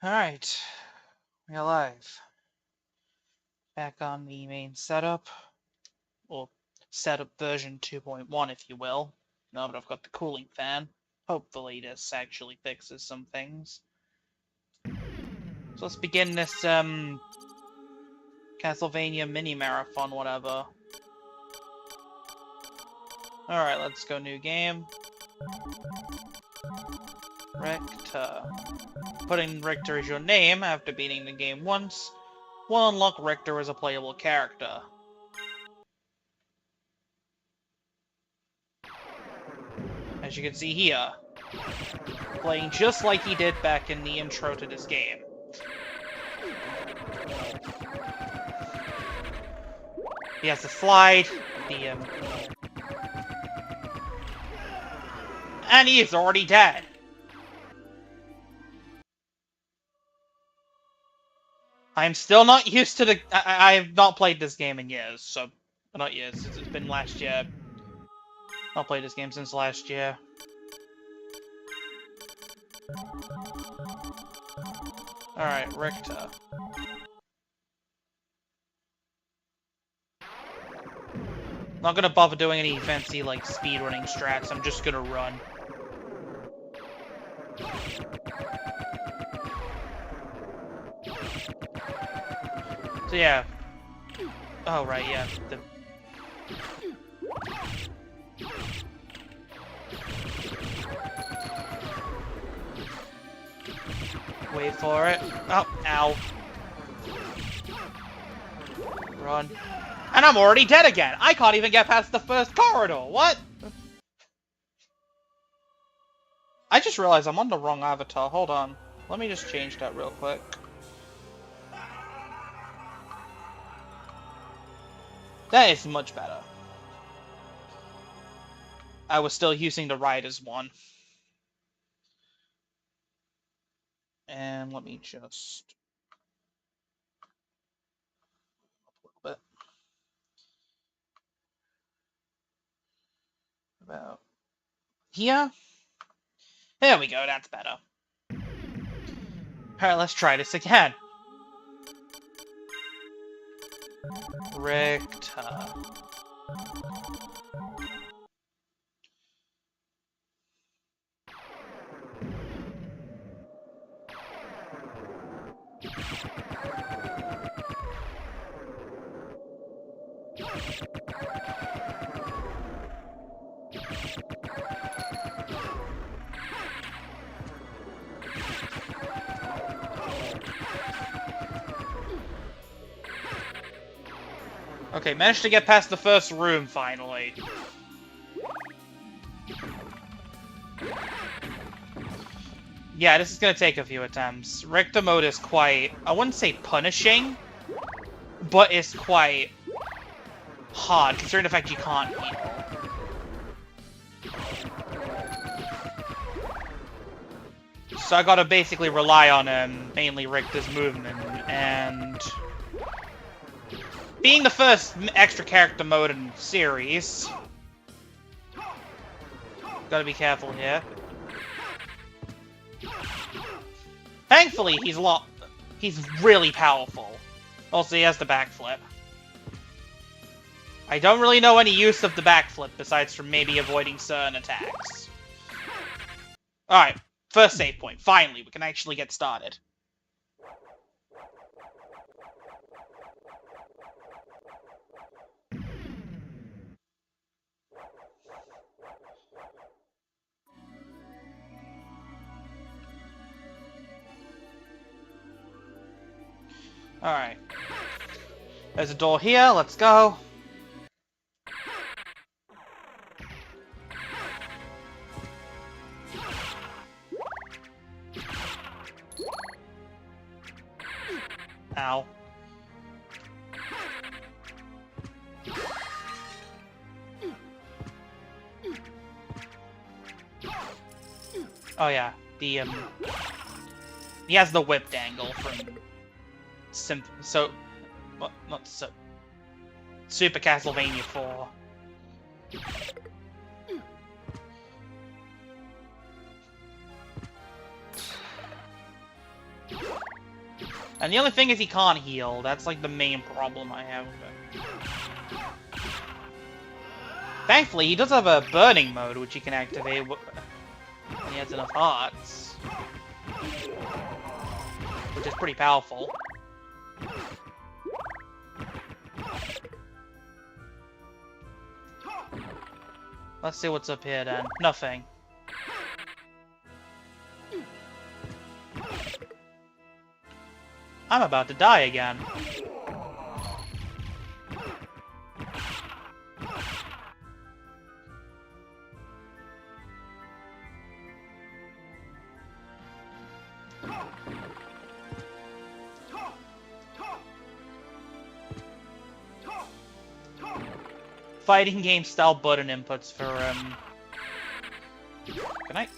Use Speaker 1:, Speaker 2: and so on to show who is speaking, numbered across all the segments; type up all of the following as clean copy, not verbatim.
Speaker 1: Alright, we're live. Back on the main setup, or setup version 2.1 if you will. Now that I've got the cooling fan, hopefully this actually fixes some things. So let's begin this Castlevania mini marathon, whatever. Alright, let's go new game. Richter. Putting Richter as your name after beating the game once will unlock Richter as a playable character. As you can see here, playing just like he did back in the intro to this game. He has the slide, and he is already dead. I'm still not used to the... I have not played this game in years, so... Not years, it's been last year. Not played this game since last year. Alright, Richter. Not gonna bother doing any fancy, like, speedrunning strats, I'm just gonna run. So yeah. Oh, right, yeah. Wait for it. Oh, ow. Run. And I'm already dead again! I can't even get past the first corridor! What? I just realized I'm on the wrong avatar. Hold on. Let me just change that real quick. That is much better. I was still using the Riders one. And let me just... a little bit. About here. There we go, that's better. Alright, let's try this again. Richter. Okay, managed to get past the first room, finally. Yeah, this is gonna take a few attempts. Richter mode is quite... I wouldn't say punishing, but it's quite hard, considering the fact you can't heal. So I gotta basically rely on mainly Richter's movement, and... being the first extra character mode in the series, gotta be careful here. Thankfully, he's really powerful. Also, he has the backflip. I don't really know any use of the backflip, besides from maybe avoiding certain attacks. Alright, first save point. Finally, we can actually get started. Alright. There's a door here, let's go. Ow. Oh yeah, he has the whip dangle from Super Castlevania 4. And the only thing is he can't heal. That's like the main problem I have with it. Thankfully, he does have a burning mode, which he can activate when he has enough hearts. Which is pretty powerful. Let's see what's up here then. Nothing. I'm about to die again. Fighting game style button inputs for, Good night.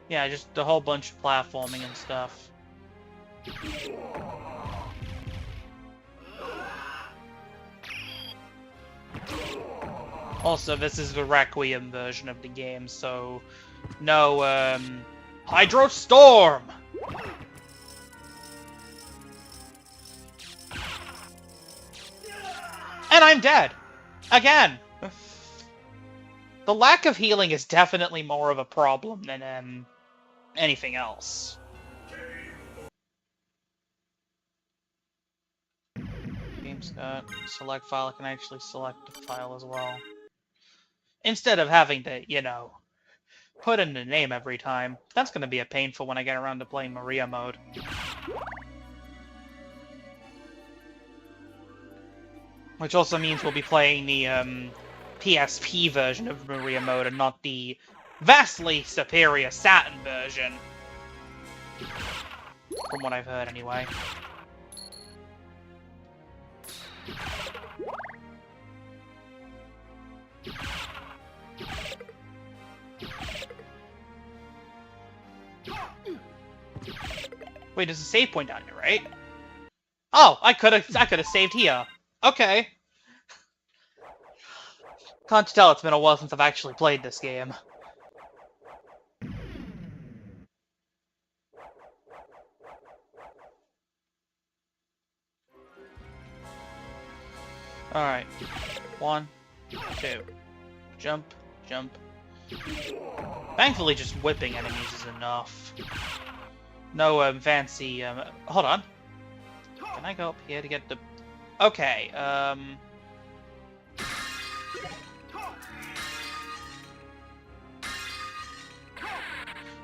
Speaker 1: Yeah, just a whole bunch of platforming and stuff. Also, this is the Requiem version of the game, so no, Hydro Storm! And I'm dead! Again! The lack of healing is definitely more of a problem than, anything else. Game's got select file, I can actually select the file as well. Instead of having to, you know, put in the name every time. That's gonna be a painful when I get around to playing Maria mode. Which also means we'll be playing the, PSP version of Maria mode and not the vastly superior Saturn version. From what I've heard, anyway. Wait, there's a save point down here, right? Oh, I could have saved here. Okay. Can't tell, it's been a while since I've actually played this game. Alright. 1, 2. Jump, jump. Thankfully, just whipping enemies is enough. No, fancy, hold on. Can I go up here to get the... Okay, yeah,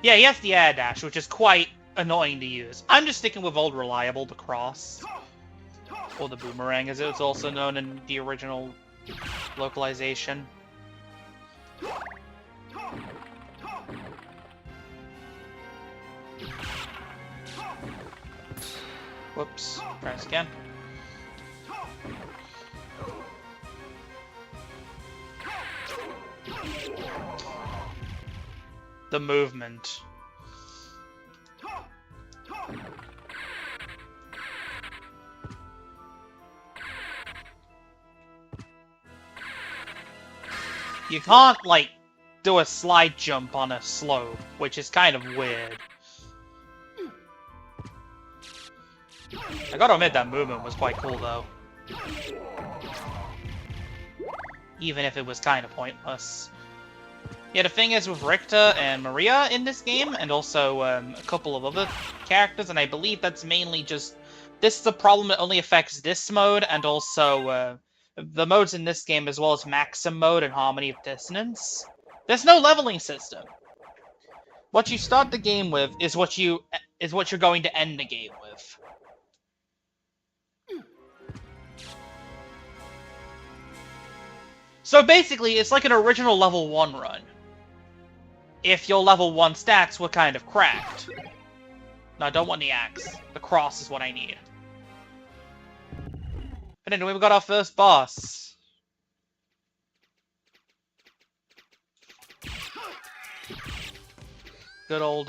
Speaker 1: he has the air dash, which is quite annoying to use. I'm just sticking with Old Reliable, the cross. Or the boomerang, as it's also known in the original localization. Whoops. Press again. The movement. You can't, like, do a slide jump on a slope, which is kind of weird. I gotta admit that movement was quite cool, though. Even if it was kind of pointless. Yeah, the thing is with Richter and Maria in this game, and also a couple of other characters, and I believe that's mainly just... This is a problem that only affects this mode, and also the modes in this game, as well as Maxim mode and Harmony of Dissonance. There's no leveling system. What you start the game with is what you're going to end the game with. So basically, it's like an original level 1 run. If your level 1 stats were kind of cracked. No, I don't want the axe. The cross is what I need. But anyway, we got our first boss. Good old,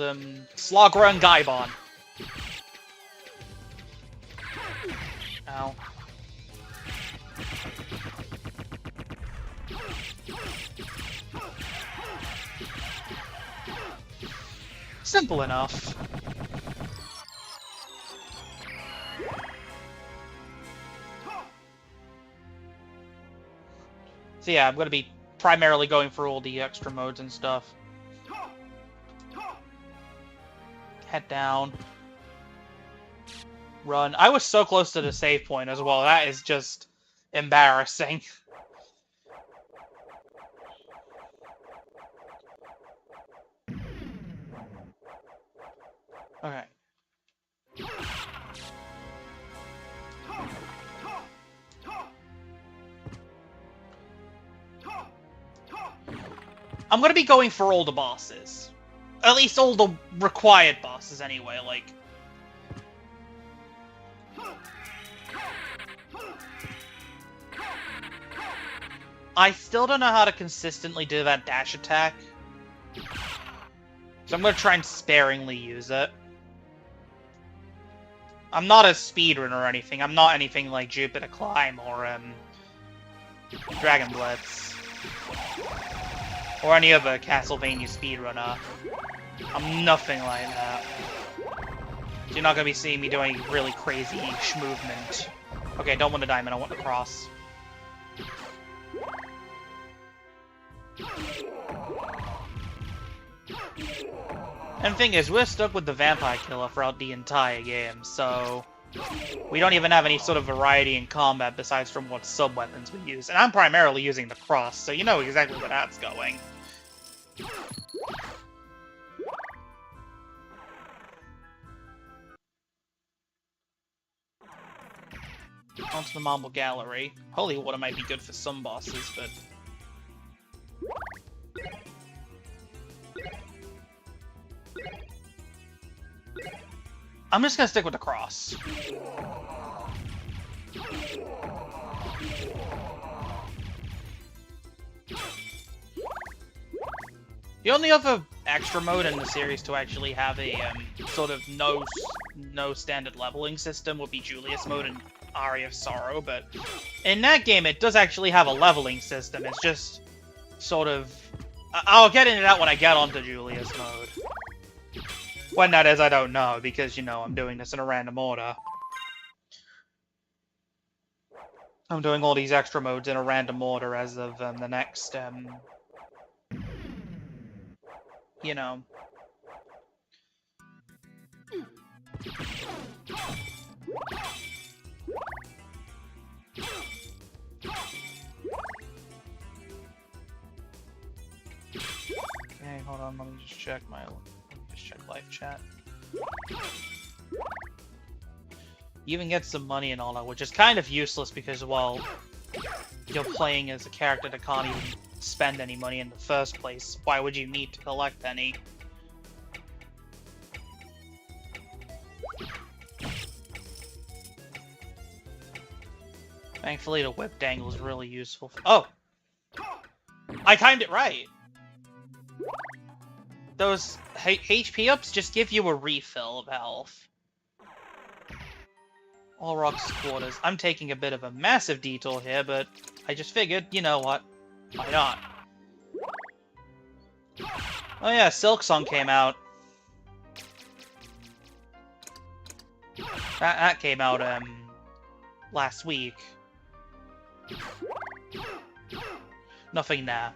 Speaker 1: Slogger and Gaibon. Ow. simple enough. So yeah, I'm going to be primarily going for all the extra modes and stuff. Head down. Run. I was so close to the save point as well. That is just embarrassing. Okay. I'm gonna be going for all the bosses. At least all the required bosses anyway, like... I still don't know how to consistently do that dash attack. So I'm gonna try and sparingly use it. I'm not a speedrunner or anything. I'm not anything like Jupiter Climb or, Dragon Blitz. Or any other Castlevania speedrunner. I'm nothing like that. You're not gonna be seeing me doing really crazy movement. Okay, I don't want the diamond, I want the cross. And the thing is, we're stuck with the Vampire Killer throughout the entire game, so... we don't even have any sort of variety in combat besides from what sub-weapons we use. And I'm primarily using the cross, so you know exactly where that's going. Onto the Marble Gallery. Holy water might be good for some bosses, but... I'm just gonna stick with the cross. The only other extra mode in the series to actually have a sort of no standard leveling system would be Julius mode and Aria of Sorrow, but in that game it does actually have a leveling system. It's just sort of... I'll get into that when I get onto Julius mode. When that is, I don't know, because, you know, I'm doing this in a random order. I'm doing all these extra modes in a random order as of the next, you know. Okay, hold on, let me just check my... check live chat. You even get some money and all that, which is kind of useless because, well, you're playing as a character that can't even spend any money in the first place. Why would you need to collect any? Thankfully, the whip dangle is really useful. Oh! I timed it right! Those HP ups just give you a refill of health. All Rock's quarters. I'm taking a bit of a massive detour here, but I just figured, you know what? Why not? Oh yeah, Silk Song came out. That came out, last week. Nothing there.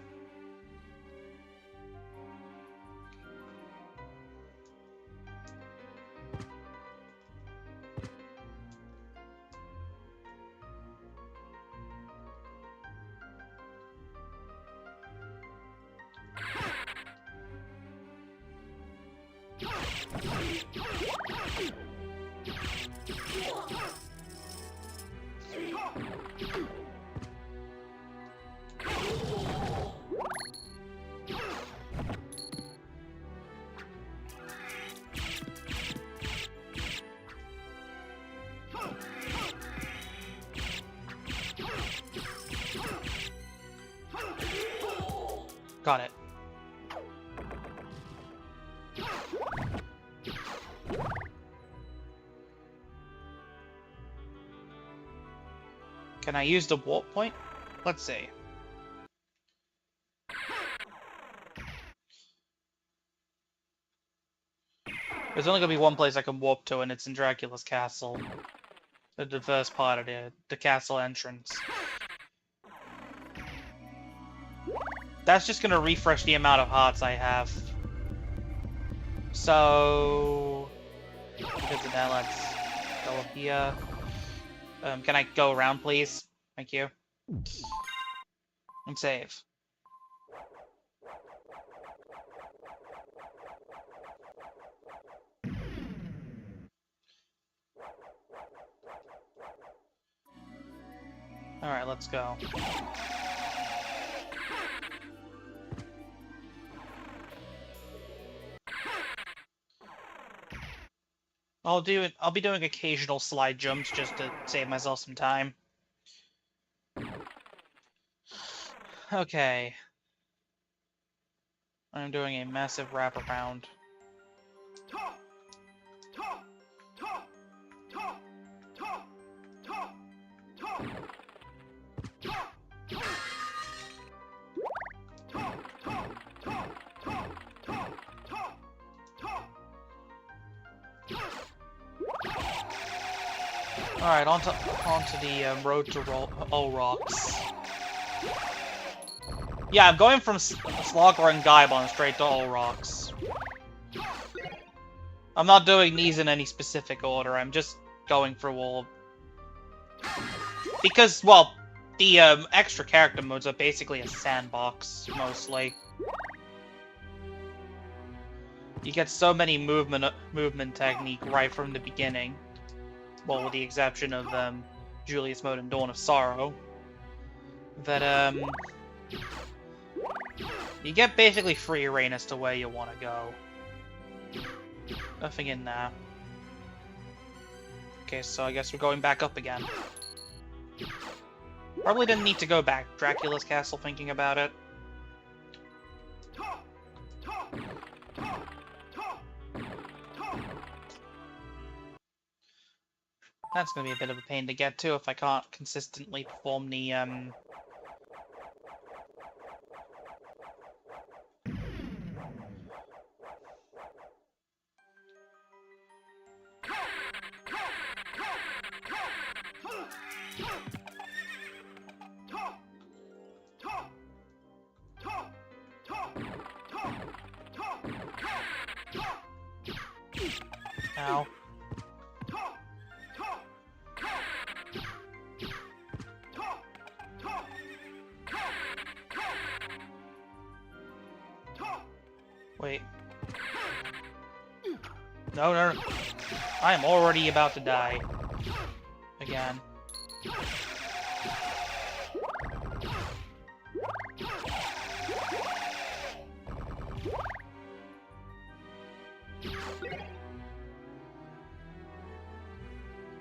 Speaker 1: Got it. Can I use the warp point? Let's see. There's only gonna be one place I can warp to, and it's in Dracula's castle. The first part of the castle entrance. That's just gonna refresh the amount of hearts I have. So, because of that, let's go up here. Can I go around, please? Thank you. And save. Alright, let's go. I'll be doing occasional slide jumps just to save myself some time. Okay. I'm doing a massive wraparound. Alright, onto the road to All Rocks. Yeah, I'm going from Slogger and Gaibon straight to All Rocks. I'm not doing these in any specific order, I'm just going through all... Because, well, the extra character modes are basically a sandbox, mostly. You get so many movement technique right from the beginning. Well, with the exception of Julius Mode and Dawn of Sorrow. That, you get basically free reign as to where you want to go. Nothing in there. Okay, so I guess we're going back up again. Probably didn't need to go back. Dracula's castle, thinking about it. That's gonna be a bit of a pain to get to if I can't consistently perform the, Ow. Wait. No, no, no. I am already about to die. Again.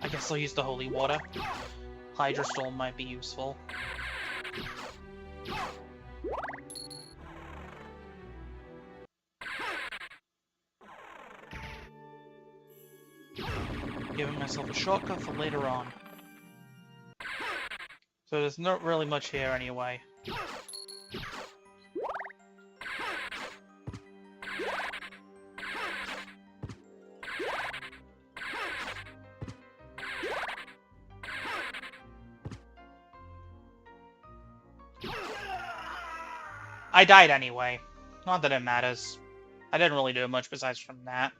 Speaker 1: I guess I'll use the holy water. Hydra Storm might be useful. Giving myself a shortcut for later on. So there's not really much here anyway. I died anyway. Not that it matters. I didn't really do much besides from that.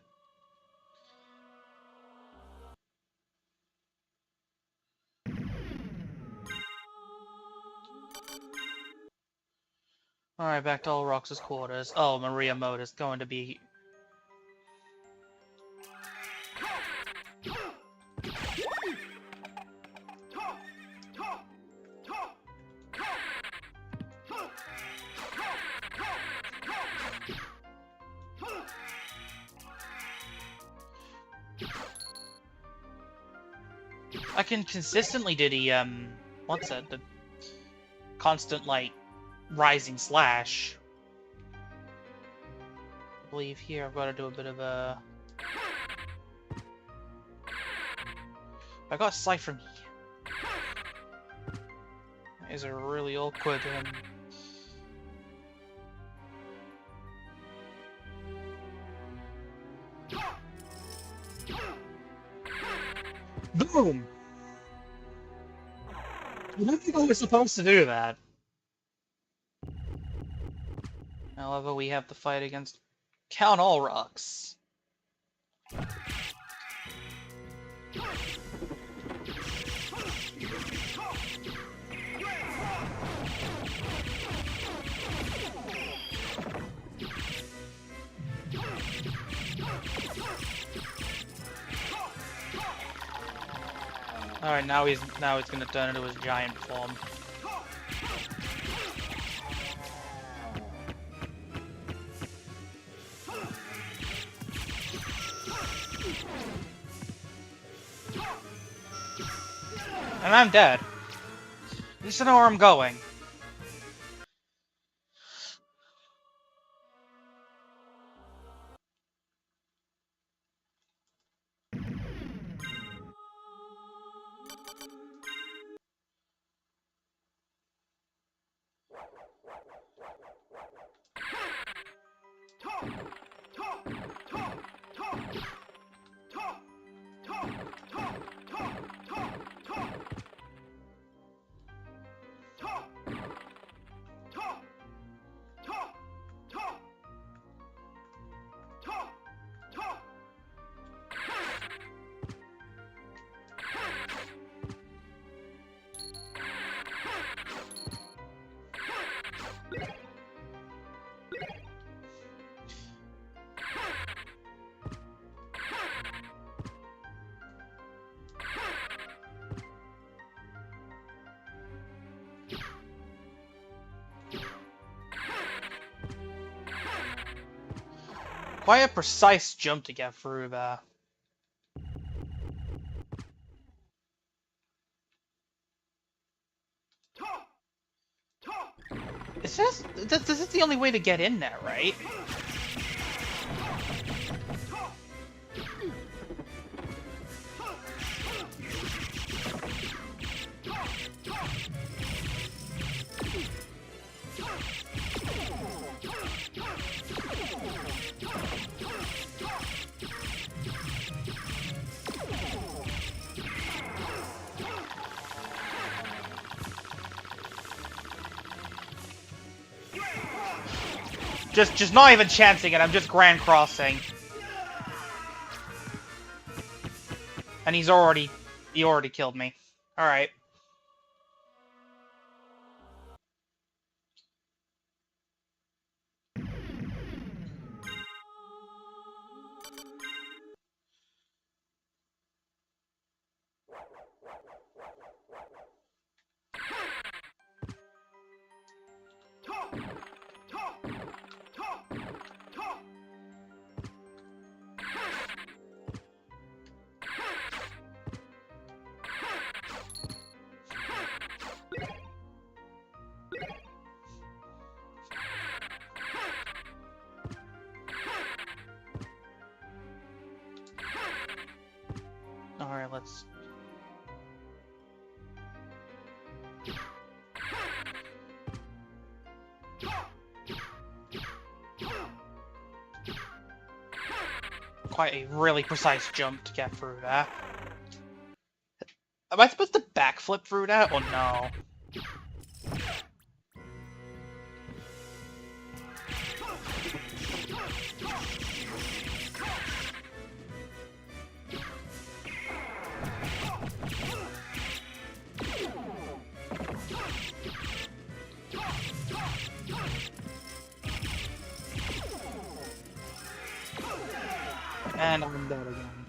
Speaker 1: Alright, back to Olrox's quarters. Oh, Maria Mode is going to be... I can consistently do the, what's it? The constant, like, rising slash. I believe here I've got to do a bit of a... I got a slide from here. That is a really awkward, Boom! I don't think I was supposed to do that. However, we have the fight against Count Allrocks. Alright, now he's gonna turn into his giant form. And I'm dead. At least I know where I'm going. Quite a precise jump to get through there. This is the only way to get in there, right? Just not even chancing it, I'm just grand crossing. And he already killed me. Alright. Alright, let's... Quite a really precise jump to get through that. Am I supposed to backflip through that, or no? And I'm dead again.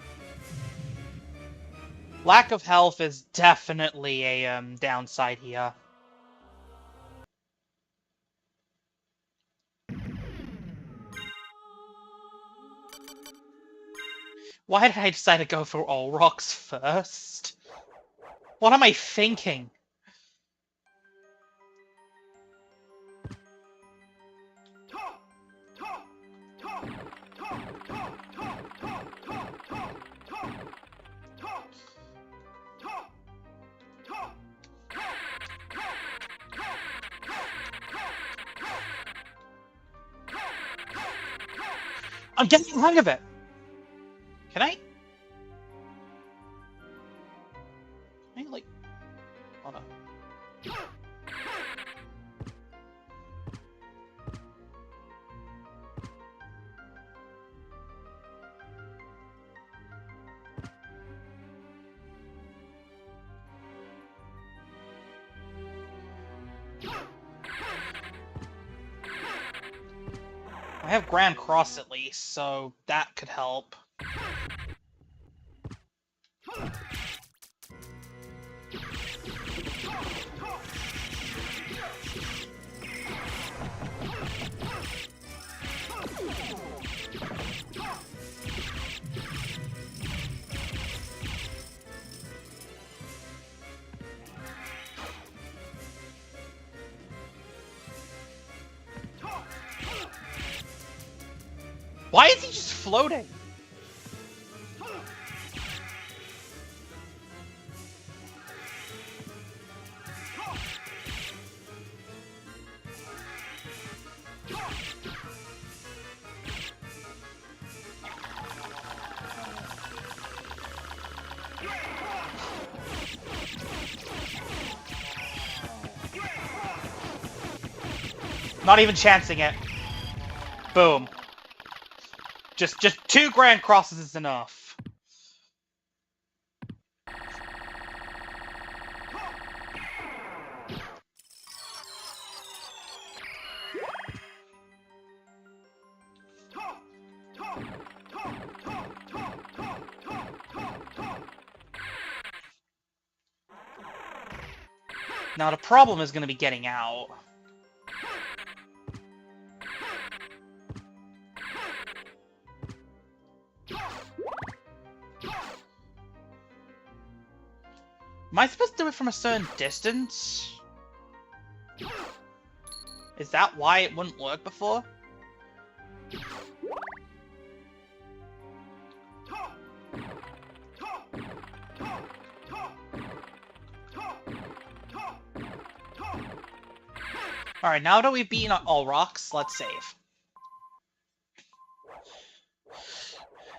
Speaker 1: Lack of health is definitely a downside here. Why did I decide to go for all rocks first? What am I thinking? I'm getting the hang of it! Can I? have Grand Cross at least, so that could help. Why is he just floating? Not even chancing it. Boom. Just 2 Grand Crosses is enough. Now the problem is going to be getting out. Am I supposed to do it from a certain distance? Is that why it wouldn't work before? Alright, now that we've beaten all rocks, let's save.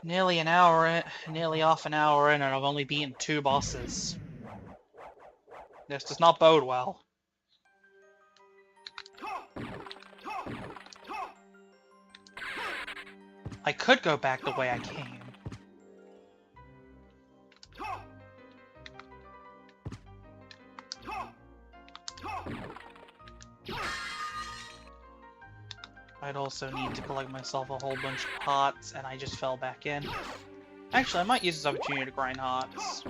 Speaker 1: Nearly half an hour in, and I've only beaten 2 bosses. This does not bode well. I could go back the way I came. I'd also need to collect myself a whole bunch of hearts, and I just fell back in. Actually, I might use this opportunity to grind hearts.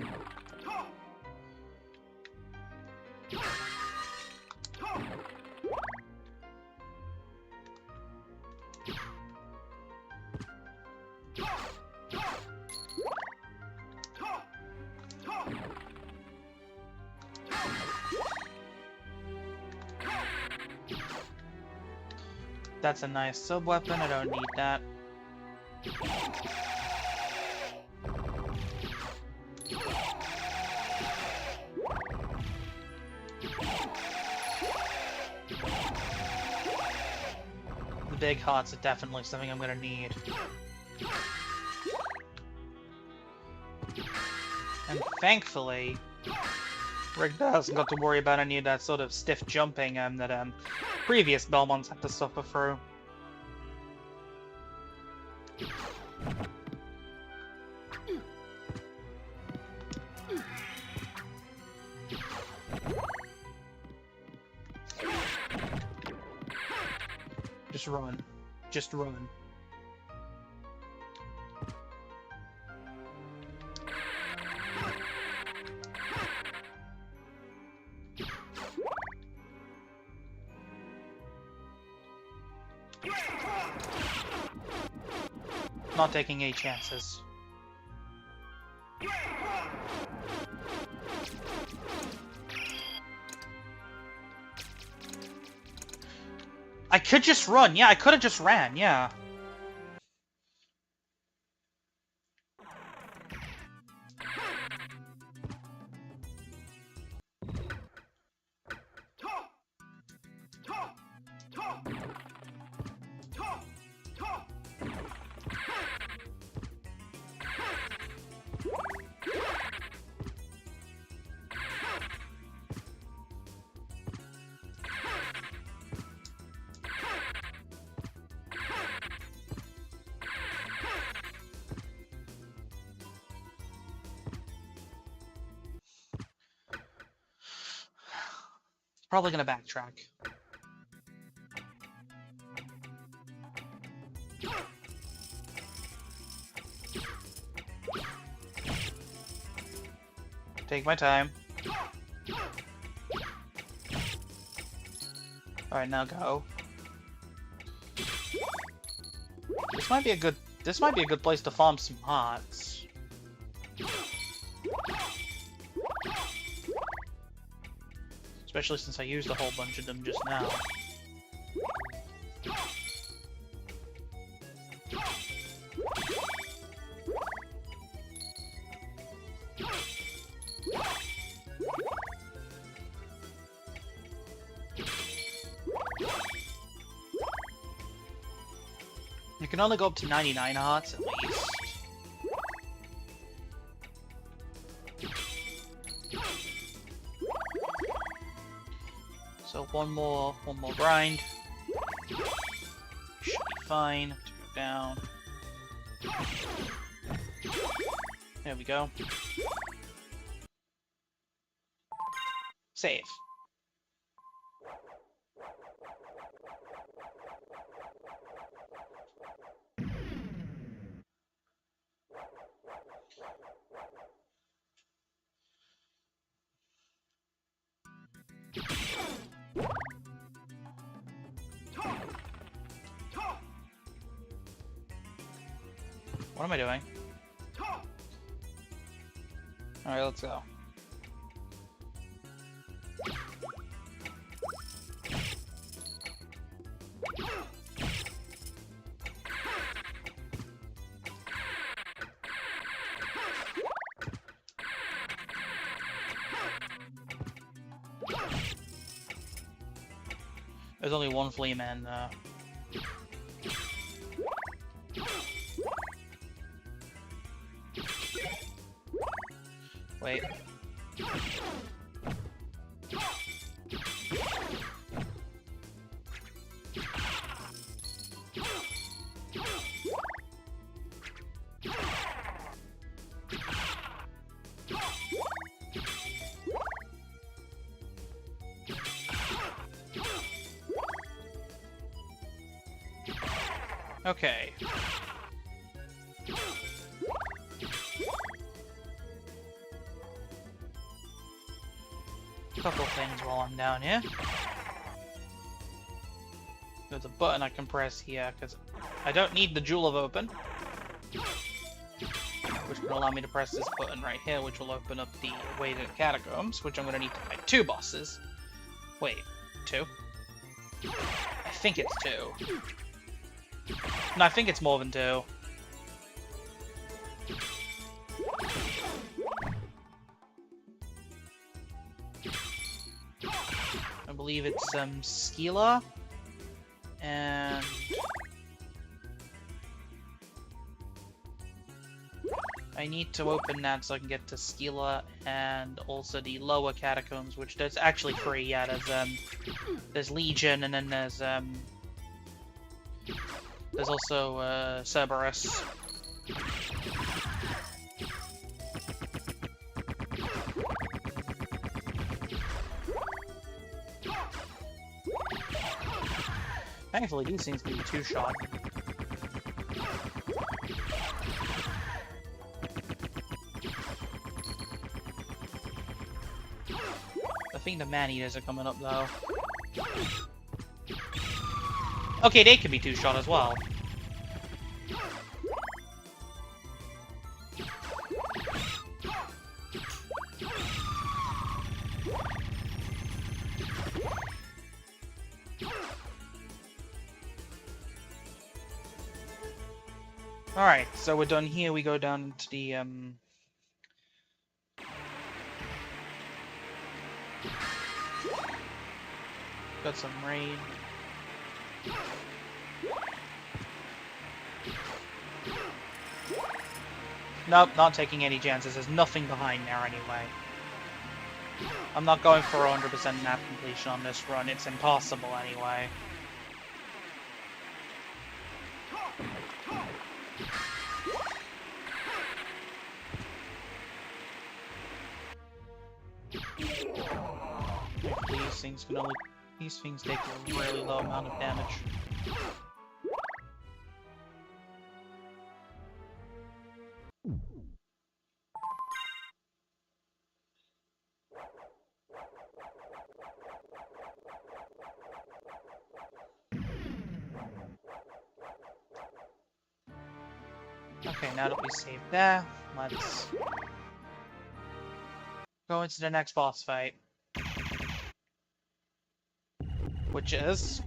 Speaker 1: That's a nice sub-weapon, I don't need that. The big hearts are definitely something I'm gonna need. And thankfully, Rick hasn't got to worry about any of that sort of stiff jumping that previous Belmonts had to suffer through. Just run. Just run. Not taking any chances. I could just run. Yeah, I could have just ran. Yeah. Probably gonna backtrack. Take my time. Alright, now go. This might be a good place to farm some hearts. Especially since I used a whole bunch of them just now. You can only go up to 99 hearts at least. So one more grind. Should be fine. To go down. There we go. Save. What am I doing? Alright, let's go. There's only one flea man there. Wait. Okay. Couple things while I'm down here. There's a button I can press here because I don't need the Jewel of Open, which can allow me to press this button right here, which will open up the way to the catacombs, which I'm going to need to fight 2 bosses. Wait, 2? I think it's 2. No, I think it's more than 2. I believe it's Skeela and I need to open that so I can get to Skeela and also the lower catacombs, which there's actually 3. Yeah, there's Legion and then there's also Cerberus. Thankfully, these things can be 2-shot. I think the man-eaters are coming up, though. Okay, they can be 2-shot as well. Alright, so we're done here. We go down into the, got some rain. Nope, not taking any chances. There's nothing behind there anyway. I'm not going for 100% map completion on this run. It's impossible anyway. These things take a really low amount of damage. Okay, now that we saved there, let's go into the next boss fight. Which is...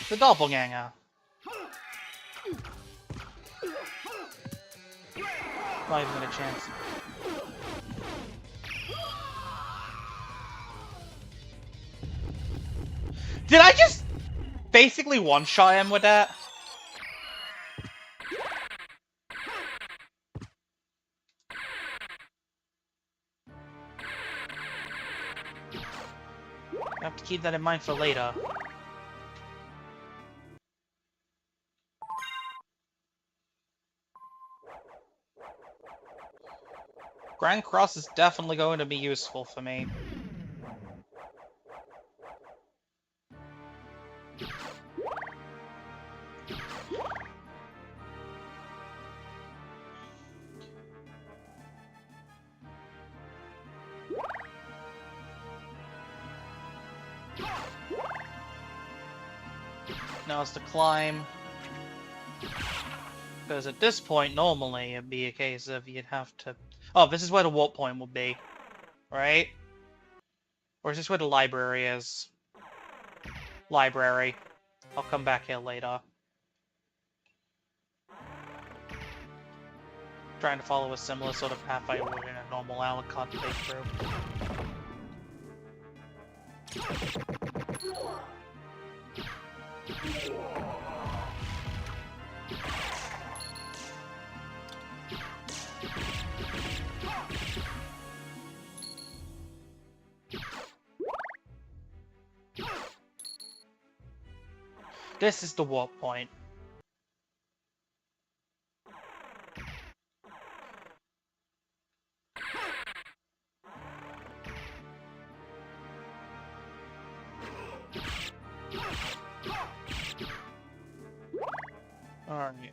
Speaker 1: the Doppelganger. Not even a chance. Did I just basically one-shot him with that? I have to keep that in mind for later. Grand Cross is definitely going to be useful for me. Now it's to climb. Because at this point, normally, it'd be a case of you'd have to... Oh, this is where the warp point will be. Right? Or is this where the library is? Library. I'll come back here later. Trying to follow a similar sort of path I would in a normal Alucard playthrough. This is the warp point. Alright.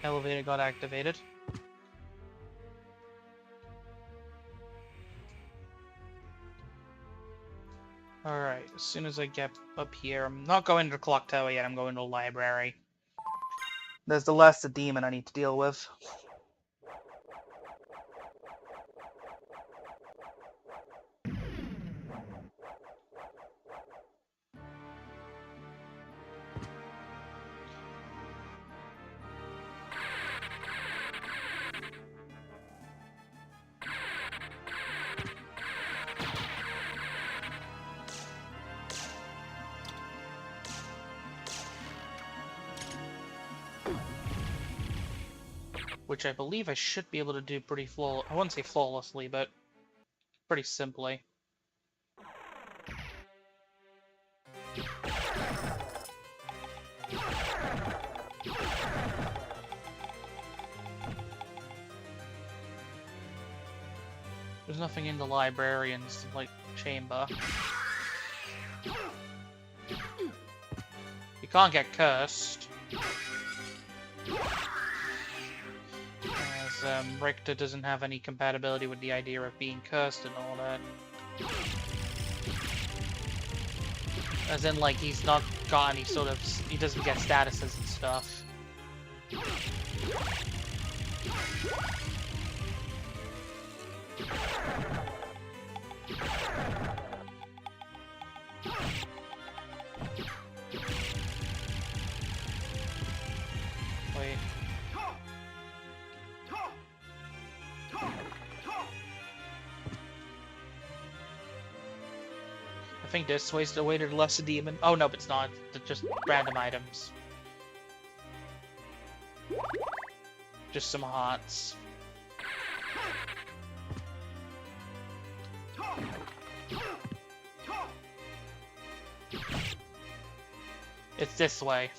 Speaker 1: Elevator got activated. Alright, as soon as I get up here, I'm not going to the clock tower yet, I'm going to the library. There's the last demon I need to deal with. Which I believe I should be able to do pretty I wouldn't say flawlessly, but pretty simply. There's nothing in the librarian's, like, chamber. You can't get cursed. Richter doesn't have any compatibility with the idea of being cursed and all that. As in, like, he's not got any sort of... he doesn't get statuses and stuff. Wait. I think this way's the way to the lesser demon. Oh no, it's not. They're just random items. Just some hearts. It's this way.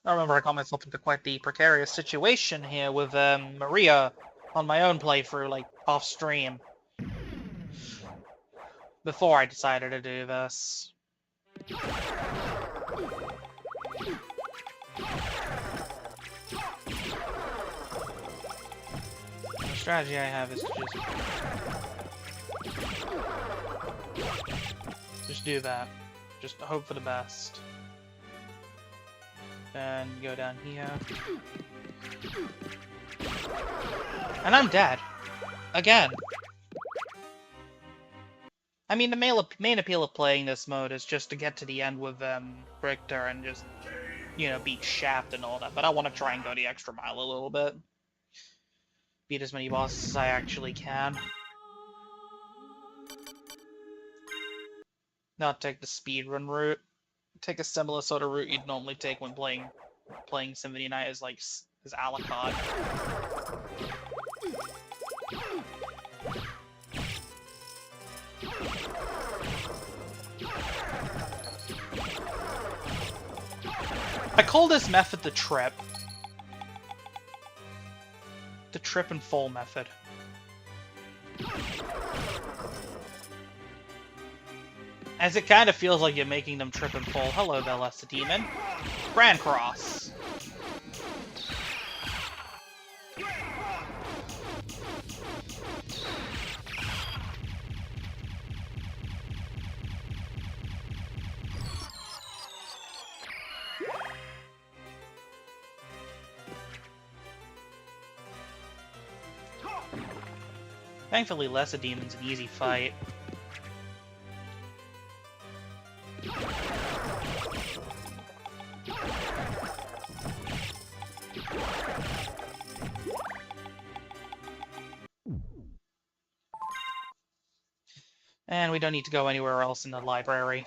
Speaker 1: I remember I got myself into quite the precarious situation here with Maria on my own playthrough, like, off stream. Before I decided to do this. The strategy I have is to just do that. Just hope for the best. Then go down here. And I'm dead. Again. I mean, the main appeal of playing this mode is just to get to the end with Richter and just, you know, beat Shaft and all that. But I want to try and go the extra mile a little bit. Beat as many bosses as I actually can. Not take the speedrun route. Take a similar sort of route you'd normally take when playing Symphony Night as like as Alucard. I call this method the trip. The trip and fall method. As it kind of feels like you're making them trip and fall. Hello there, Lesser Demon. Grand Cross. Thankfully, Lesser Demon's an easy fight. And we don't need to go anywhere else in the library.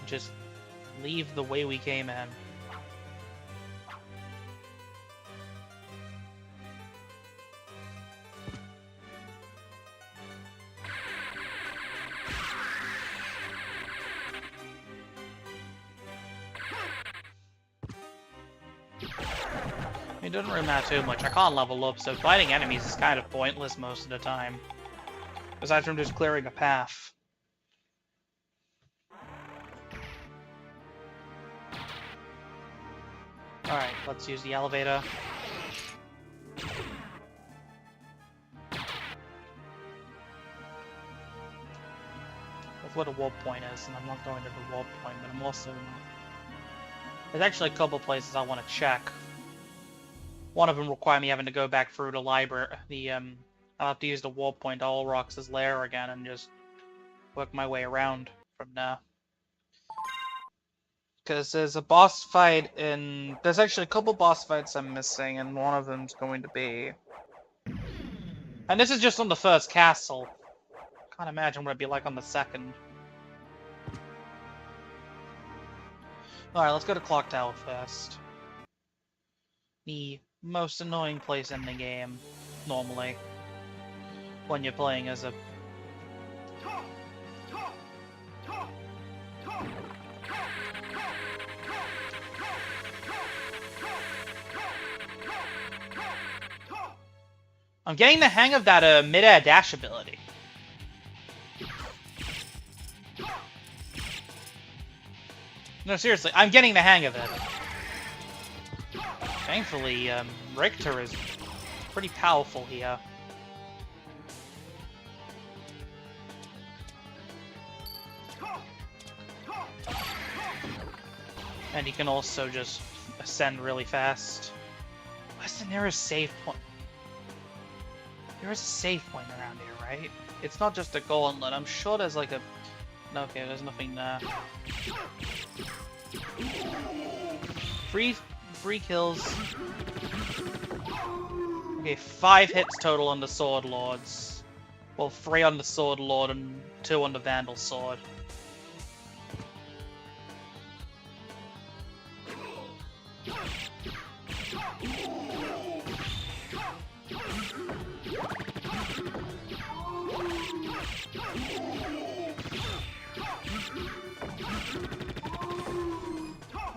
Speaker 1: Just leave the way we came in. It doesn't really matter too much. I can't level up, so fighting enemies is kind of pointless most of the time. Aside from just clearing a path. Alright, let's use the elevator. That's what a warp point is, and I'm not going to the warp point, but I'm also not. There's actually a couple places I want to check. One of them require me having to go back through the library. I'll have to use the warp point to Olrox's lair again and just work my way around from there. Because there's a boss fight in... There's actually a couple boss fights I'm missing, and one of them's going to be... And this is just on the first castle. Can't imagine what it'd be like on the second. Alright, let's go to Clock Tower first. The most annoying place in the game, normally, when you're playing as a... I'm getting the hang of that mid-air dash ability. No, seriously, I'm getting the hang of it. Thankfully, Richter is pretty powerful here. And he can also just ascend really fast. What's the nearest save point? There is a save point around here, right? It's not just a gauntlet. I'm sure there's like a... No, okay, there's nothing there. Three kills. Okay, 5 hits total on the Sword Lords. Well, 3 on the Sword Lord and 2 on the Vandal Sword.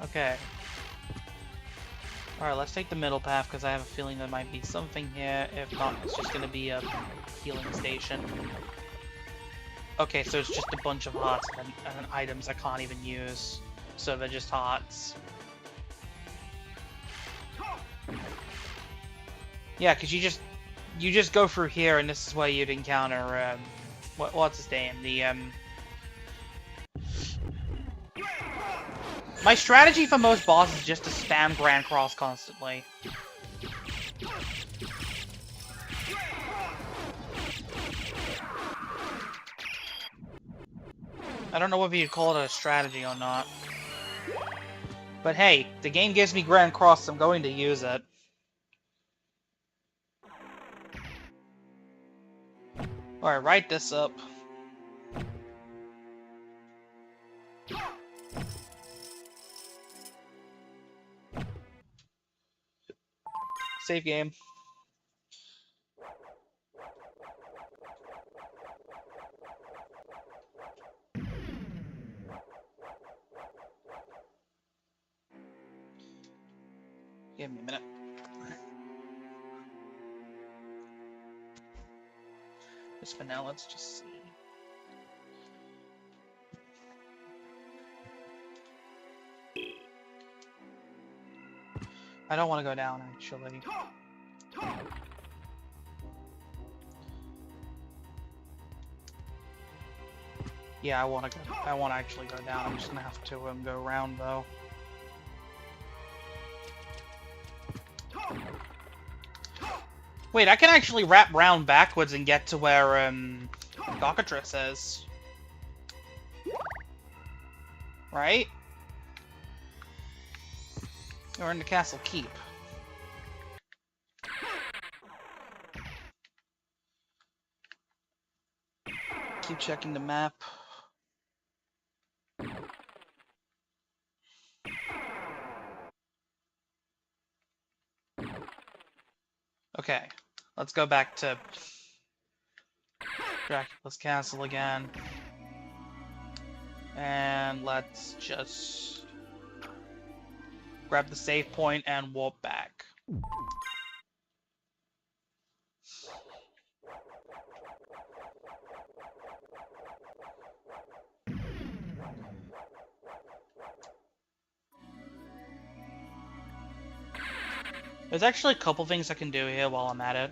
Speaker 1: Okay. Alright, let's take the middle path, because I have a feeling there might be something here. If not, it's just gonna be a healing station. Okay, so it's just a bunch of hearts and items I can't even use. So they're just hearts. Yeah, because you just go through here, and this is where you'd encounter, what's his name? My strategy for most bosses is just to spam Grand Cross constantly. I don't know whether you'd call it a strategy or not. But hey, the game gives me Grand Cross, so I'm going to use it. Alright, write this up. Save game. Give me a minute. Just for now, let's just see. I don't want to go down, actually. Yeah, I want to actually go down. I'm just gonna have to go around though. Wait, I can actually wrap round backwards and get to where Cockatrice is. Right? Or in the castle keep. Keep checking the map. Okay, let's go back to Dracula's castle again. And let's just grab the save point and warp back. There's actually a couple things I can do here while I'm at it.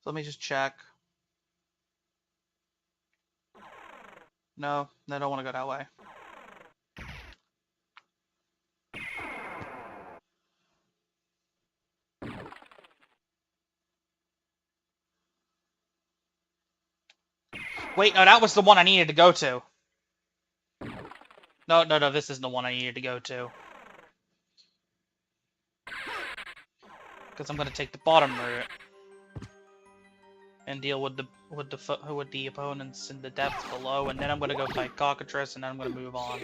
Speaker 1: So let me just check. No, I don't want to go that way. Wait, no, that was the one I needed to go to. No, this isn't the one I needed to go to. Because I'm going to take the bottom route. And deal with the opponents in the depths below, and then I'm going to go fight Cockatrice, and then I'm going to move on.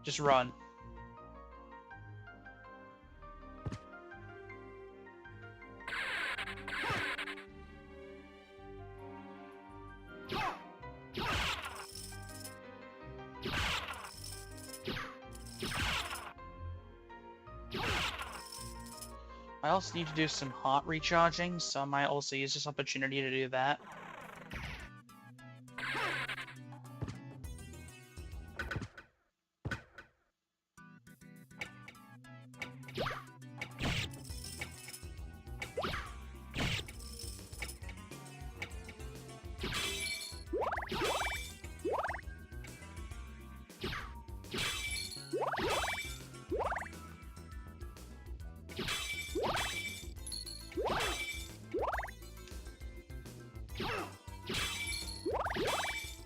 Speaker 1: Just run. I also need to do some heart recharging, so I might also use this opportunity to do that.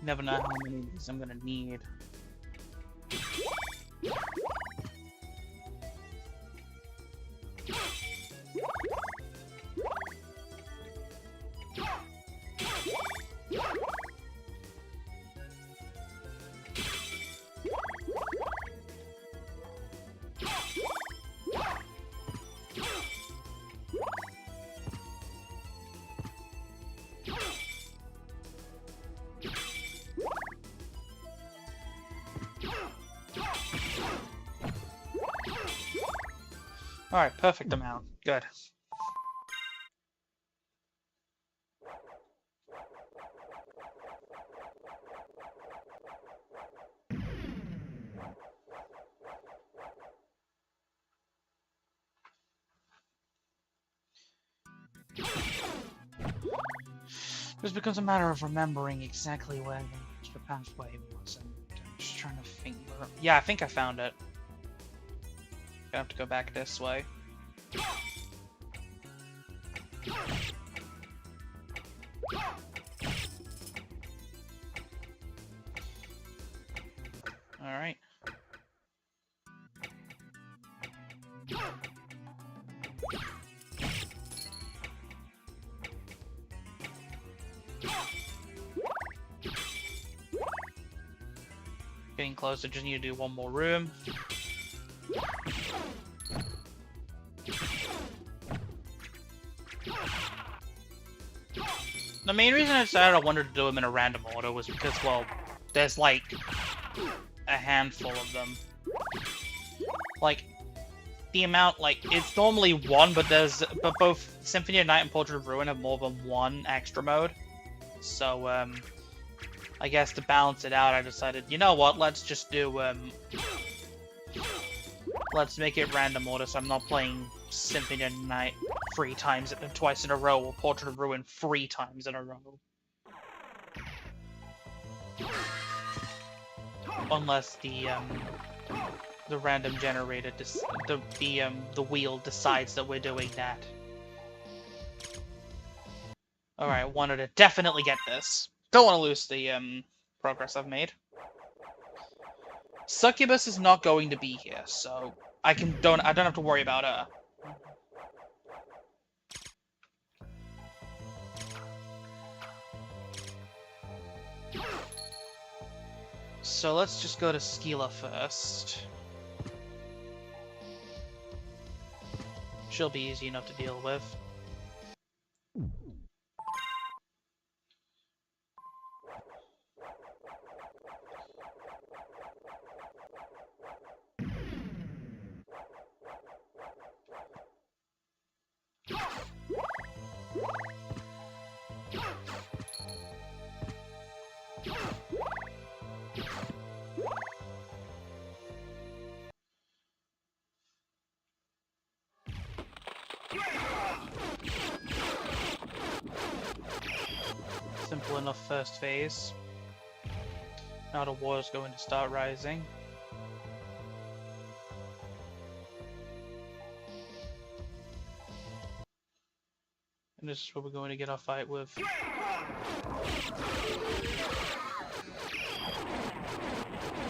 Speaker 1: Never know how many of these I'm gonna need. Alright, perfect amount. Good. This becomes a matter of remembering exactly where the pathway was, and I'm just trying to think. Yeah, I think I found it. Gonna have to go back this way. Alright. Getting closer, just need to do one more room. The main reason I decided I wanted to do them in a random order was because, well, there's like a handful of them. Like, the amount, like, it's normally one, but both Symphony of Night and Portrait of Ruin have more than one extra mode. So, I guess to balance it out, I decided, you know what, let's just do, let's make it random order, so I'm not playing Symphony of Night twice in a row, or Portrait of Ruin 3 times in a row. Unless the random generator, the wheel decides that we're doing that. Alright, wanted to definitely get this. Don't want to lose the progress I've made. Succubus is not going to be here, so I don't have to worry about her. So let's just go to Skila first. She'll be easy enough to deal with. Simple enough first phase. Now the war is going to start rising. And this is where we're going to get our fight with.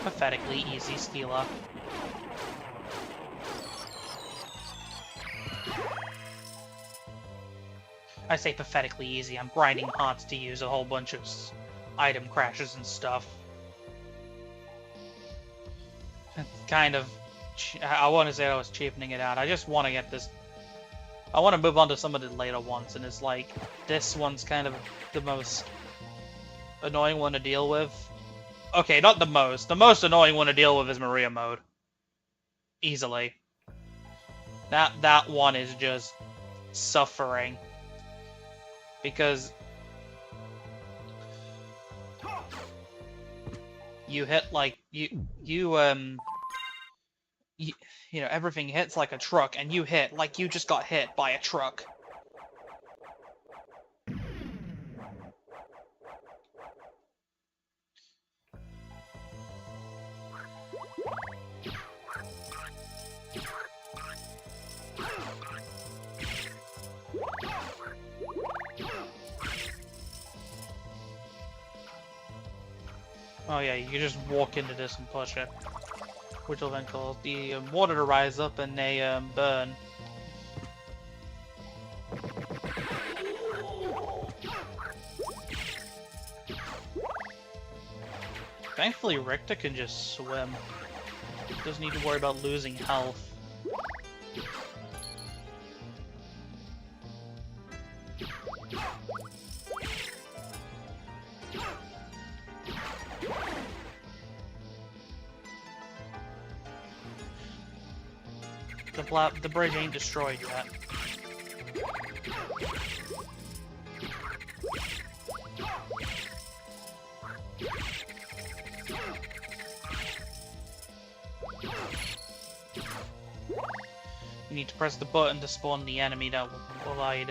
Speaker 1: Pathetically easy Skila. I say pathetically easy, I'm grinding hearts to use a whole bunch of item crashes and stuff. Kind of... I want to say I was cheapening it out. I just want to get this... I want to move on to some of the later ones, and it's like, this one's kind of the most annoying one to deal with. Okay, not the most. The most annoying one to deal with is Maria mode. Easily. That one is just suffering. Because you hit like you know, everything hits like a truck, and you hit like you just got hit by a truck. Oh yeah, you can just walk into this and push it, which will then cause the water to rise up and they burn. Thankfully, Richter can just swim. Doesn't need to worry about losing health. the bridge ain't destroyed yet. You need to press the button to spawn the enemy that will allow you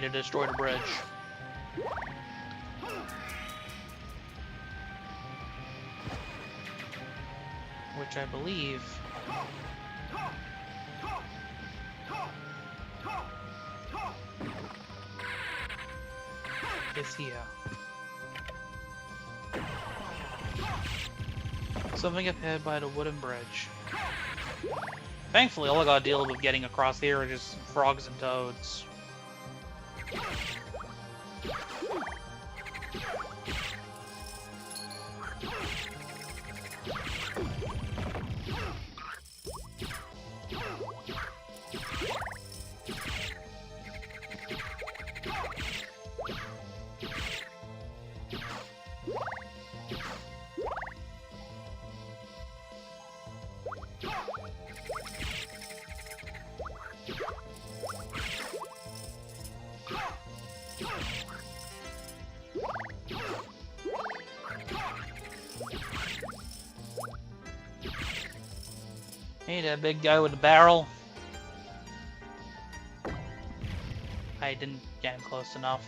Speaker 1: to destroy the bridge. Which I believe is here. Something appeared by the wooden bridge. Thankfully, all I gotta deal with getting across here are just frogs and toads. Hey, that big guy with the barrel. I didn't get him close enough.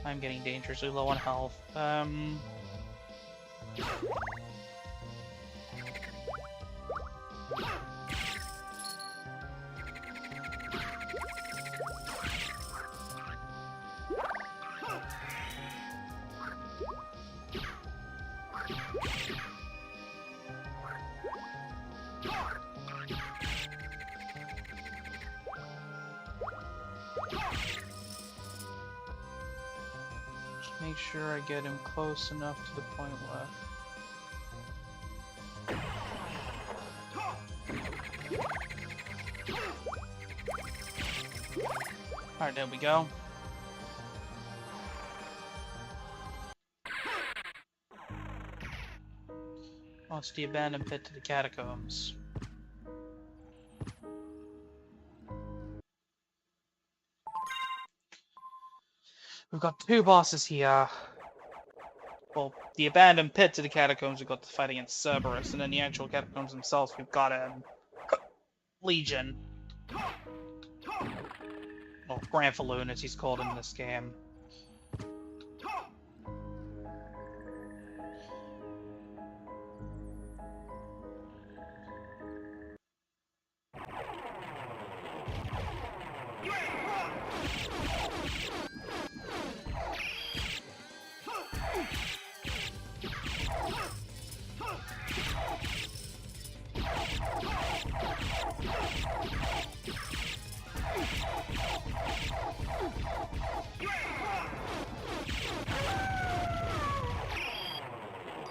Speaker 1: I'm getting dangerously low on health. Make sure I get him close enough to the point where... Alright, there we go. Oh, it's the abandoned pit to the catacombs. We've got two bosses here. Well, the abandoned pit to the catacombs we've got to fight against Cerberus, and then the actual catacombs themselves we've got Legion. Or Granfaloon as he's called in this game.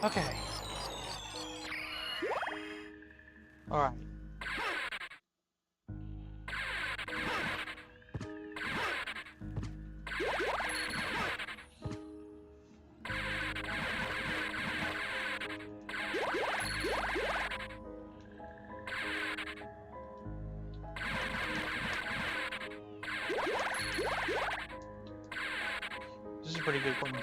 Speaker 1: Okay. Alright. This is a pretty good one.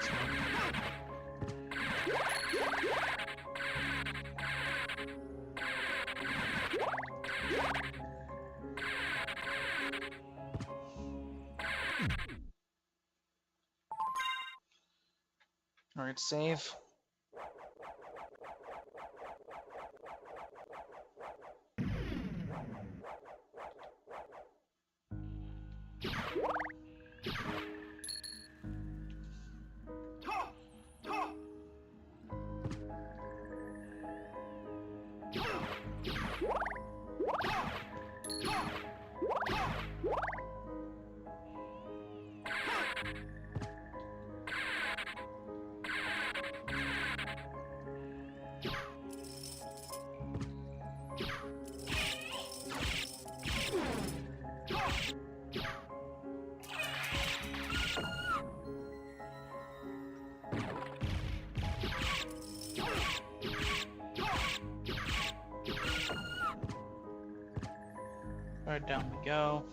Speaker 1: Alright, save. Alright, down we go.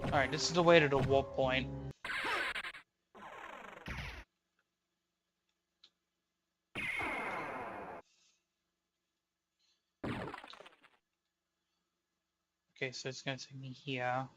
Speaker 1: Alright, this is the way to the warp point. Okay, so it's gonna take me here.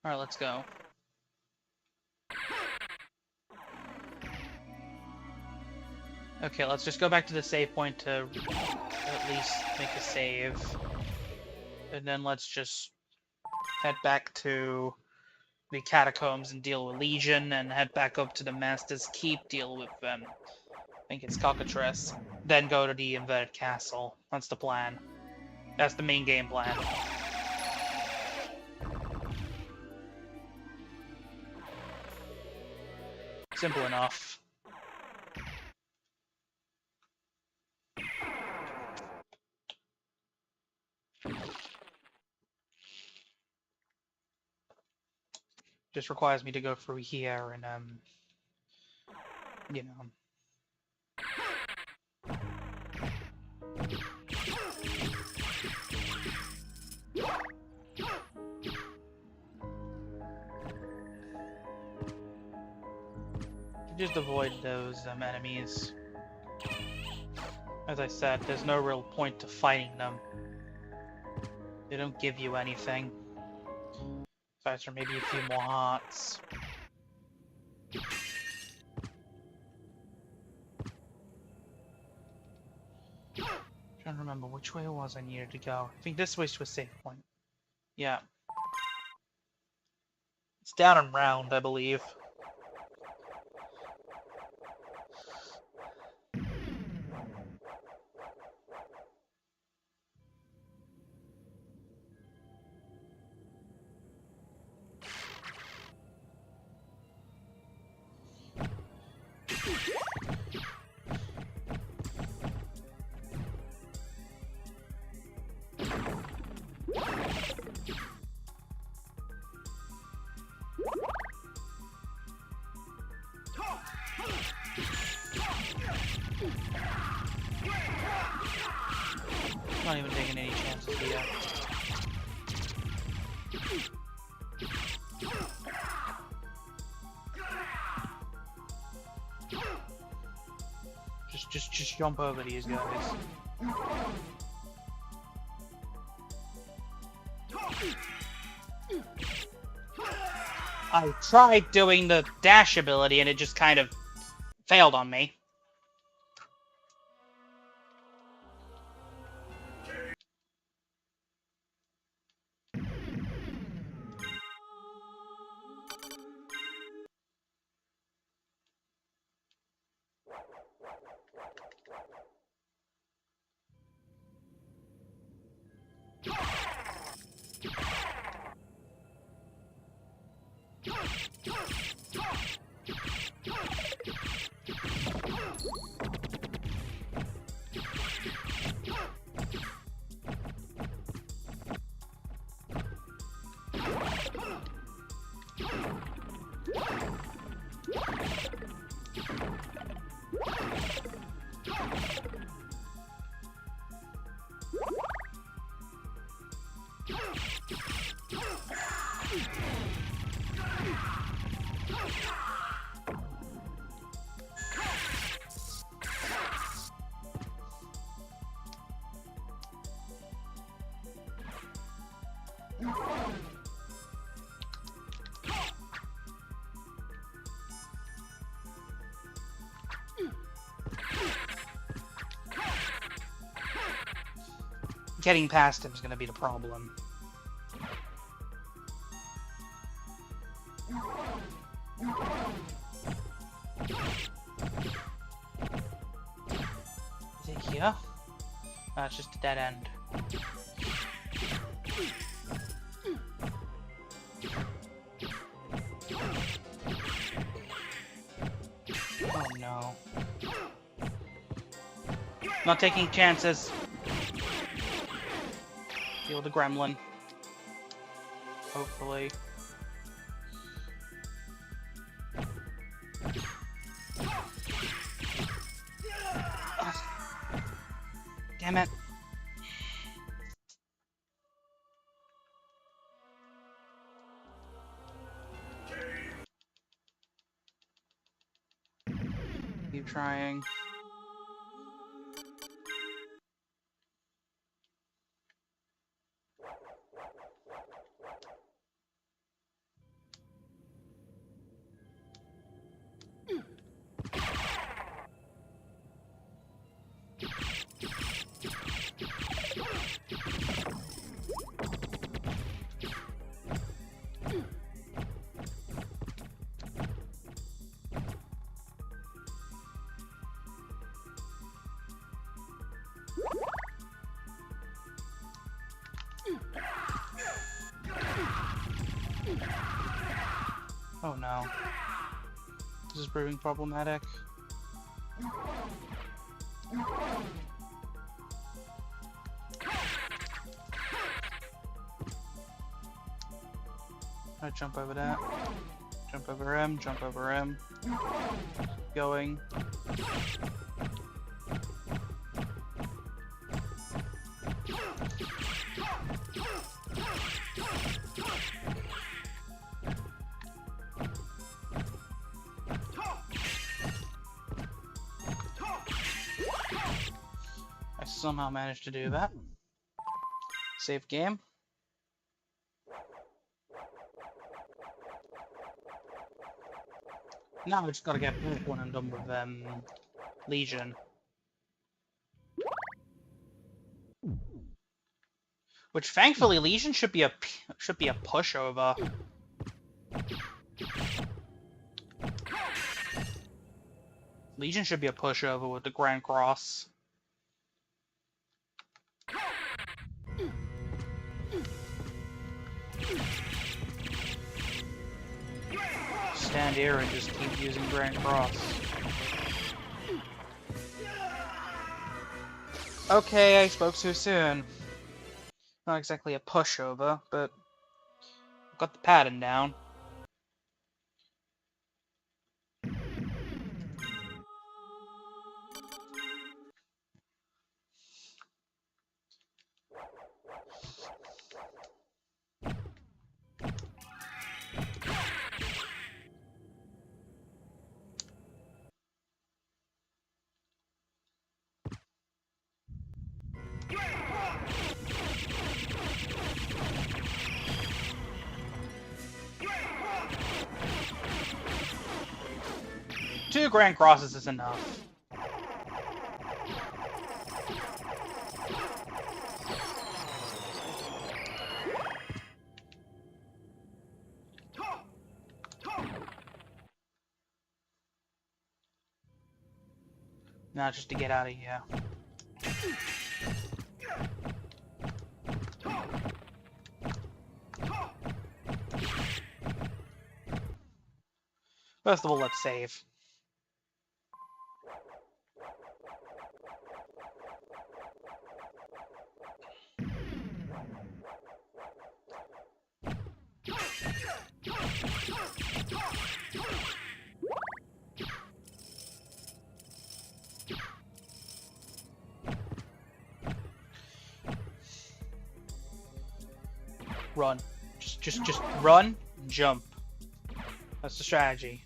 Speaker 1: Alright, let's go. Okay, let's just go back to the save point to at least make a save. And then let's just head back to the catacombs and deal with Legion, and head back up to the Master's Keep, deal with, I think it's Cockatrice. Then go to the Inverted Castle. That's the plan. That's the main game plan. Simple enough. Just requires me to go through here and, you know. Just avoid those enemies. As I said, there's no real point to fighting them. They don't give you anything. Aside from maybe a few more hearts. Trying to remember which way it was I needed to go. I think this way's to a safe point. Yeah. It's down and round, I believe. Not even taking any chances here. Just jump over these guys. I tried doing the dash ability and it just kind of failed on me. Getting past him is going to be the problem. here. That's just a dead end. Oh no. Not taking chances. Deal with the gremlin. Hopefully. Damn it. Keep trying. Oh no. This is proving problematic. I jump over that. Jump over him, jump over him. Going. I somehow managed to do that. Save game. Now I just gotta get back when I'm done with Legion. Which thankfully Legion should be a pushover. Legion should be a pushover with the Grand Cross. Stand here and just keep using Grand Cross. Okay, I spoke too soon. Not exactly a pushover, but I've got the pattern down. Two Grand Crosses is enough. Now just to get out of here. First of all, let's save. Run. Just run, jump. That's the strategy.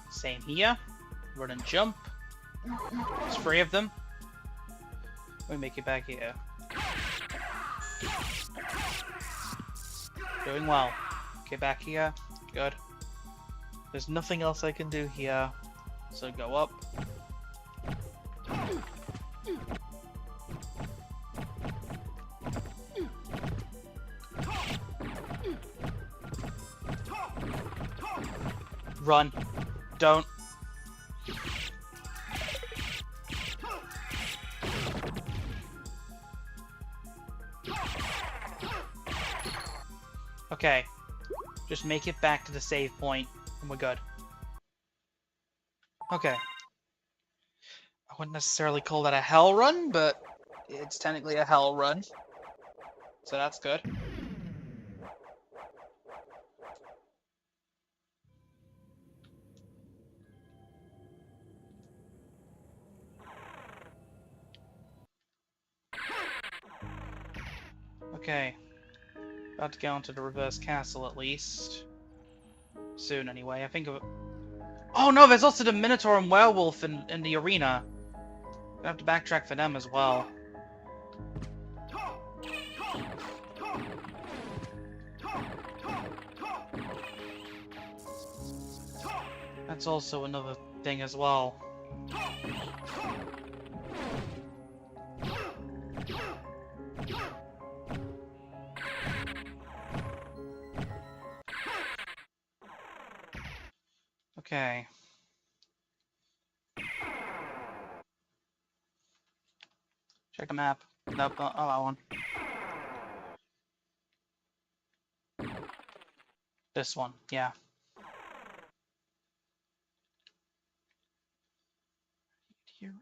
Speaker 1: Same here. Run and jump. There's 3 of them. We make it back here. Doing well. Get back here. Good. There's nothing else I can do here. So go up. Run. Don't. Okay. Just make it back to the save point, and we're good. Okay. I wouldn't necessarily call that a hell run, but it's technically a hell run. So that's good. Okay. About to go into the reverse castle, at least. Soon, anyway. I think of... Oh no, there's also the Minotaur and Werewolf in the arena. I have to backtrack for them as well. That's also another thing as well. Okay. Check the map. Nope, oh, that one. This one, yeah.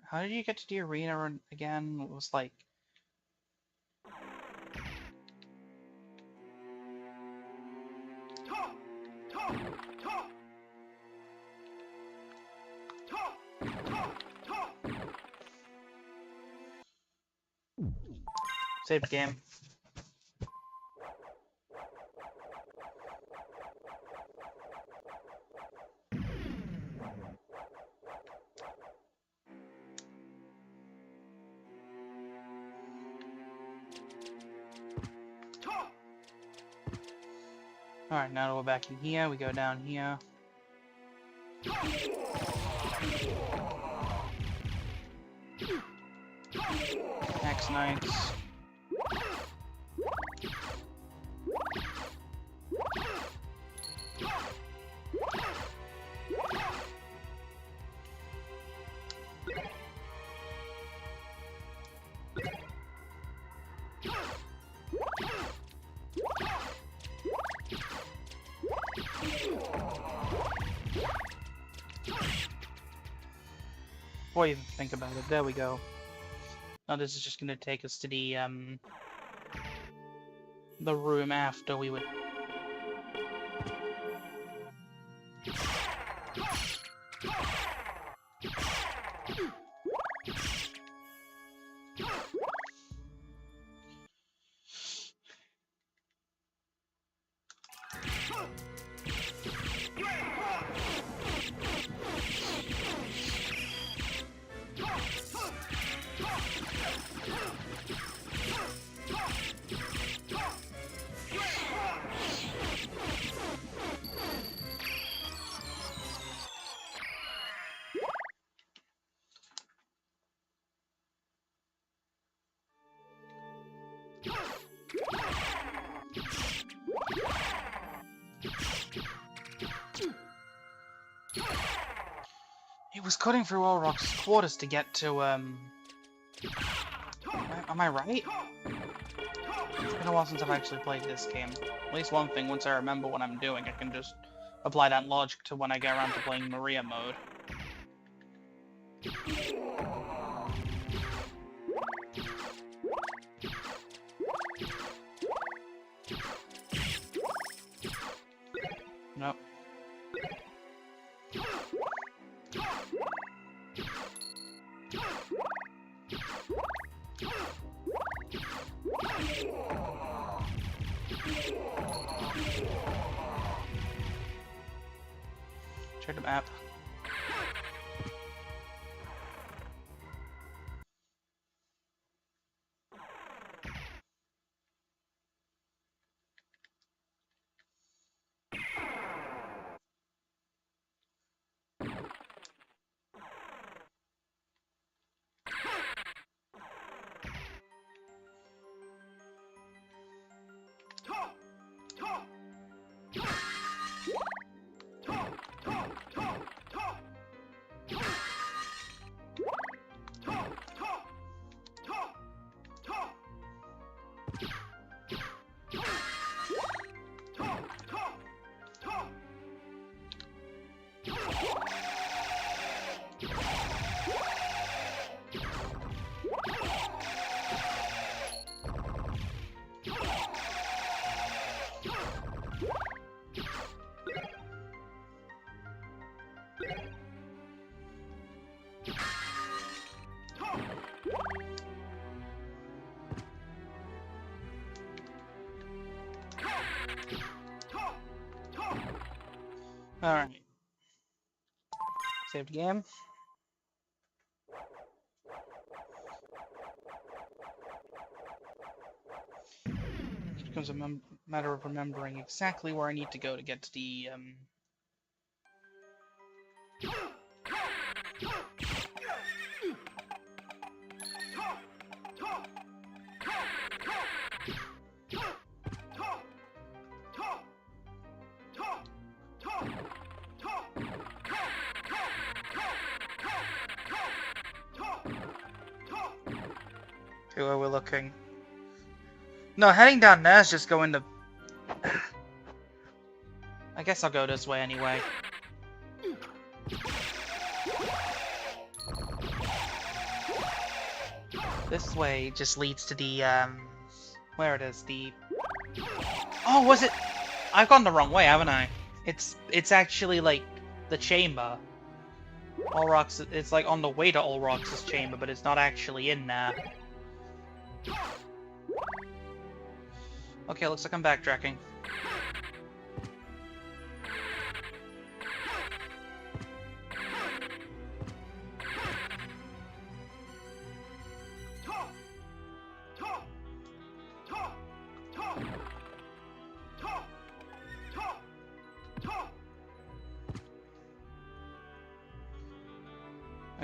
Speaker 1: How did you get to the arena again? It was like... Save the game. Alright, now we're back in here, we go down here. X Knights. Before you even think about it, there we go. Now this is just gonna take us to the room after we would... It was cutting through Olrock's quarters to get to, am I right? It's been a while since I've actually played this game. At least one thing, once I remember what I'm doing, I can just apply that logic to when I get around to playing Maria mode. Nope. Check the map. Alright. Saved game. It becomes a matter of remembering exactly where I need to go to get to the, Okay, where we're looking. No, heading down there is just going to... I guess I'll go this way anyway. This way just leads to the, where it is, the... Oh, was it? I've gone the wrong way, haven't I? It's actually, like, the chamber. Olrox's, it's, like, on the way to Olrox's chamber, but it's not actually in there. Okay, looks like I'm backtracking.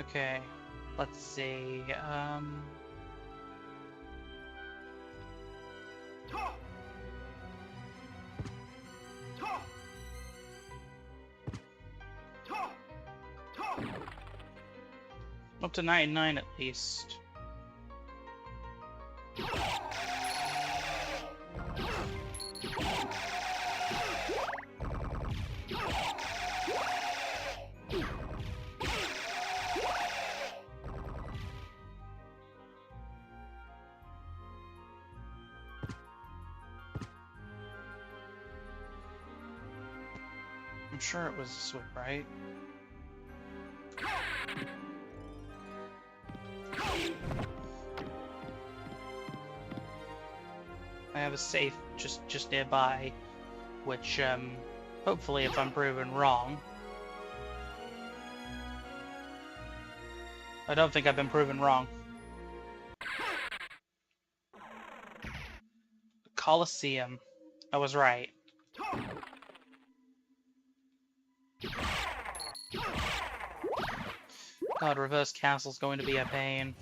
Speaker 1: Okay, let's see, up to 99 at least. I'm sure it was this way, right? I have a safe just nearby, which, hopefully if I'm proven wrong. I don't think I've been proven wrong. Colosseum. I was right. God, reverse castle's going to be a pain.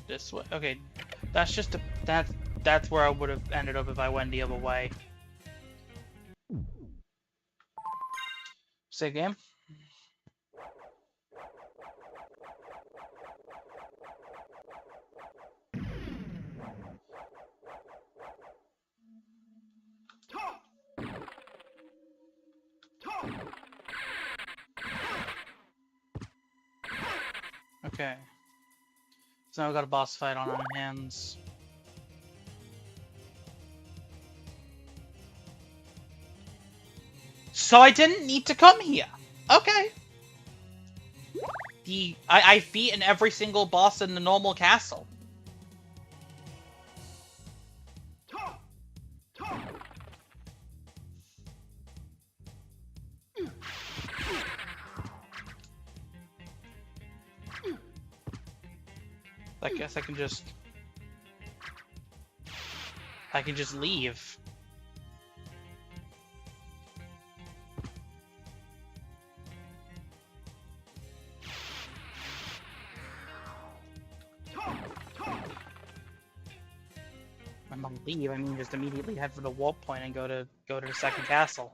Speaker 1: This way. Okay, that's just a that's where I would have ended up if I went the other way. Save game. Okay. So now we've got a boss fight on our hands. So I didn't need to come here. Okay. I've beaten every single boss in the normal castle. I guess I can just leave. I'll leave. I mean, just immediately head for the warp point and go to the second castle.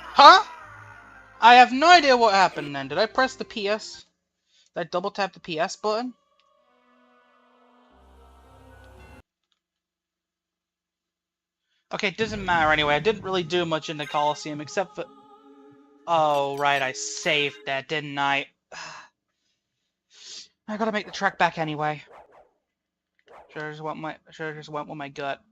Speaker 1: Huh? I have no idea what happened then. Did I press the PS? Did I double tap the PS button? Okay, it doesn't matter anyway. I didn't really do much in the Colosseum except for... Oh, right, I saved that, didn't I? I gotta make the trek back anyway. Sure just went with my gut.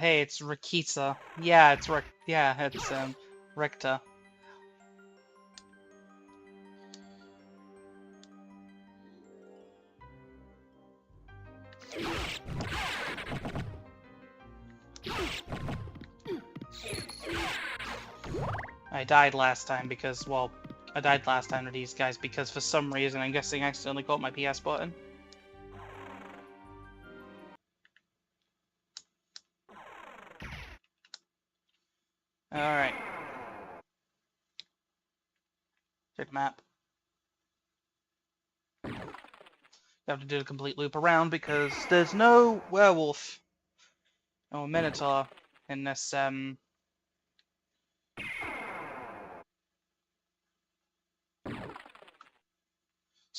Speaker 1: Hey, it's Rikita. Yeah, it's Rikta. I died last time because, well, I died last time to these guys because for some reason, I'm guessing I accidentally caught my PS button. Alright. Check the map. You have to do a complete loop around because there's no werewolf or minotaur in this, so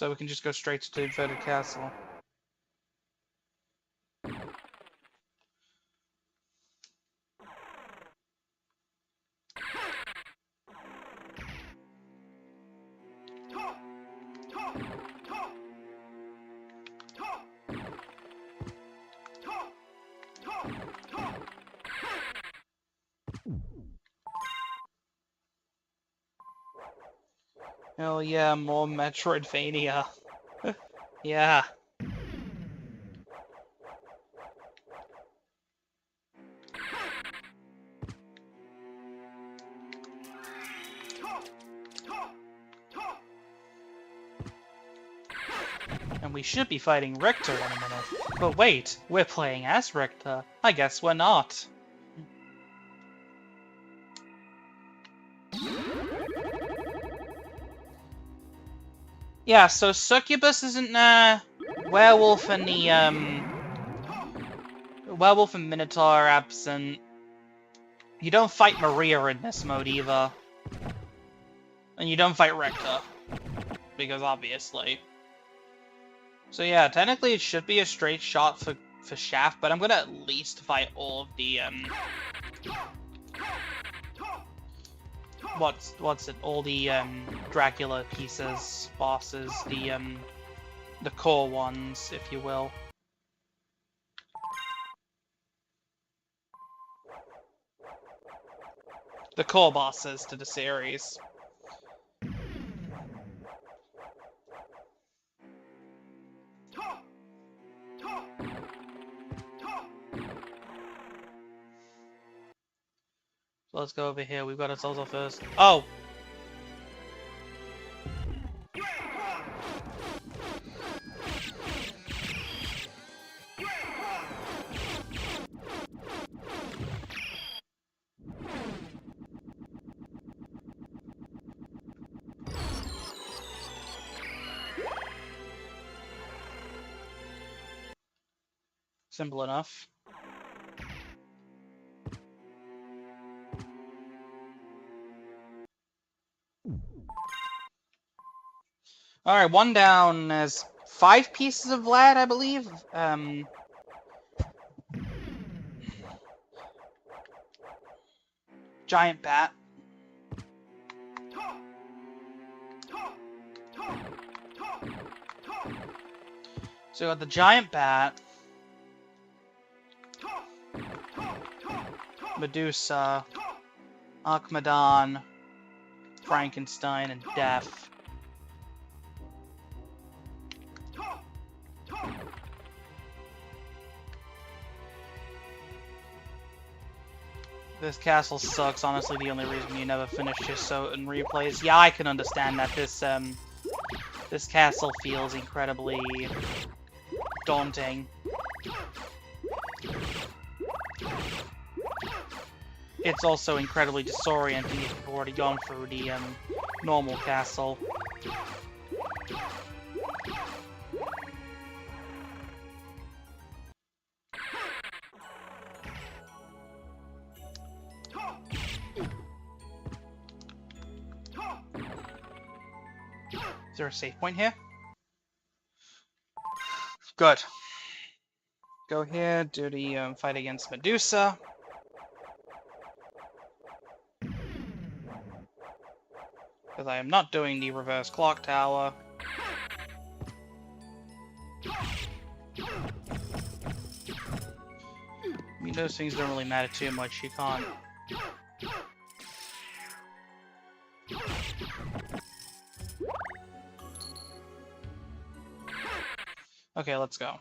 Speaker 1: we can just go straight to the inverted castle. Oh yeah, more Metroidvania. Yeah. And we should be fighting Richter in a minute. But wait, we're playing as Richter. I guess we're not. Yeah, so Succubus isn't werewolf and the werewolf and Minotaur are absent. You don't fight Maria in this mode either. And you don't fight Richter. Because obviously. So yeah, technically it should be a straight shot for Shaft, but I'm gonna at least fight all of the what's it? All the Dracula pieces, bosses, the core ones, if you will. The core bosses to the series. So let's go over here. We've got ourselves our first. Oh! Simple enough. Alright, one down as 5 pieces of Vlad, I believe. giant bat. So we got the giant bat, Medusa, Akmadon, Frankenstein, and Death. This castle sucks. Honestly, the only reason you never finish your certain replays. Yeah, I can understand that. This castle feels incredibly daunting. It's also incredibly disorienting if you've already gone through the normal castle. Is there a save point here? Good. Go here, do the fight against Medusa. Because I am not doing the reverse clock tower. I mean, those things don't really matter too much. You can't... Okay, let's go.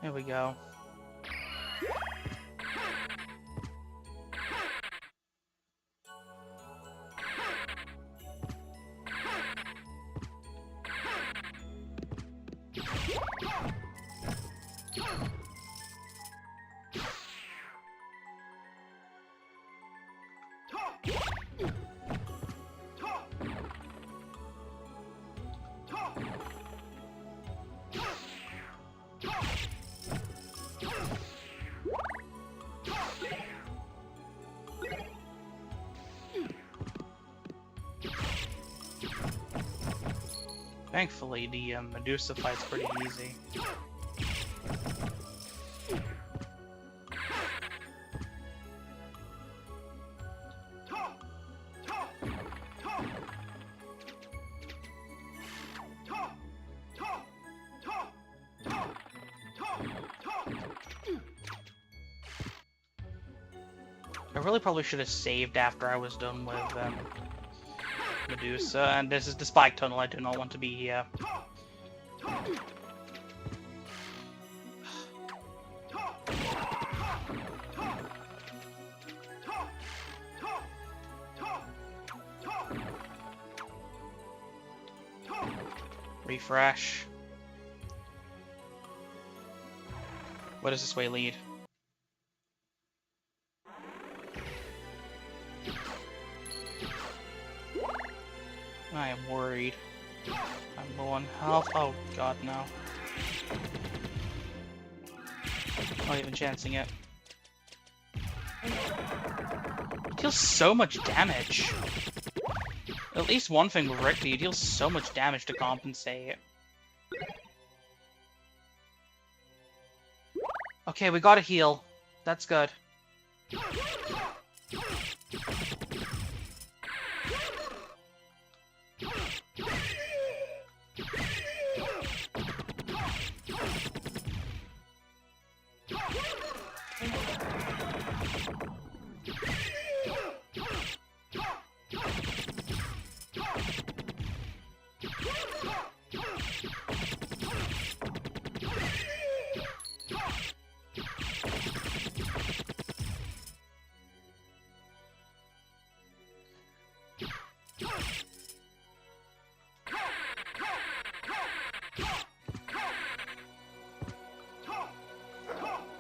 Speaker 1: Here we go. Thankfully, the Medusa fight's pretty easy. I really probably should have saved after I was done with Medusa, and this is the spike tunnel. I do not want to be here. Refresh. Where does this way lead? I am worried. I'm low on health. Oh god, no. Not even chancing it. It deals so much damage. At least one thing with Rick, he deals so much damage to compensate. Okay, we gotta heal. That's good.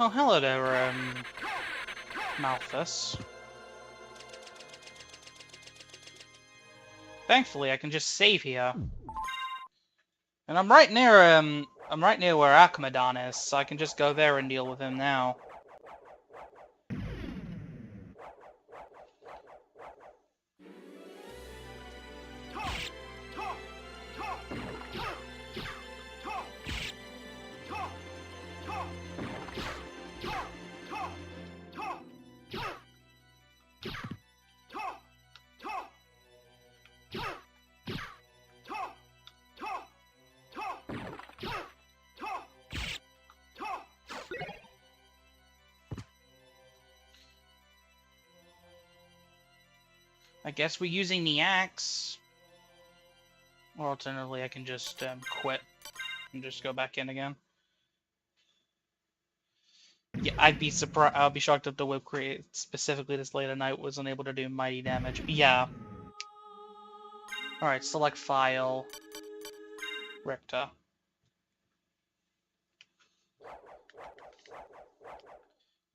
Speaker 1: Oh, hello there, Malthus. Thankfully, I can just save here. And I'm right near where Akmadon is, so I can just go there and deal with him now. I guess we're using the axe. Or alternatively, I can just quit and just go back in again. Yeah, I'd be surprised. I'll be shocked if the whip create specifically this late at night was unable to do mighty damage. Yeah. All right, select file. Richter.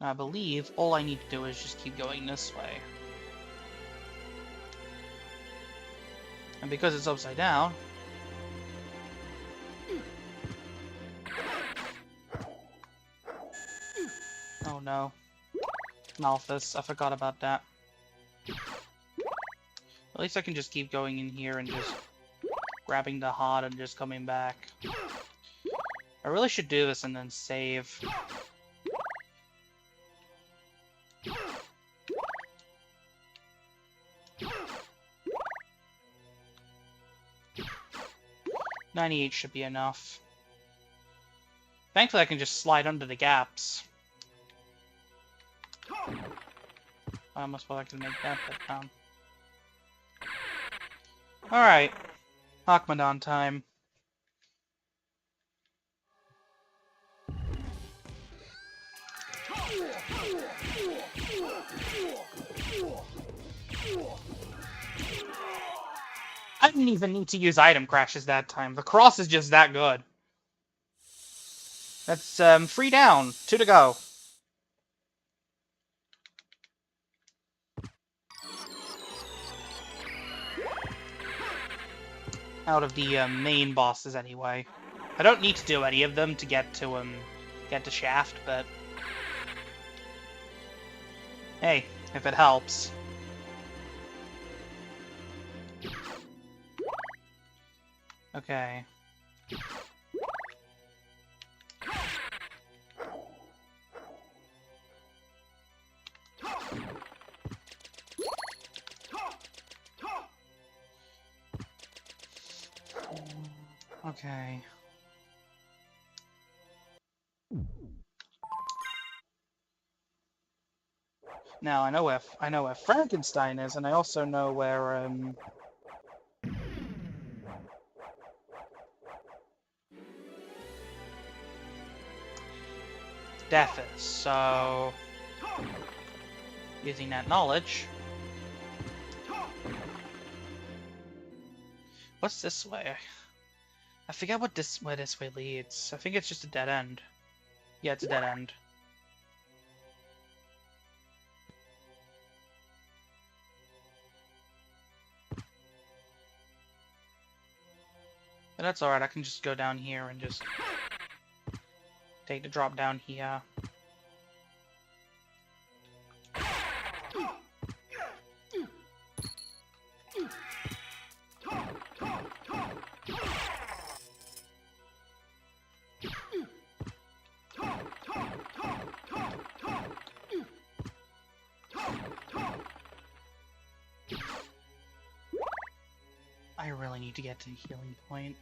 Speaker 1: I believe all I need to do is just keep going this way. And because it's upside down... Oh no. Malthus, I forgot about that. At least I can just keep going in here and just grabbing the heart and just coming back. I really should do this and then save. $98 should be enough. Thankfully, I can just slide under the gaps. I almost thought I could make that, but Alright. Hakmadan time. I didn't even need to use item crashes that time. The cross is just that good. That's 3 down, 2 to go. Out of the main bosses, anyway. I don't need to do any of them to get to Shaft, but hey, if it helps. Okay. Okay. Now I know where Frankenstein is, and I also know where Death is. So using that knowledge, what's this way? I forget where this way leads. I think it's just a dead end. Yeah, it's a dead end. But that's alright, I can just go down here and just take the drop down here. I really need to get to the healing point.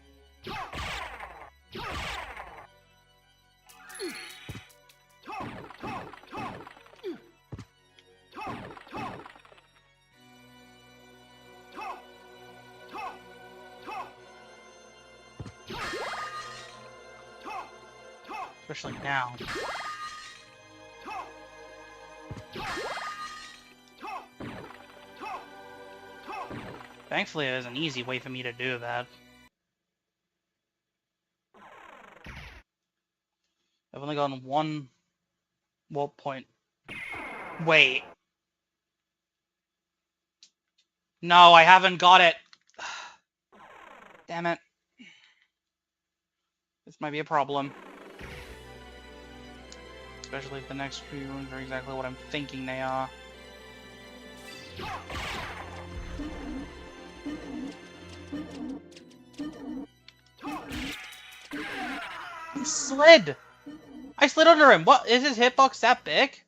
Speaker 1: Especially now. Thankfully, there's an easy way for me to do that. I've only gotten one warp point. Wait. No, I haven't got it. Damn it. This might be a problem. Especially if the next few rooms are exactly what I'm thinking they are. He slid! I slid under him! What? Is his hitbox that big?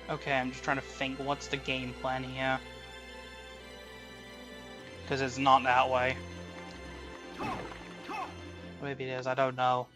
Speaker 1: Okay, I'm just trying to think, what's the game plan here? Because it's not that way. Maybe it is, I don't know.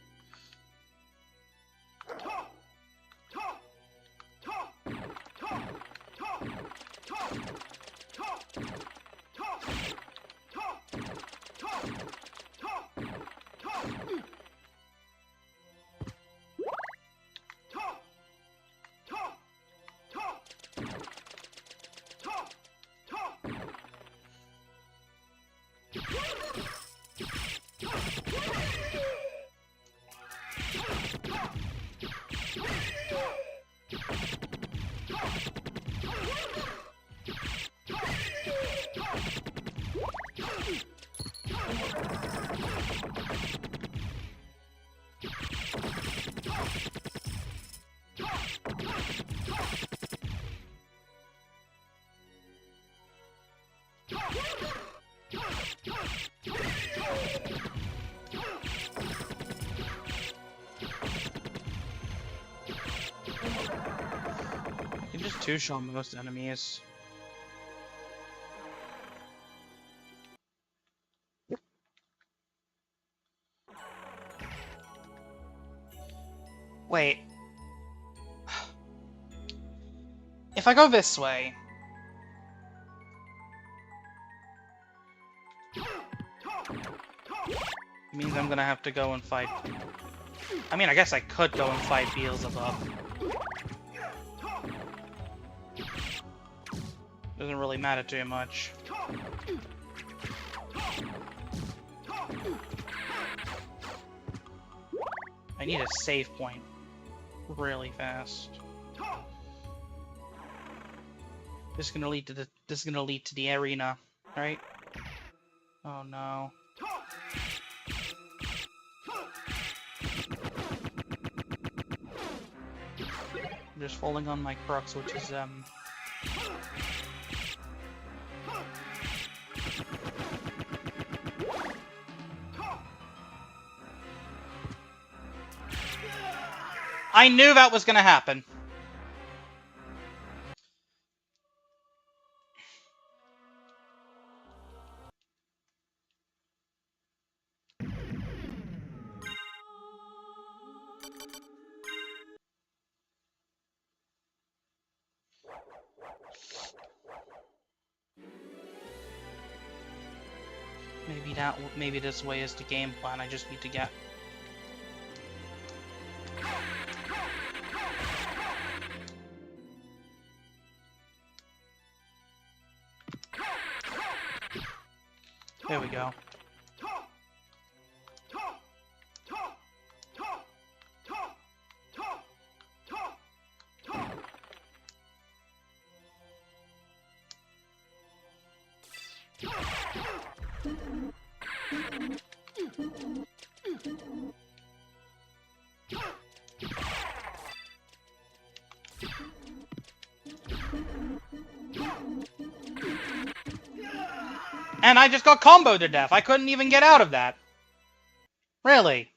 Speaker 1: You can just two-shot most enemies. Wait. If I go this way... it means I'm gonna have to go and fight... I mean, I guess I could go and fight Beelzebub. Doesn't really matter too much. I need a save point really fast. This is gonna lead to the arena, right? Oh no. I'm just falling on my crux, which is I knew that was gonna happen. Maybe this way is the game plan. I just need to get. There we go. And I just got comboed to death. I couldn't even get out of that. Really?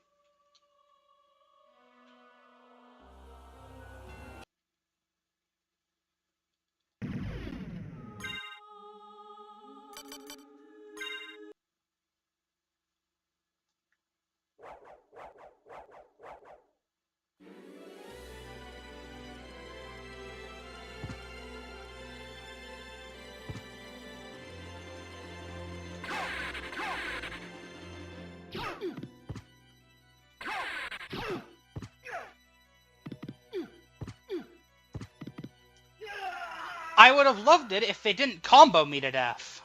Speaker 1: I would have loved it if they didn't combo me to death.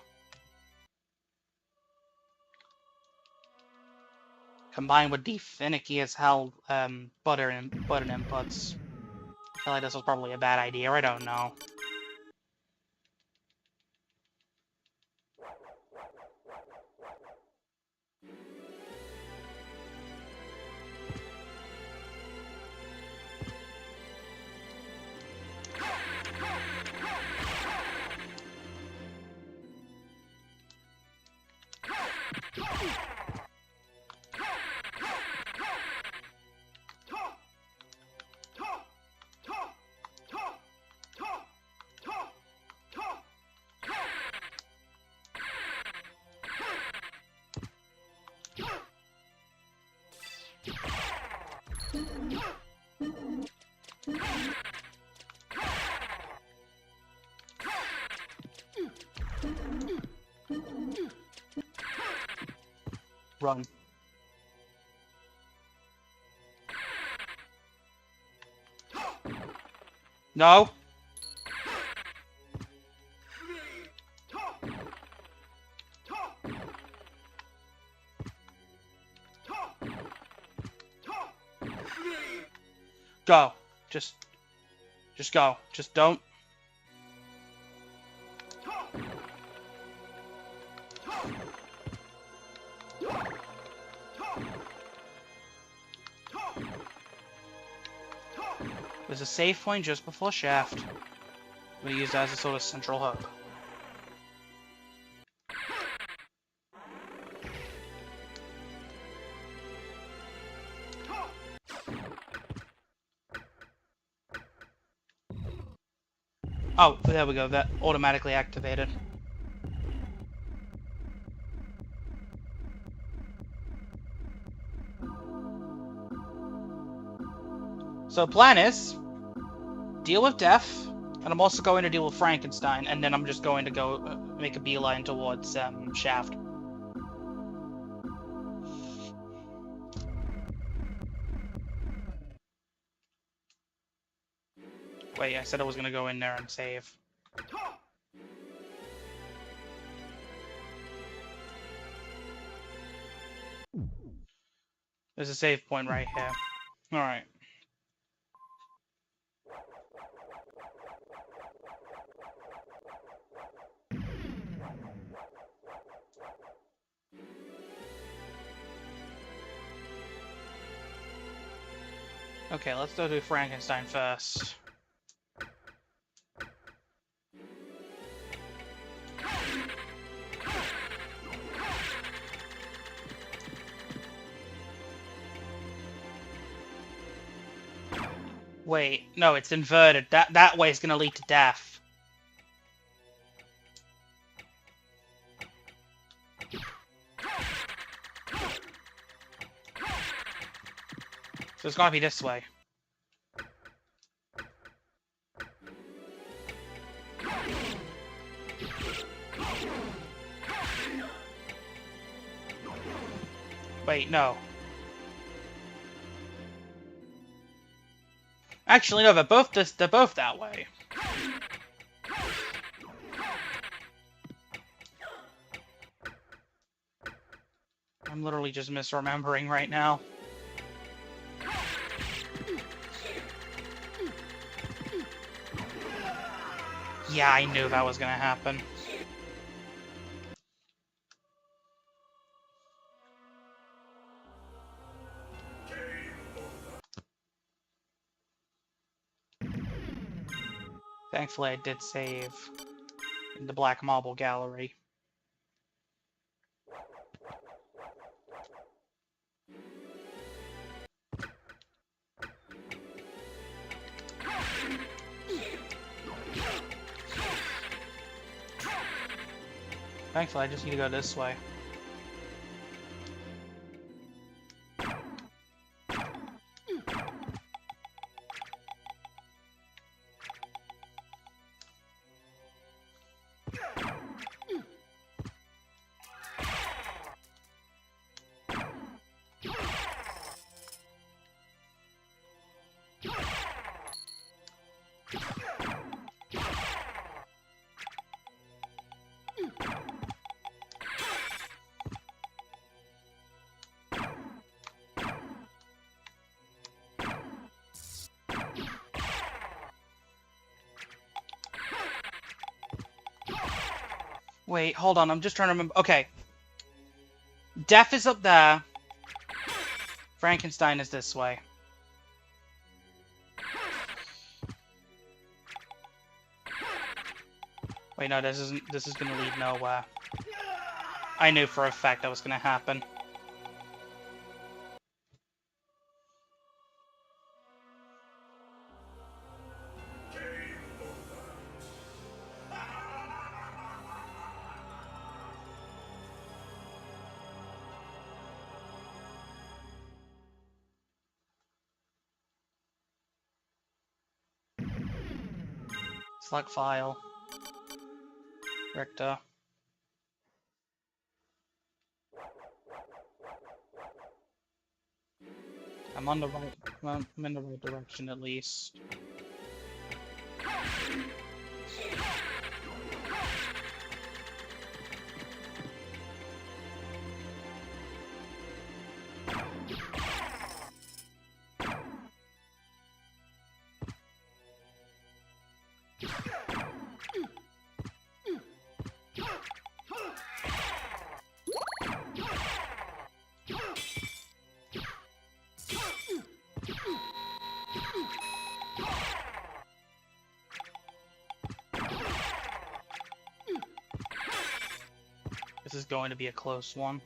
Speaker 1: Combined with the finicky as hell button inputs. I feel like this was probably a bad idea, I don't know. Run. No! Go. Just go. Just don't. There's a save point just before Shaft. I'm gonna use that as a sort of central hub. Oh, there we go. That automatically activated. So plan is deal with Death, and I'm also going to deal with Frankenstein, and then I'm just going to go make a beeline towards Shaft. Wait, I said I was going to go in there and save. There's a save point right here. Alright. Okay, let's go do Frankenstein first. Wait, no, it's inverted. That way is going to lead to death. So it's got to be this way. Wait, no. Actually, no, they're both that way. I'm literally just misremembering right now. Yeah, I knew that was gonna happen. Thankfully, I did save in the Black Marble Gallery. Thankfully, I just need to go this way. Wait, hold on, I'm just trying to remember. Okay. Death is up there. Frankenstein is this way. Wait, no, this is gonna lead nowhere. I knew for a fact that was gonna happen. Select file. Richter. I'm on the right. Well, I'm in the right direction at least. This is going to be a close one.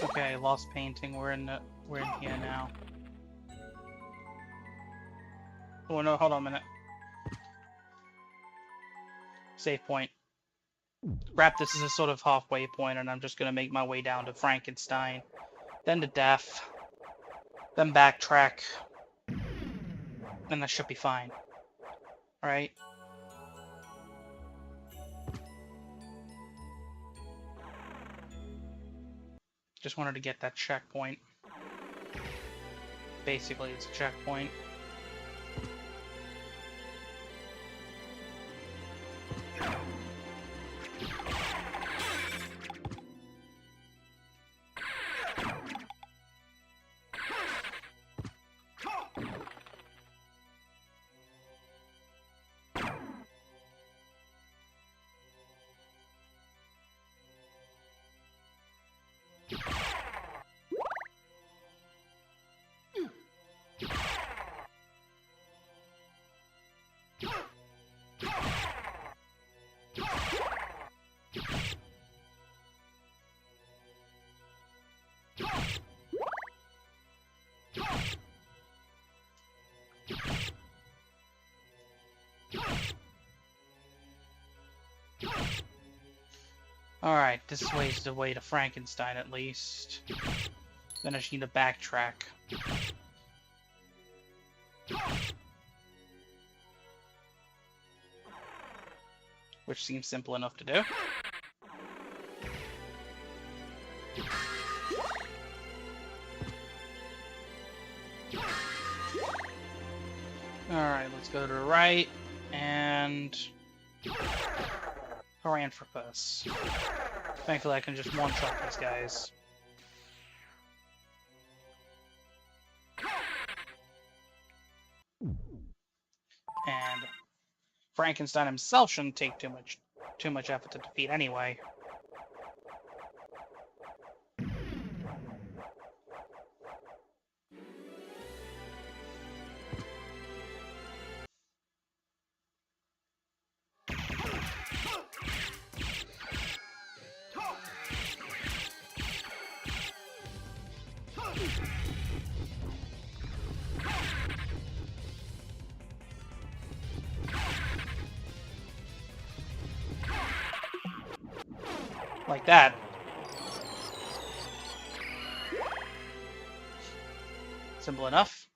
Speaker 1: Okay, lost painting. We're in here now. Oh no, hold on a minute. Save point. Wrap this as a sort of halfway point, and I'm just gonna make my way down to Frankenstein, then to Death, then backtrack, and that should be fine. Alright? Just wanted to get that checkpoint. Basically, it's a checkpoint. Alright, this way's the way to Frankenstein at least. Then I just need to backtrack. Which seems simple enough to do. Alright, let's go to the right, and Paranthropus. Thankfully I can just one-shot these guys. And Frankenstein himself shouldn't take too much effort to defeat anyway. Like that. Simple enough.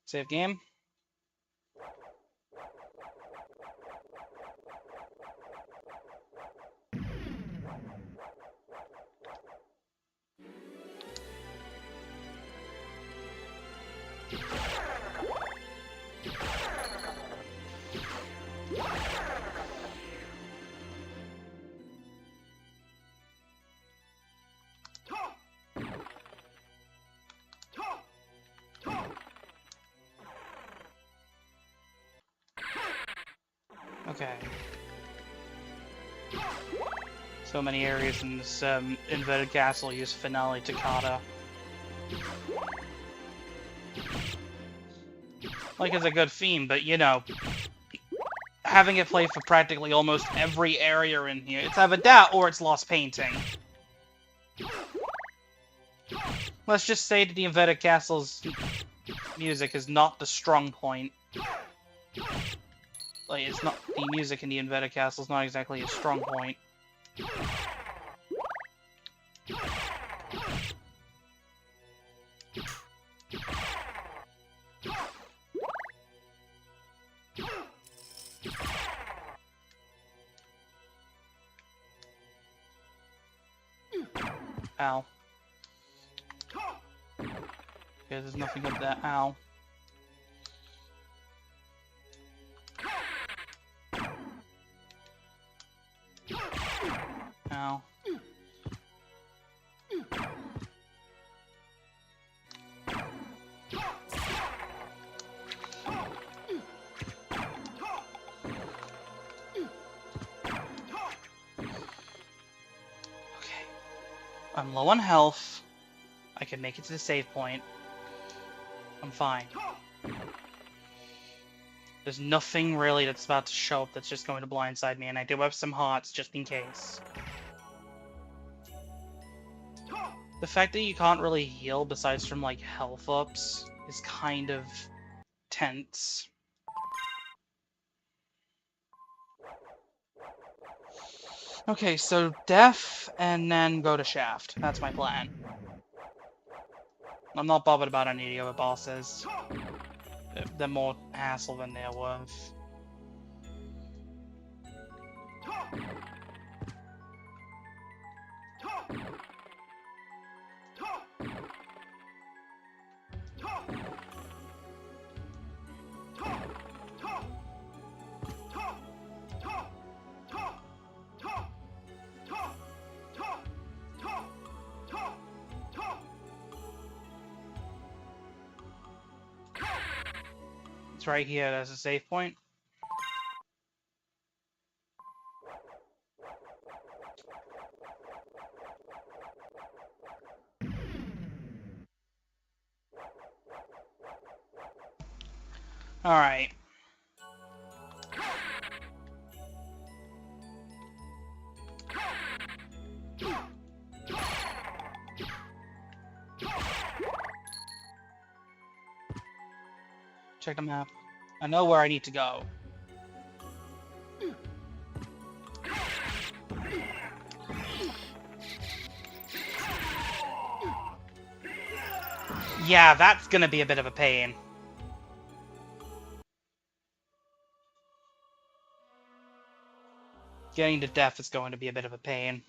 Speaker 1: Save game. Okay. So many areas in this inverted castle use finale toccata. Like, it's a good theme, but you know, having it play for practically almost every area in here, it's either that or it's lost painting. Let's just say that the Inverted Castle's music is not the strong point. Like, it's not, the music in the Inverted Castle is not exactly a strong point. Ow. Okay, there's nothing up there. Ow. Ow. I'm low on health. I can make it to the save point. I'm fine. There's nothing really that's about to show up that's just going to blindside me, and I do have some hearts just in case. The fact that you can't really heal besides from, like, health ups is kind of tense. Okay, so death, and then go to Shaft. That's my plan. I'm not bothered about any of the other bosses. They're more hassle than they're worth. It's right here, there's a save point. Alright. Check the map. I know where I need to go. Yeah, that's gonna be a bit of a pain. Getting to death is going to be a bit of a pain.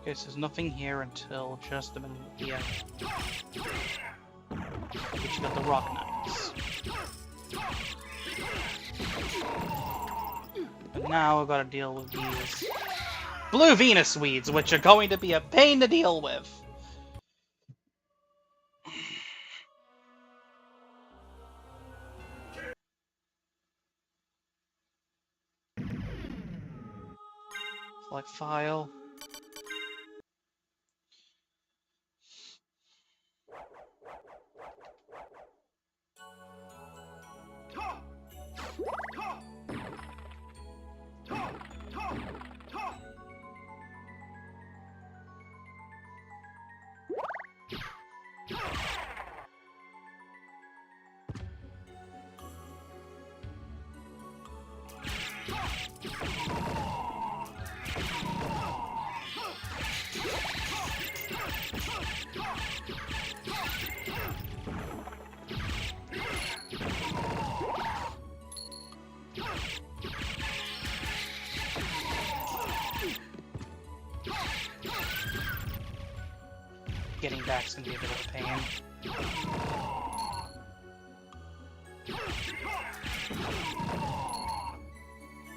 Speaker 1: Okay, so there's nothing here until just a minute here. But you got the Rock Knights. But now we've got to deal with these Blue Venus Weeds, which are going to be a pain to deal with. Select file. Getting back's gonna be a bit of a pain.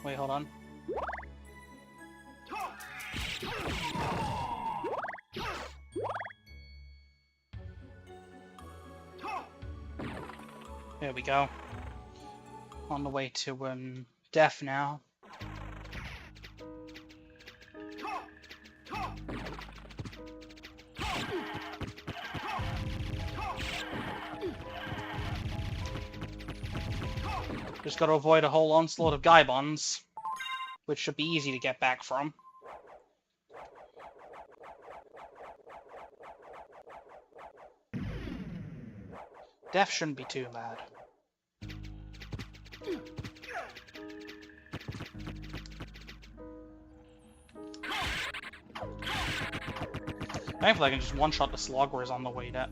Speaker 1: Wait, hold on. There we go. On the way to, death now. Just gotta avoid a whole onslaught of Gaibons, which should be easy to get back from. Death shouldn't be too bad. Thankfully I can just one-shot the Sloggers on the way there.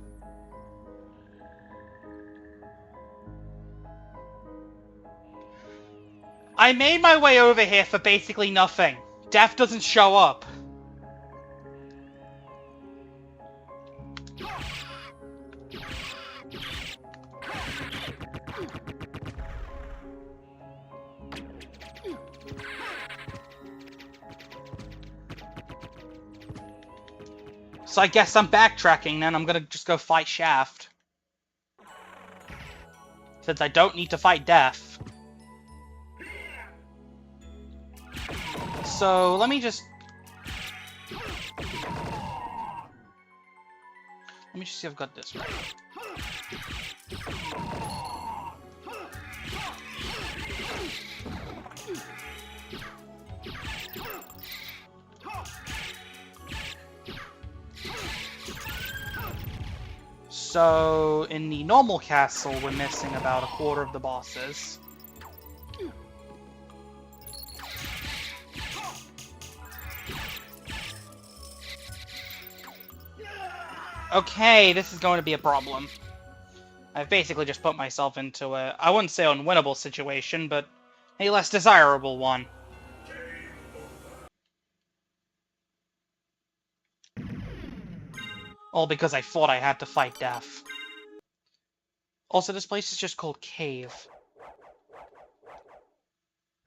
Speaker 1: I made my way over here for basically nothing. Death doesn't show up. So I guess I'm backtracking then. I'm gonna just go fight Shaft. Since I don't need to fight Death. So, let me just see if I've got this right. So, in the normal castle, we're missing about a quarter of the bosses. Okay, this is going to be a problem. I've basically just put myself into a, I wouldn't say unwinnable situation, but a less desirable one. All because I thought I had to fight Death. Also, this place is just called Cave.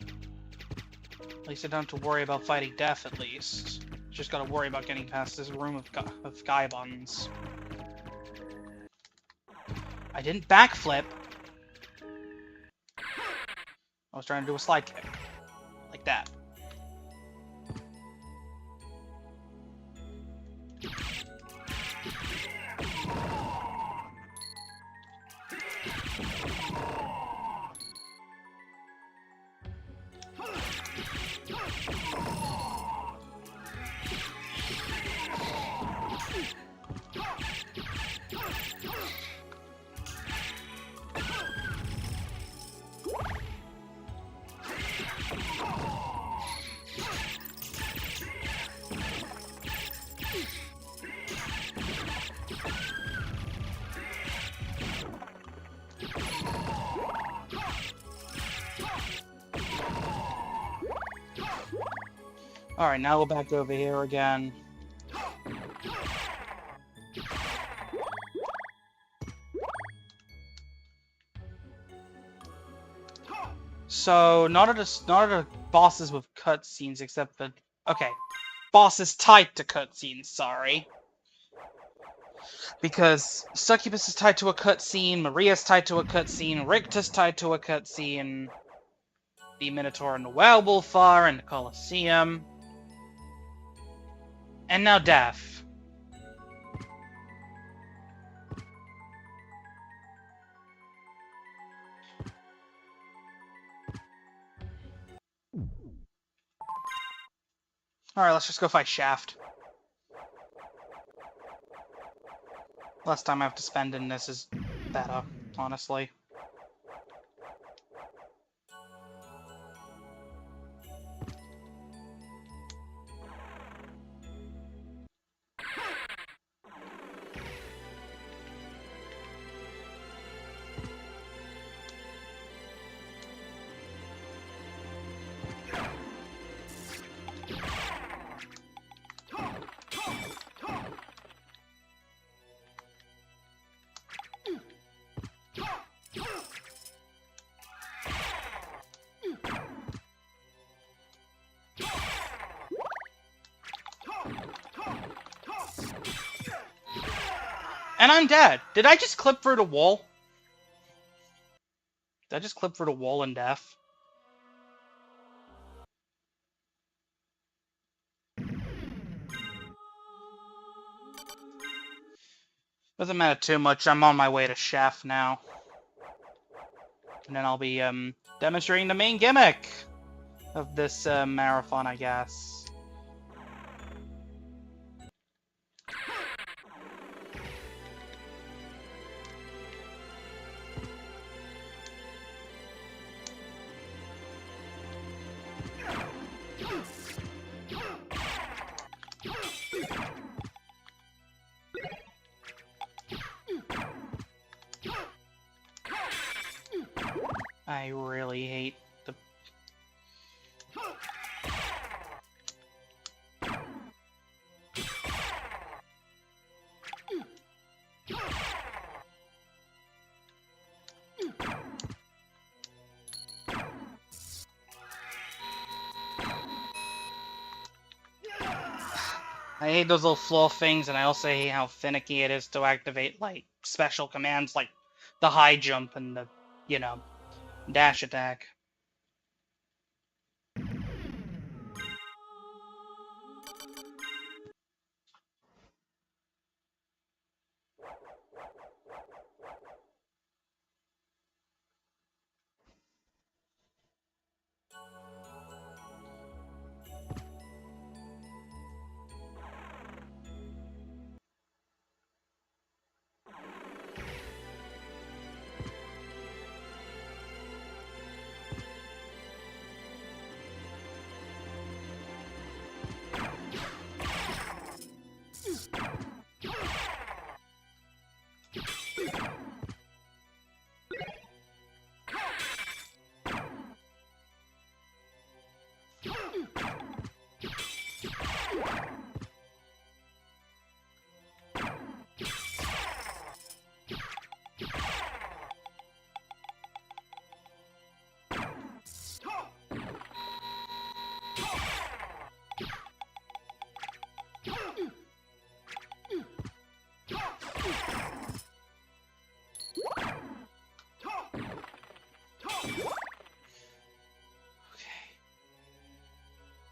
Speaker 1: At least I don't have to worry about fighting Death, at least. Just gotta worry about getting past this room of Gaibons. I didn't backflip. I was trying to do a slide kick. Like that. Alright, now we're back over here again. So, not at a bosses with cutscenes, except for... Okay. Bosses tied to cutscenes, sorry. Because Succubus is tied to a cutscene, Maria's tied to a cutscene, Rictus tied to a cutscene, the Minotaur and the Werewolf are in the Colosseum. And now Death. Alright, let's just go fight Shaft. Less time I have to spend in this is better, honestly. And I'm dead. Did I just clip through the wall? Did I just clip through the wall in death? Doesn't matter too much. I'm on my way to Chef now. And then I'll be demonstrating the main gimmick of this marathon, I guess. I really hate the... I hate those little floor things, and I also hate how finicky it is to activate, like, special commands like the high jump and the, you know, dash attack.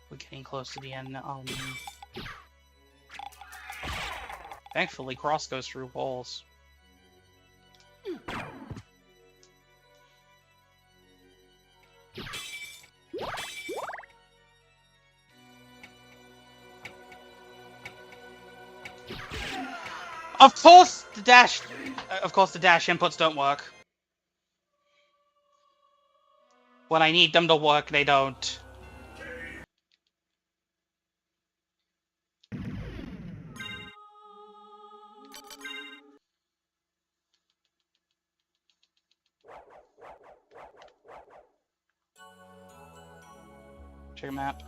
Speaker 1: We're getting close to the end. Thankfully, Cross goes through walls. Of course, the dash inputs don't work. When I need them to work, they don't. Check a map.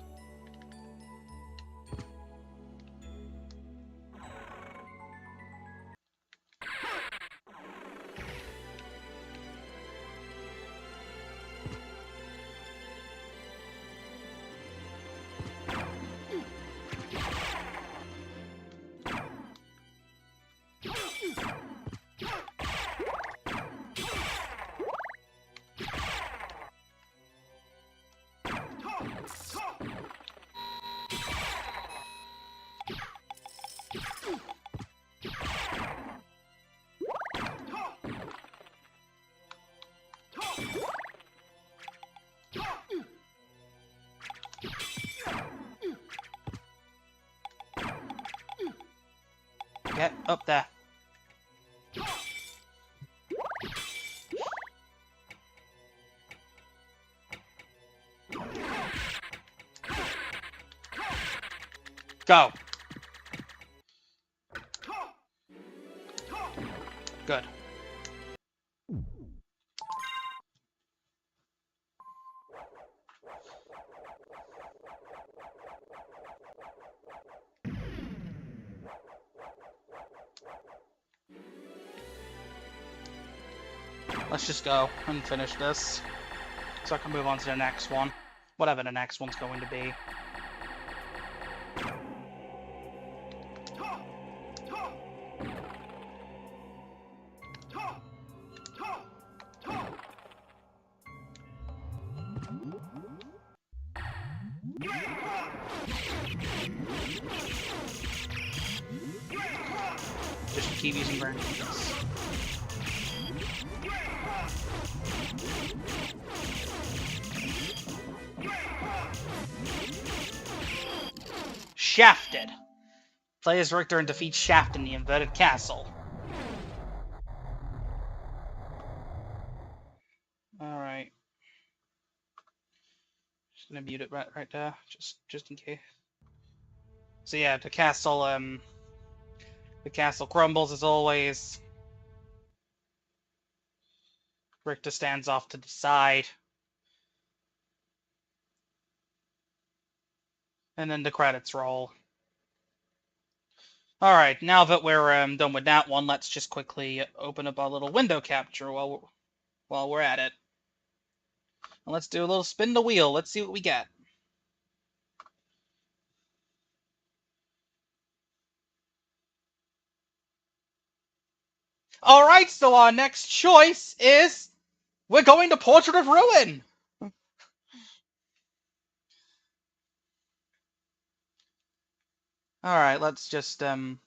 Speaker 1: Get up there. Go. Good. Let's just go and finish this, so I can move on to the next one. Whatever the next one's going to be. Just keep using branches. Shafted. Play as Richter and defeat Shaft in the inverted castle. Alright. Just gonna mute it right there, just in case. So yeah, the castle crumbles as always. Richter stands off to the side. And then the credits roll. Alright, now that we're done with that one, let's just quickly open up our little window capture while we're at it. And let's do a little spin the wheel. Let's see what we get. Alright, so our next choice is... we're going to Portrait of Ruin! Alright, let's just, I'm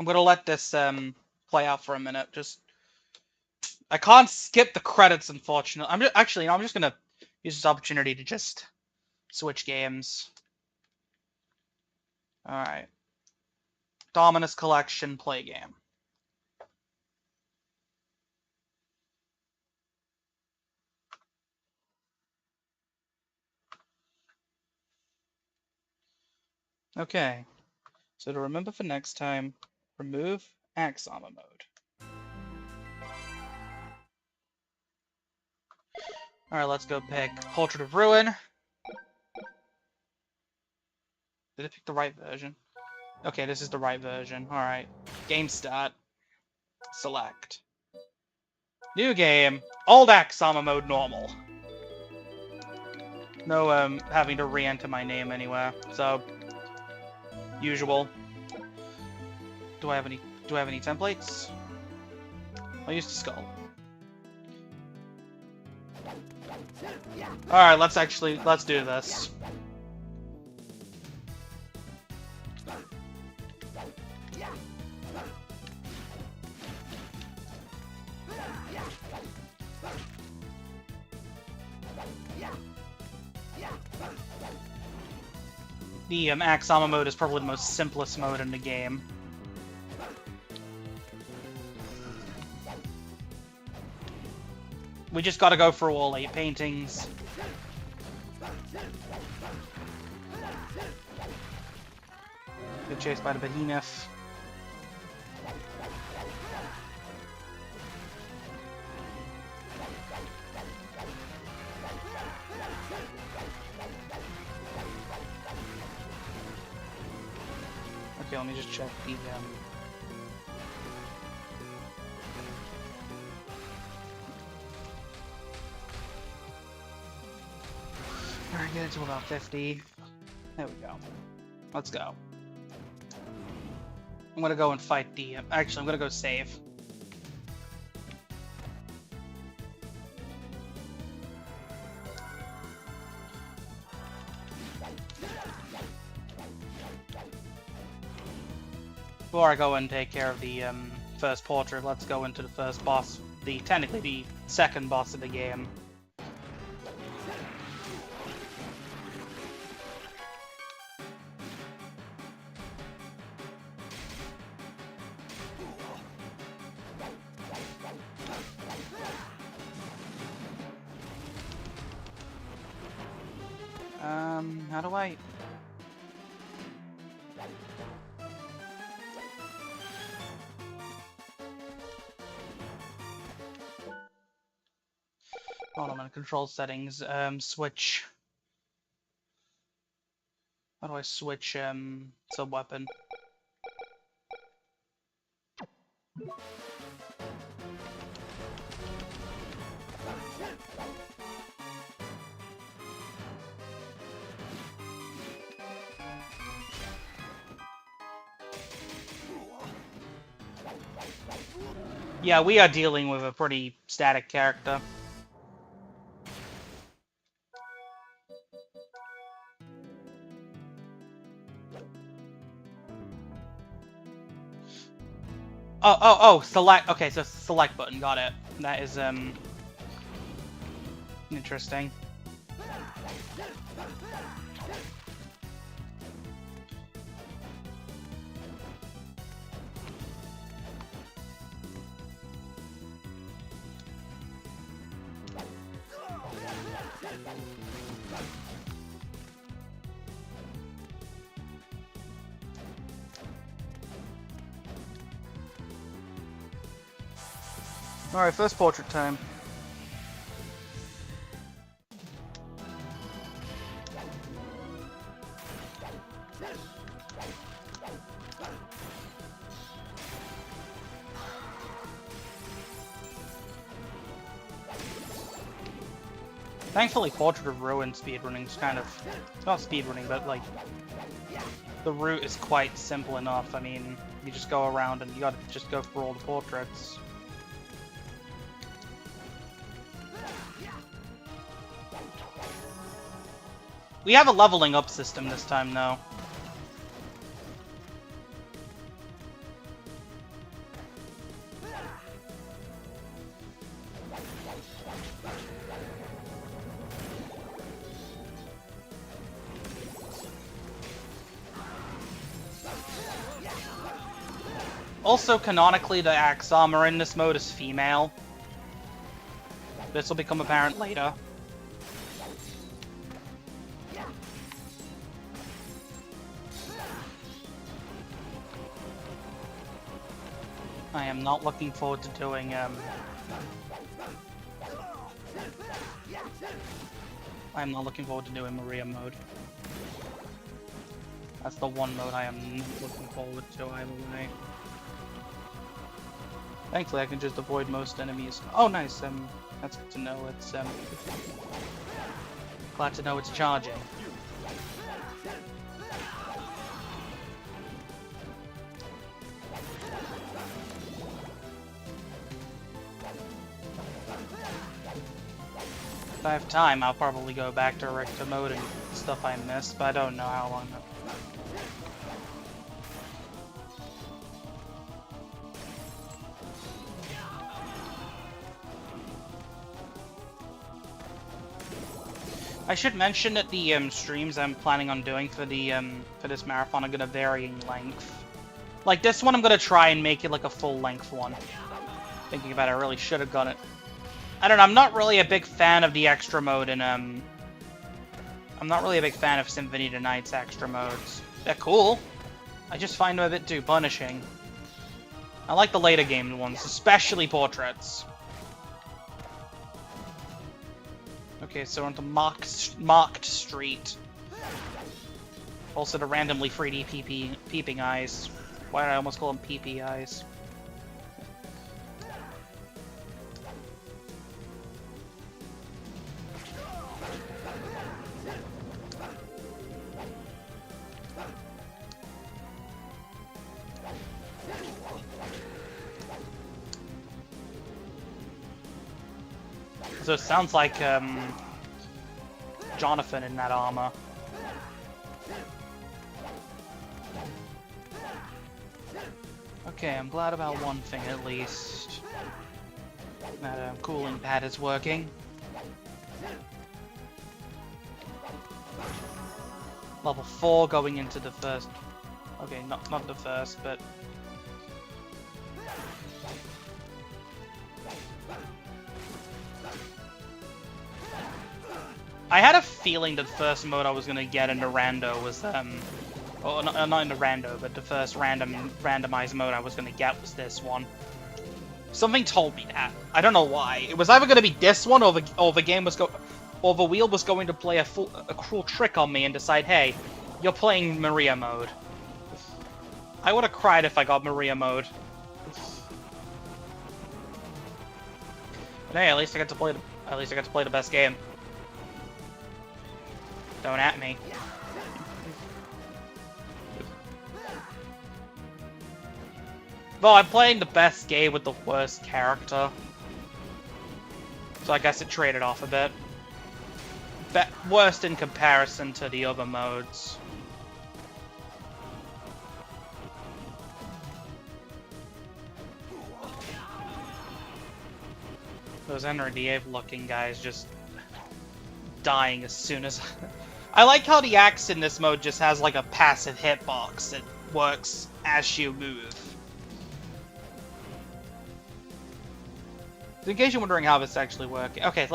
Speaker 1: gonna let this, play out for a minute. I can't skip the credits, unfortunately. I'm just gonna use this opportunity to just switch games. Alright. Dominus Collection, play game. Okay. So to remember for next time, remove Axe Armor mode. Alright, let's go pick Portrait of Ruin. Did I pick the right version? Okay, this is the right version. Alright. Game start. Select. New game. Old Axe Armor mode normal. No having to re-enter my name anywhere. So usual. Do I have any templates? I'll use the skull. Alright, let's do this. The Axe Armor mode is probably the most simplest mode in the game. We just gotta go through all 8 paintings. Get chased by the behemoth. Okay, let me just check the Alright, get it to about 50. There we go. Let's go. I'm gonna go and fight the... actually, I'm gonna go save. Before I go and take care of the first portrait, let's go into the first boss. Technically the second boss of the game. How do I... Hold on, in control settings, switch... How do I switch, sub-weapon? Yeah, we are dealing with a pretty static character. Oh, select. Okay, so select button. Got it. That is interesting. Alright, first portrait time. Thankfully, Portrait of Ruin speedrunning is kind of... not speedrunning, but like... the route is quite simple enough. I mean, you just go around and you gotta just go for all the portraits. We have a leveling up system this time, though. Also, canonically, the axe armor in this mode is female. This will become apparent later. I am not looking forward to doing, I'm not looking forward to doing Maria mode. That's the one mode I am not looking forward to either way. Thankfully, I can just avoid most enemies. Oh, nice. That's good to know. It's glad to know it's charging. If I have time, I'll probably go back to Richter mode and stuff I missed, but I don't know how long. I should mention that the streams I'm planning on doing for the for this marathon are gonna vary in length. Like this one, I'm gonna try and make it like a full-length one. Thinking about it, I really should have done it. I don't know. I'm not really a big fan of the extra mode, and I'm not really a big fan of Symphony to Night's extra modes. They're cool. I just find them a bit too punishing. I like the later game ones, especially portraits. Okay, so onto Marked Street. Also the randomly 3D peeping eyes. Why did I almost call them PP eyes? So it sounds like Jonathan in that armor. Okay, I'm glad about one thing at least. That cooling pad is working. Level 4 going into the first... Okay, not the first, but... I had a feeling that the first mode I was gonna get into Rando was, or not into Rando, but the first randomized mode I was gonna get was this one. Something told me that. I don't know why. It was either gonna be this one, or the wheel was going to play a cruel trick on me and decide, hey, you're playing Maria mode. I would have cried if I got Maria mode. But hey, at least I got to play the best game. Don't at me. Well, I'm playing the best game with the worst character. So I guess it traded off a bit. Worst in comparison to the other modes. Those NRDA looking guys just dying as soon as... I like how the axe in this mode just has like a passive hitbox that works as you move. So in case you're wondering how this is actually working... Okay,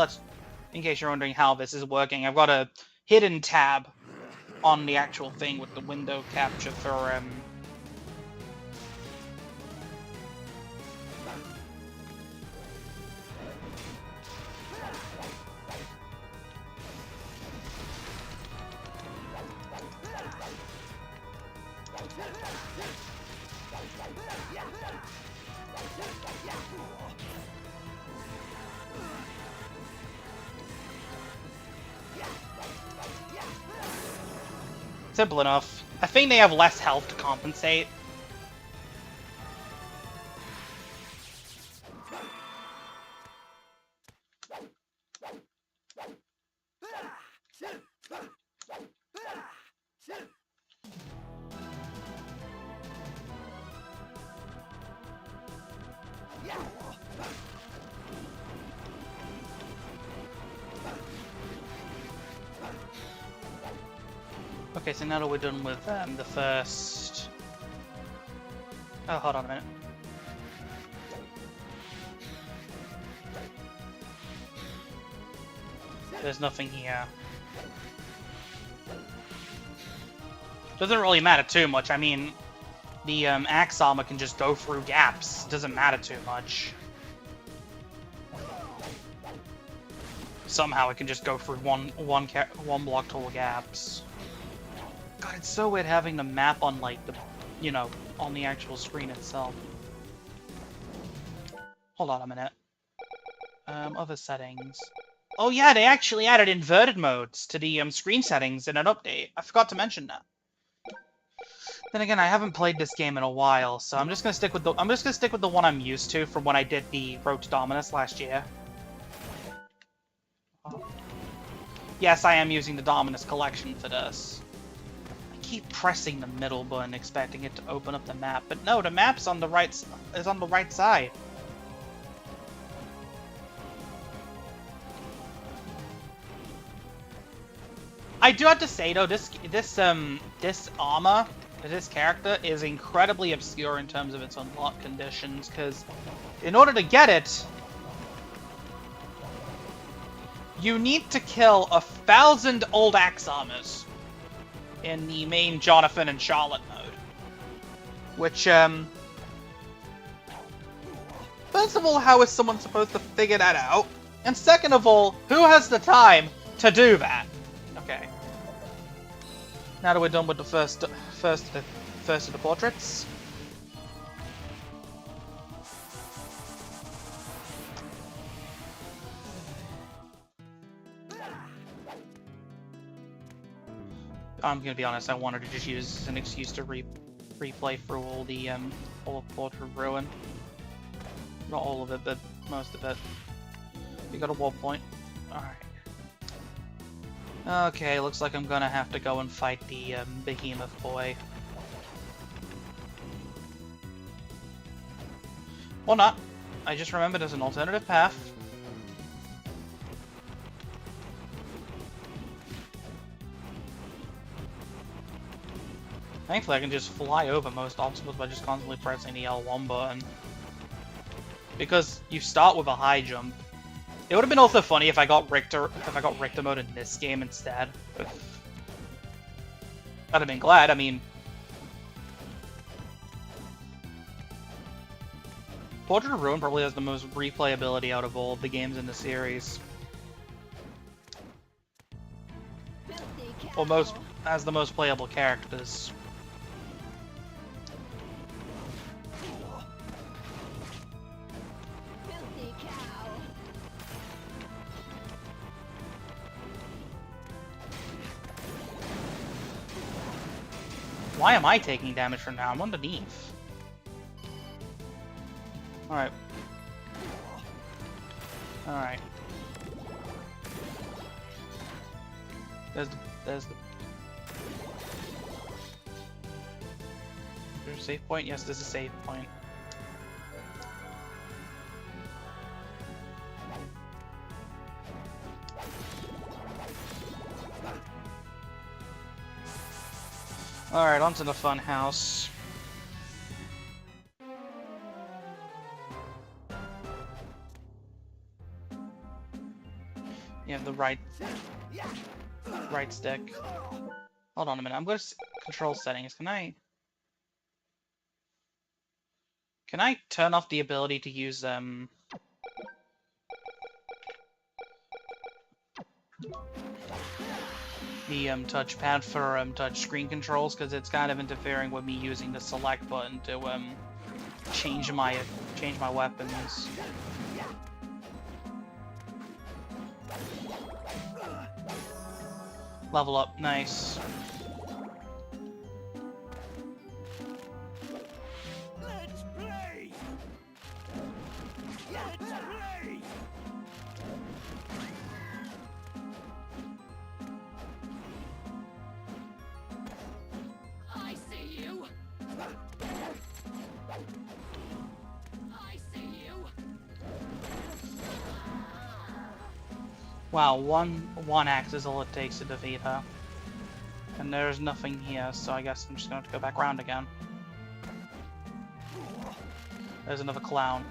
Speaker 1: in case you're wondering how this is working, I've got a hidden tab on the actual thing with the window capture for, Simple enough. I think they have less health to compensate. Okay, so now that we're done with the first... Oh, hold on a minute. There's nothing here. Doesn't really matter too much. I mean, the axe armor can just go through gaps. Doesn't matter too much. Somehow it can just go through one block tall gaps. God, it's so weird having the map on, like, the, you know, on the actual screen itself. Hold on a minute. Other settings. Oh yeah, they actually added inverted modes to the screen settings in an update. I forgot to mention that. Then again, I haven't played this game in a while, so I'm just gonna stick with the one I'm used to from when I did the Road to Dominus last year. Oh. Yes, I am using the Dominus Collection for this. Keep pressing the middle button, expecting it to open up the map, but no, the map's on the right side. I do have to say though, this armor, this character is incredibly obscure in terms of its unlock conditions, because in order to get it, you need to kill 1,000 old axe armors in the main Jonathan and Charlotte mode. Which, first of all, how is someone supposed to figure that out? And second of all, who has the time to do that? Okay. Now that we're done with the first of the portraits. I'm gonna be honest, I wanted to just use an excuse to replay through all the all of Portrait of Ruin. Not all of it, but most of it. You got a wall point. Alright. Okay, looks like I'm gonna have to go and fight the behemoth boy. Or not. I just remembered there's an alternative path. Thankfully, I can just fly over most obstacles by just constantly pressing the L1 button. Because you start with a high jump. It would have been also funny if I got Richter mode in this game instead. I'd have been glad. I mean, Portrait of Ruin probably has the most replayability out of all of the games in the series. Or has the most playable characters. Why am I taking damage from now? I'm underneath. Alright. Alright. There's the... There's a save point? Yes, there's a save point. Alright, onto the fun house. You have the right stick. Hold on a minute. I'm going to control settings. Can I turn off the ability to use the touchpad for touch screen controls, because it's kind of interfering with me using the select button to change my weapons. Level up, nice.
Speaker 2: Let's play. Let's play. I see you. I see you.
Speaker 1: Wow, one axe is all it takes to defeat her. And there's nothing here, so I guess I'm just going to have to go back around again. There's another clown.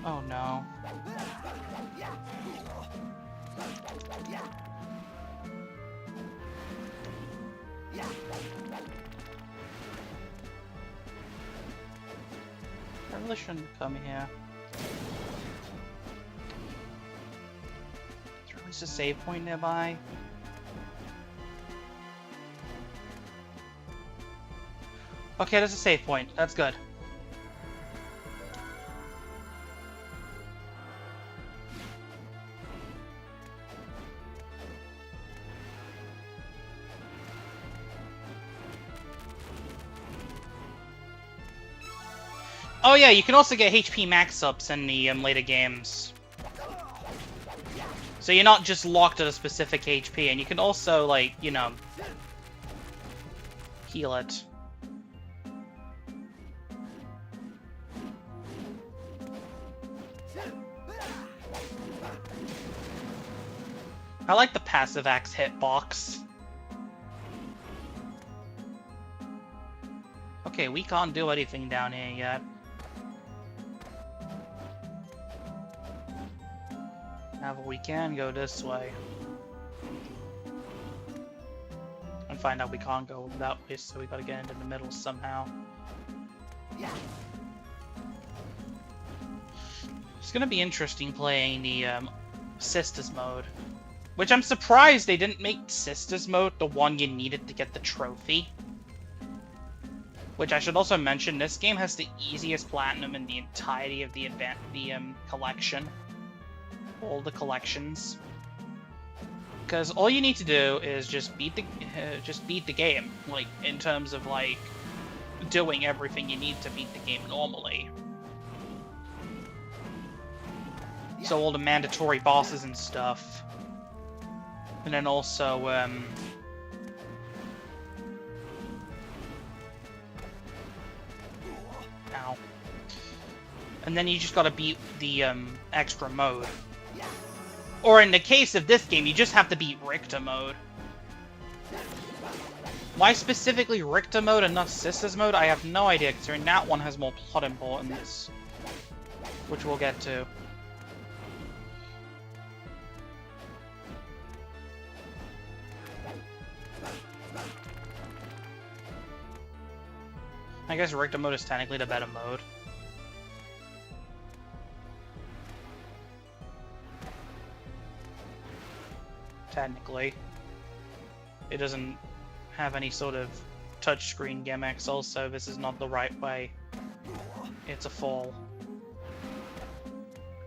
Speaker 1: Oh no. I really shouldn't come here. Is there at least a save point nearby? Okay, there's a save point. That's good. Oh yeah, you can also get HP max ups in the later games. So you're not just locked at a specific HP, and you can also, like, you know, heal it. I like the passive axe hitbox. Okay, we can't do anything down here yet. However, we can go this way. And find out we can't go that way, so we gotta get into the middle somehow. It's gonna be interesting playing the Sisters mode. Which I'm surprised they didn't make Sisters mode the one you needed to get the trophy. Which I should also mention, this game has the easiest platinum in the entirety of the collection. All the collections. Because all you need to do is just beat the game, like, in terms of, like, doing everything you need to beat the game normally. So all the mandatory bosses and stuff. And then also, ow. And then you just gotta beat the, extra mode. Or in the case of this game, you just have to beat Richter mode. Why specifically Richter mode and not Sisters mode? I have no idea, considering that one has more plot importance. Which we'll get to. I guess Richter mode is technically the better mode. Technically. It doesn't have any sort of touchscreen gimmicks. Also, this is not the right way. It's a fall.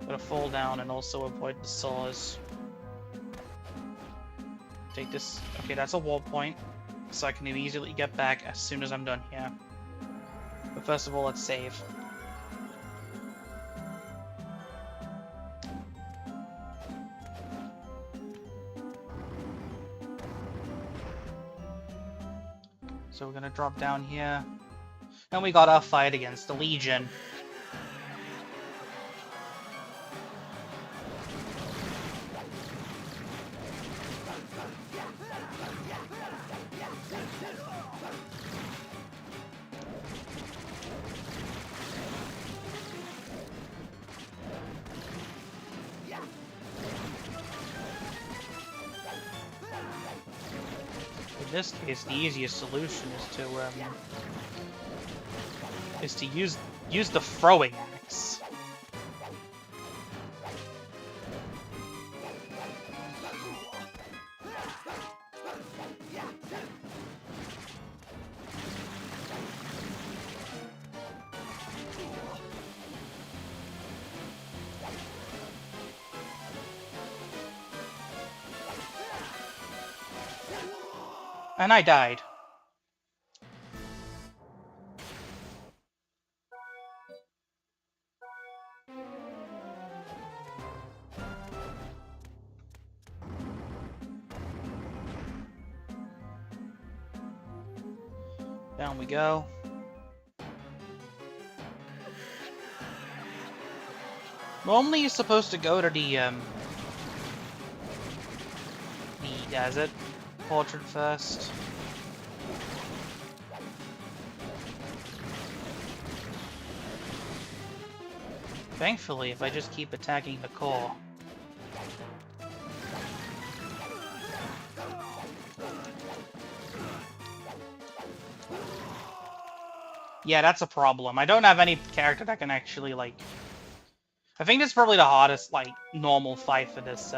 Speaker 1: Gotta fall down and also avoid the saws. Take this. Okay, that's a wall point. So I can easily get back as soon as I'm done here. But first of all, let's save. So we're gonna drop down here. And we got our fight against the Legion. In this case, the easiest solution is to use the throwing axe. And I died. Down we go. Normally you're supposed to go to the desert portrait first. Thankfully, if I just keep attacking the core. Yeah, that's a problem. I don't have any character that can actually, like... I think this is probably the hardest, like, normal fight for this,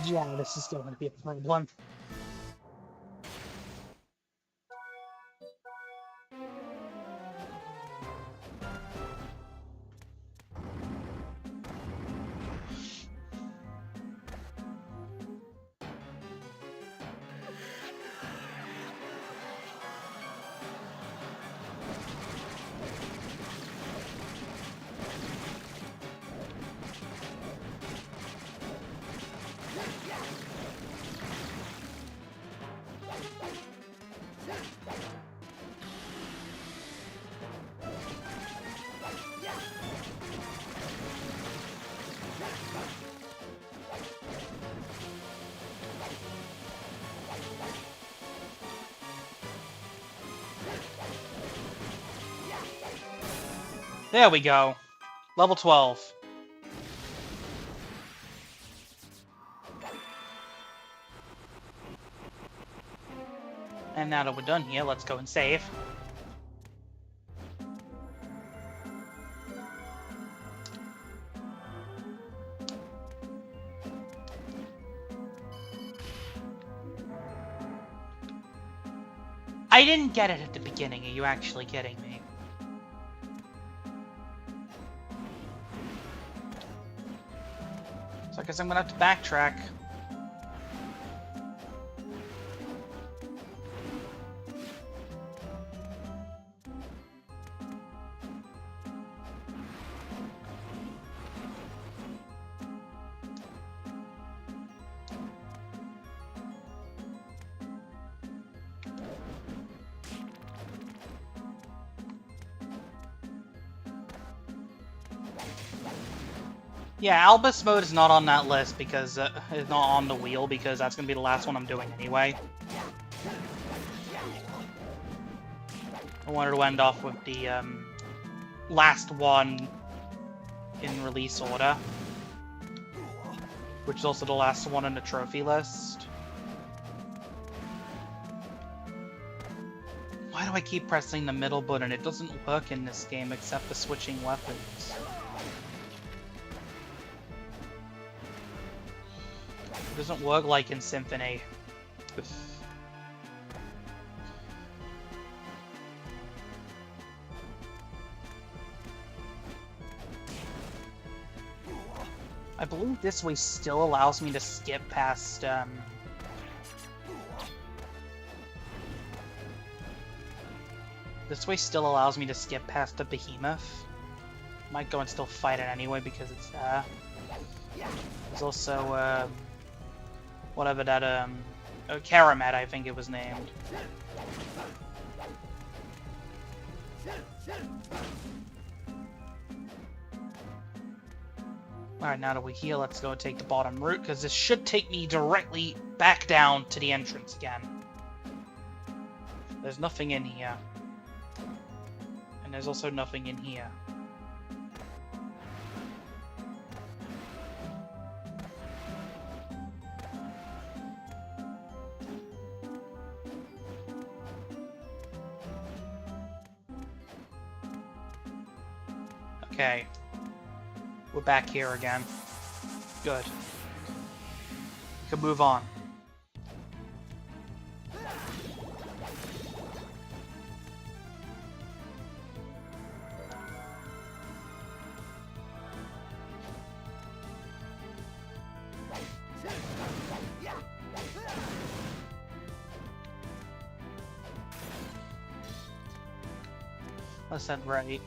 Speaker 1: Yeah, this is still going to be a problem. There we go. Level 12. And now that we're done here, let's go and save. I didn't get it at the beginning. Are you actually kidding me? So I guess I'm gonna have to backtrack. Yeah, Albus mode is not on that list because it's not on the wheel because that's gonna be the last one I'm doing anyway. I wanted to end off with the last one in release order, which is also the last one on the trophy list. Why do I keep pressing the middle button? It doesn't work in this game except for switching weapons. It doesn't work like in Symphony. I believe this way still allows me to skip past, This way still allows me to skip past the behemoth. Might go and still fight it anyway because it's there. There's also whatever that Karamat, I think it was named. Alright, now that we're here, let's go take the bottom route, because this should take me directly back down to the entrance again. There's nothing in here. And there's also nothing in here. Okay. We're back here again. Good. We can move on. Let's head right.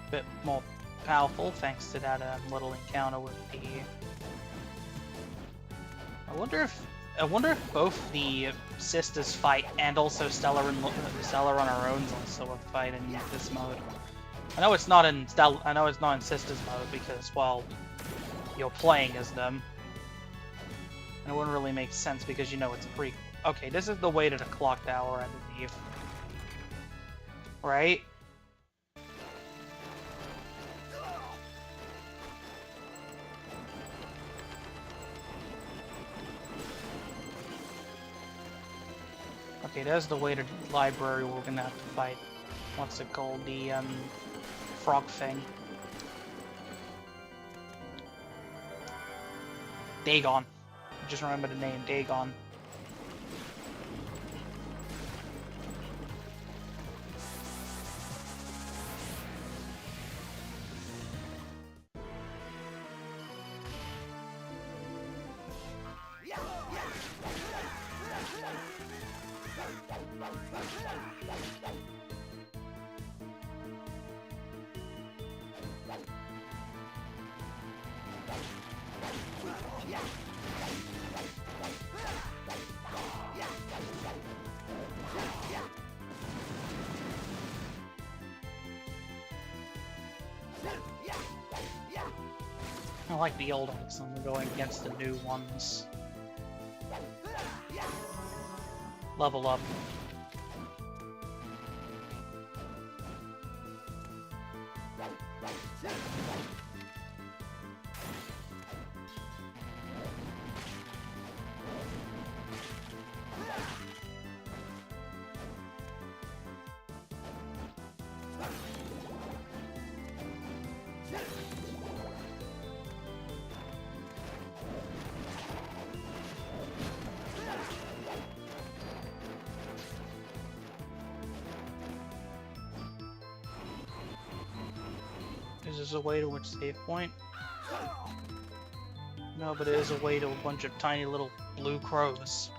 Speaker 1: Bit more powerful thanks to that little encounter with the. I wonder if both the sisters fight and also Stella on her own also a fight in this mode. I know it's not in sisters mode because well, you're playing as them. And it wouldn't really make sense because you know it's pre. Okay, this is the way to the clock tower, I believe. Right? Okay, there's the way to the library where we're gonna have to fight. What's it called? The frog thing. Dagon. Just remember the name, Dagon. I like the old ones and we're going against the new ones. Level up. Is this a way to a save point? No, but it is a way to a bunch of tiny little blue crows.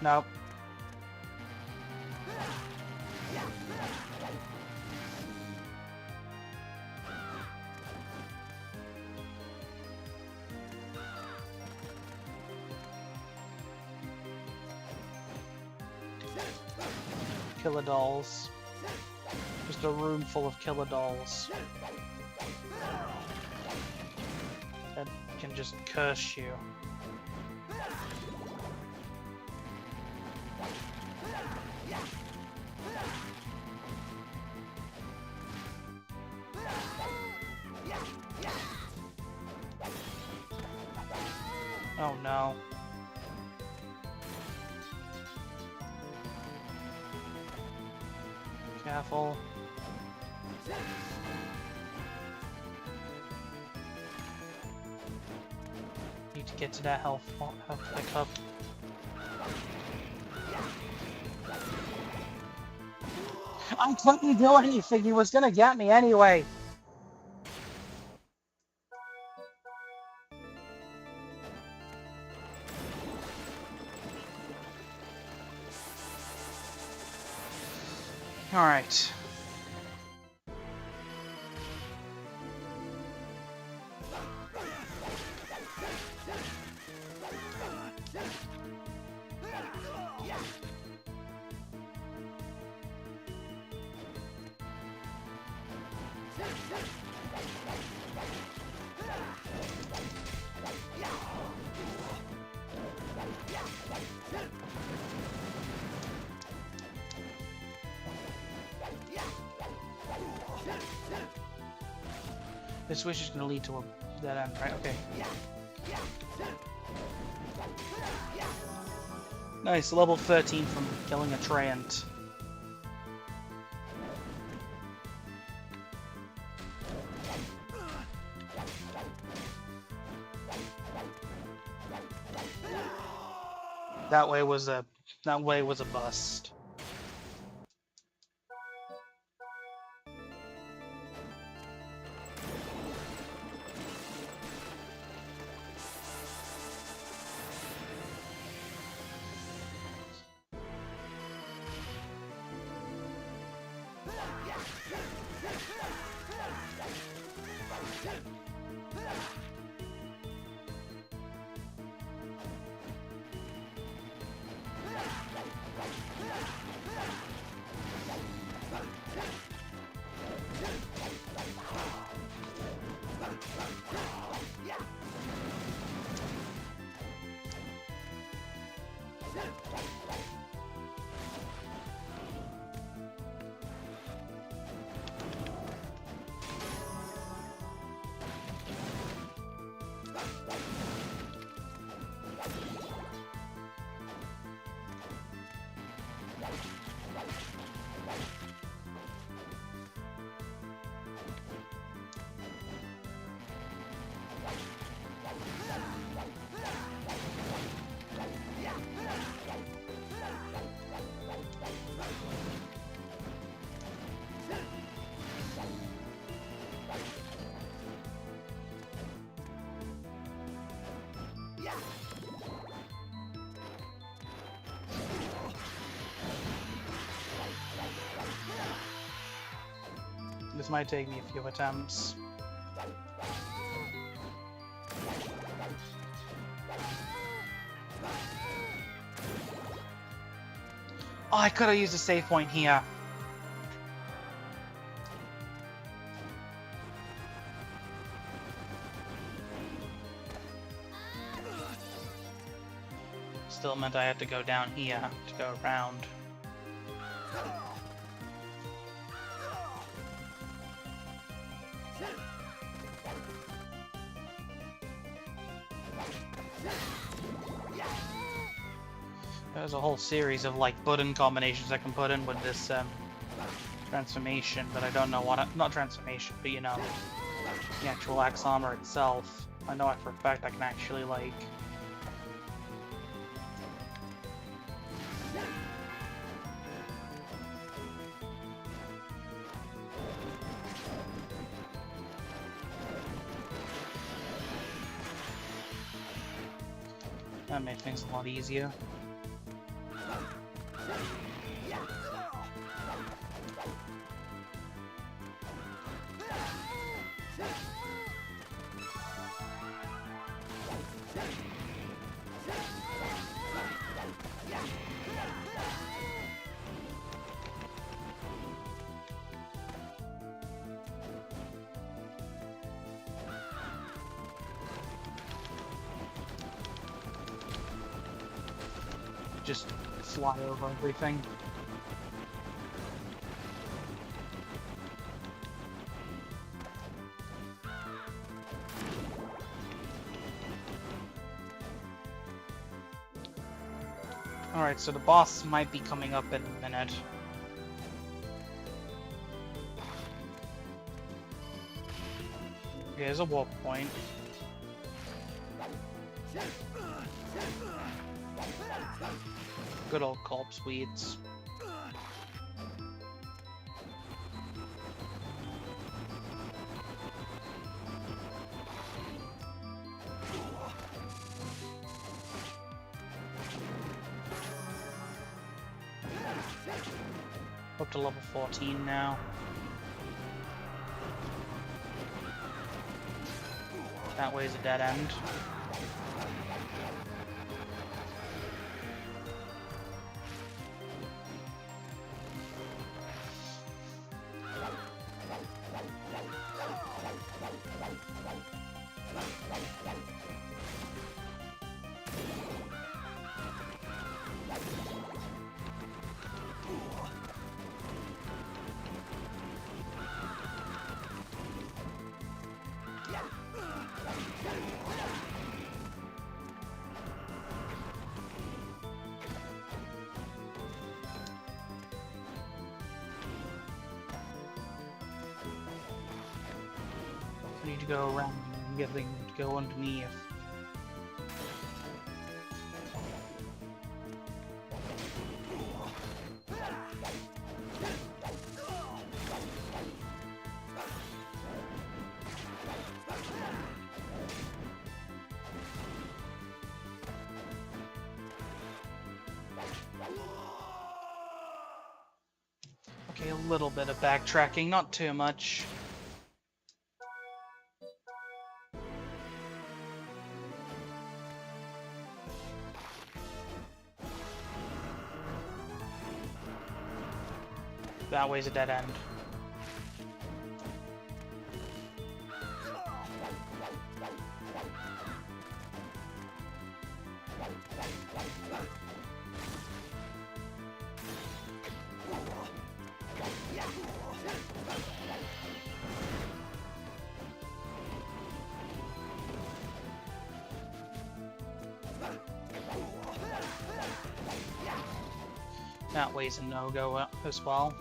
Speaker 1: Nope. Killer dolls. Just a room full of killer dolls. That can just curse you. Oh no. Careful. Need to get to that health pickup. I couldn't do anything. He was gonna get me anyway. Alright. This switch is gonna lead to a dead end, right? Okay. Nice, level 13 from killing a treant. That way was a bust. This might take me a few attempts. Oh, I could have used a save point here. Still meant I had to go down here to go around. There's a whole series of like button combinations I can put in with this transformation, but I don't know what not transformation, but you know, the actual axe armor itself. I know for a fact I can actually like that made things a lot easier. Just fly over everything. Alright, so the boss might be coming up in a minute. Here's a warp point. Good old corpse weeds. Up to level 14 now. That way's a dead end. I need to go around and get things to go underneath. Okay, a little bit of backtracking, not too much. That way's a dead end. That way's a no-go as well.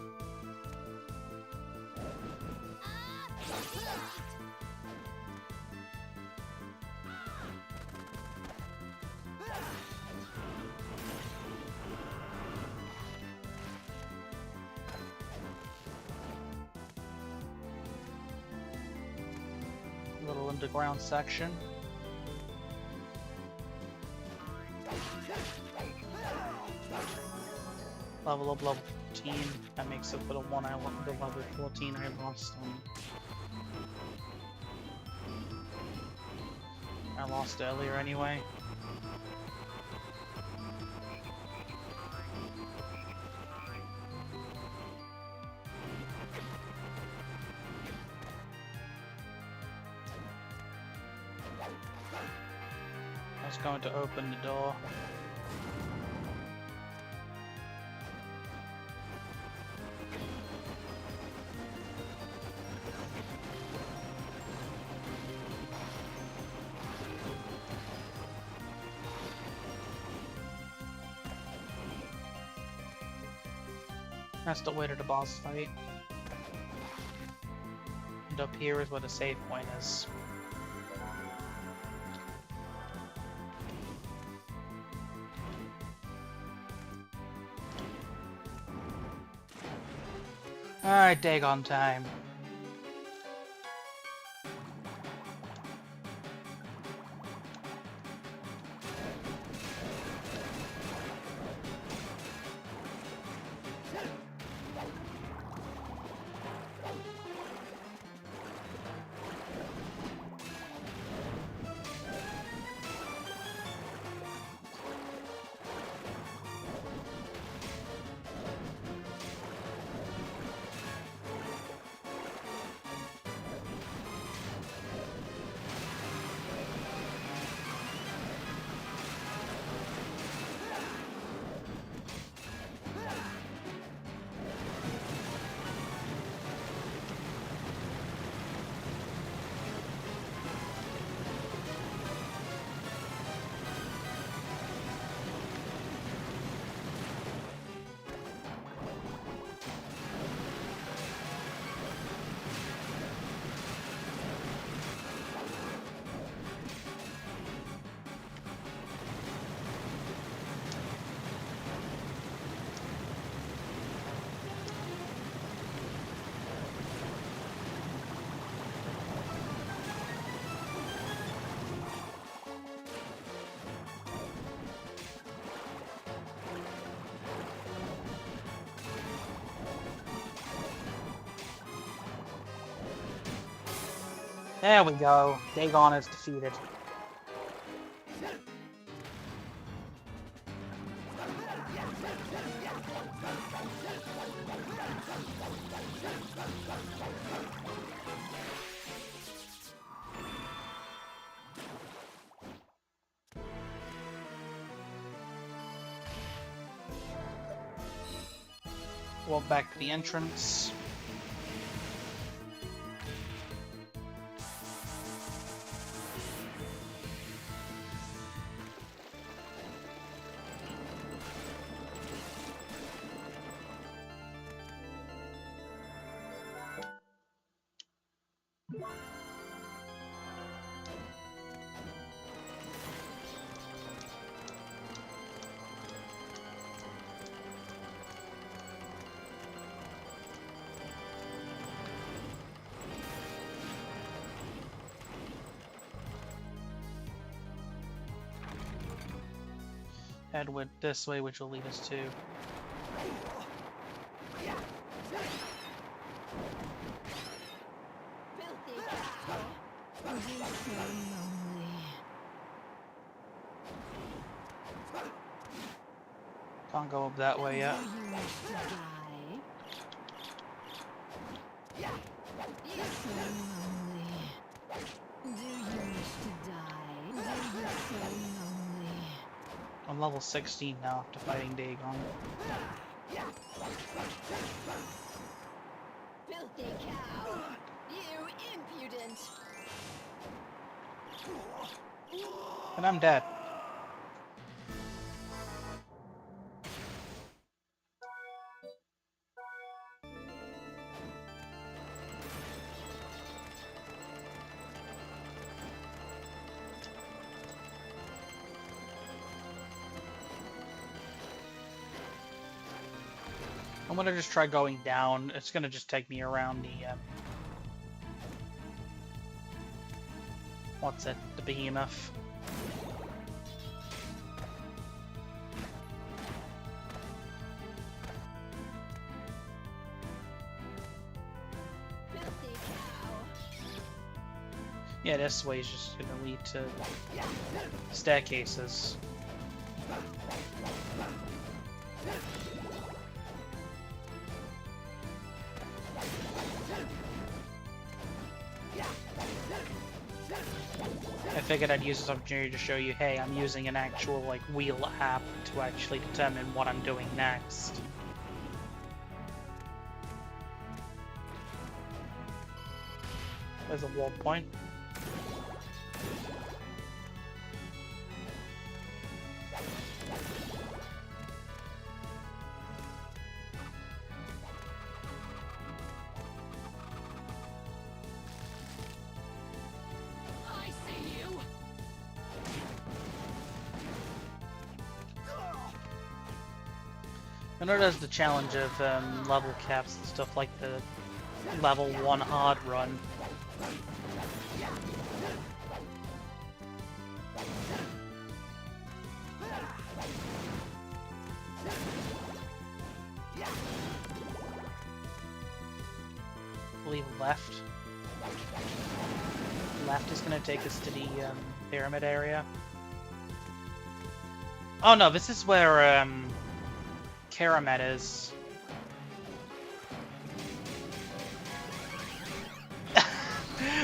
Speaker 1: Little underground section. Level up level 14. That makes up for the one I want, the level 14 I lost. I lost earlier anyway. I was going to open the door. That's the way to the boss fight. And up here is where the save point is. Alright, Dagon time. There we go. Dagon is defeated. Walk back to the entrance. Head this way, which will lead us to... Can't go up that way yet. I'm level 16 now after fighting Dagon.
Speaker 3: Filthy cow! You impudent!
Speaker 1: And I'm dead. I'm gonna just try going down. It's gonna just take me around the, what's it? The behemoth.
Speaker 3: Filthy cow!
Speaker 1: Yeah, this way is just gonna lead to staircases. I figured I'd use this opportunity to show you, hey, I'm using an actual, like, wheel app to actually determine what I'm doing next. There's a wall point.
Speaker 2: I see you.
Speaker 1: I know there's the challenge of level caps and stuff like the level 1 hard run. I believe left. Left is going to take us to the pyramid area. Oh no, this is where Karamet is.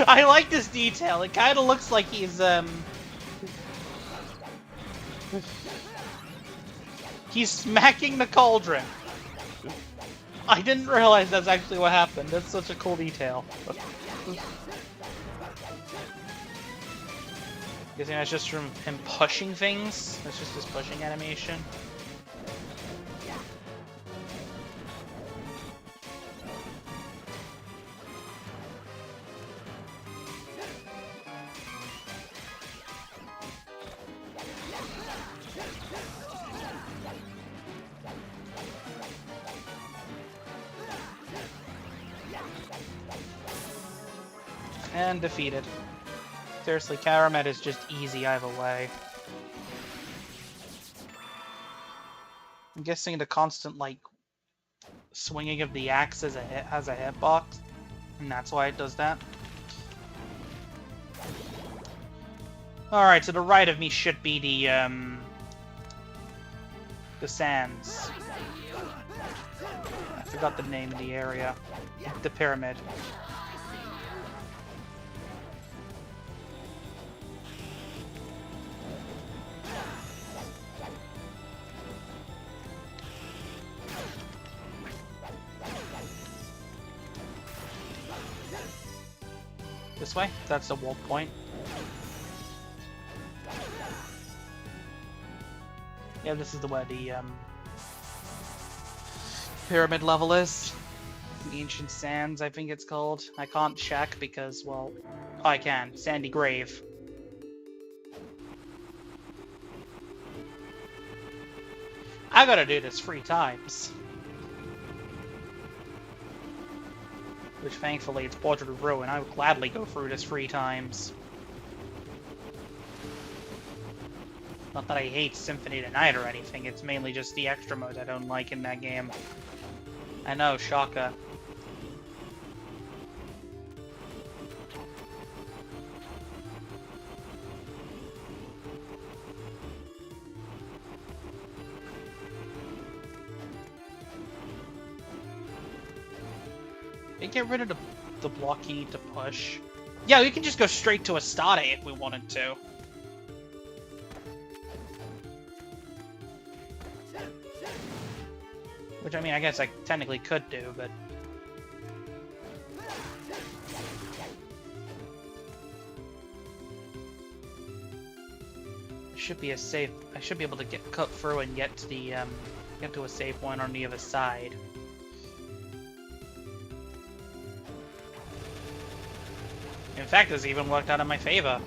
Speaker 1: I like this detail. It kind of looks like he's smacking the cauldron. I didn't realize that's actually what happened. That's such a cool detail. Guessing that's just from him pushing things. That's just his pushing animation. And defeated. Seriously, Karamet is just easy either way. I'm guessing the constant, like, swinging of the axe has a hitbox, and that's why it does that. Alright, to the right of me should be the sands. I forgot the name of the area. The pyramid. This way? That's the warp point. Yeah, this is where the pyramid level is. The Ancient Sands, I think it's called. I can't check because, well, I can. Sandy Grave. I gotta do this 3 times. Which, thankfully, it's Portrait of Ruin. I would gladly go through this 3 times. Not that I hate Symphony of the Night or anything, it's mainly just the extra modes I don't like in that game. I know, shocker. Did get rid of the block you need to push? Yeah, we can just go straight to Astarte if we wanted to. Which, I mean, I guess I technically could do, but... should be a safe... I should be able to get cut through and get to the, get to a safe point on the other side. In fact, this even worked out in my favor.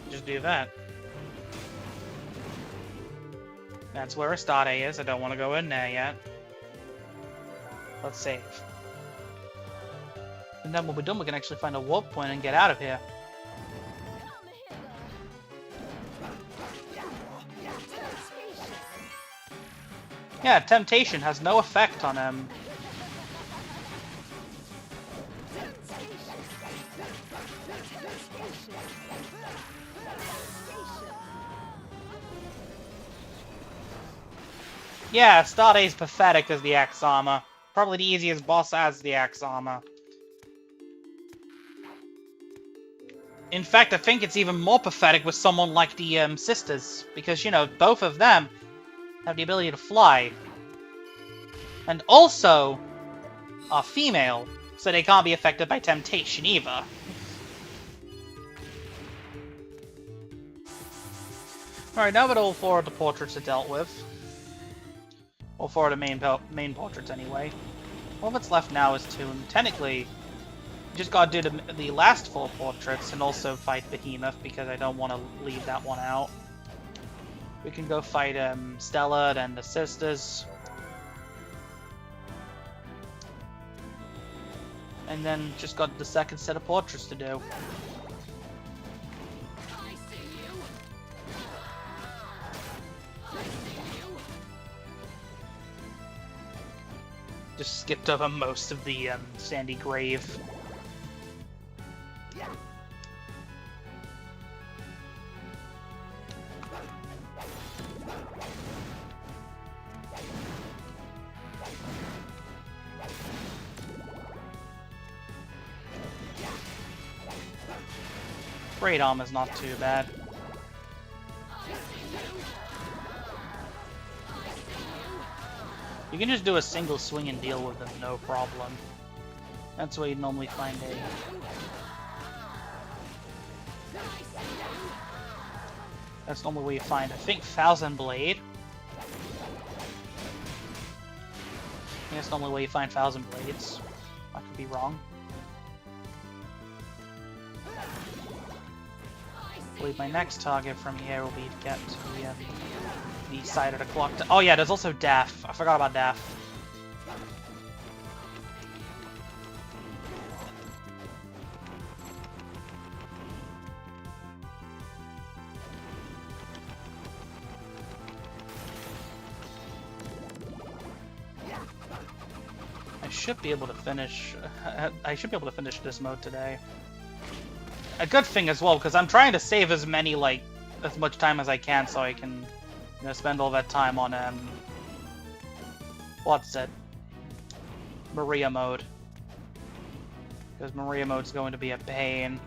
Speaker 1: Just do that. That's where Astarte is. I don't want to go in there yet. Let's save. And then when we're done, we can actually find a warp point and get out of here. Yeah, temptation has no effect on him. Yeah, Astarte is pathetic as the Axe Armor. Probably the easiest boss as the Axe Armor. In fact, I think it's even more pathetic with someone like the sisters, because, you know, both of them have the ability to fly. And also are female, so they can't be affected by temptation either. Alright, now that all 4 of the portraits are dealt with, or 4 of the main portraits anyway, all that's left now is to, technically, just gotta do the last 4 portraits and also fight Behemoth, because I don't want to leave that one out. We can go fight Stella and the sisters. And then just got the second set of portraits to do.
Speaker 2: I see you. I see you.
Speaker 1: Just skipped over most of the Sandy Grave. Great armor's not too bad. You can just do a single swing and deal with them, no problem. That's where you normally find a... That's normally where you find, I think, Thousand Blade. I think that's normally where you find Thousand Blades. I could be wrong. I believe my next target from here will be to get to the side of the clock. Oh yeah, there's also Death. I forgot about Death. I should be able to finish. I should be able to finish this mode today. a good thing as well, because I'm trying to save as much time as I can so I can, spend all that time on, what's it? Maria mode. Because Maria mode's going to be a pain.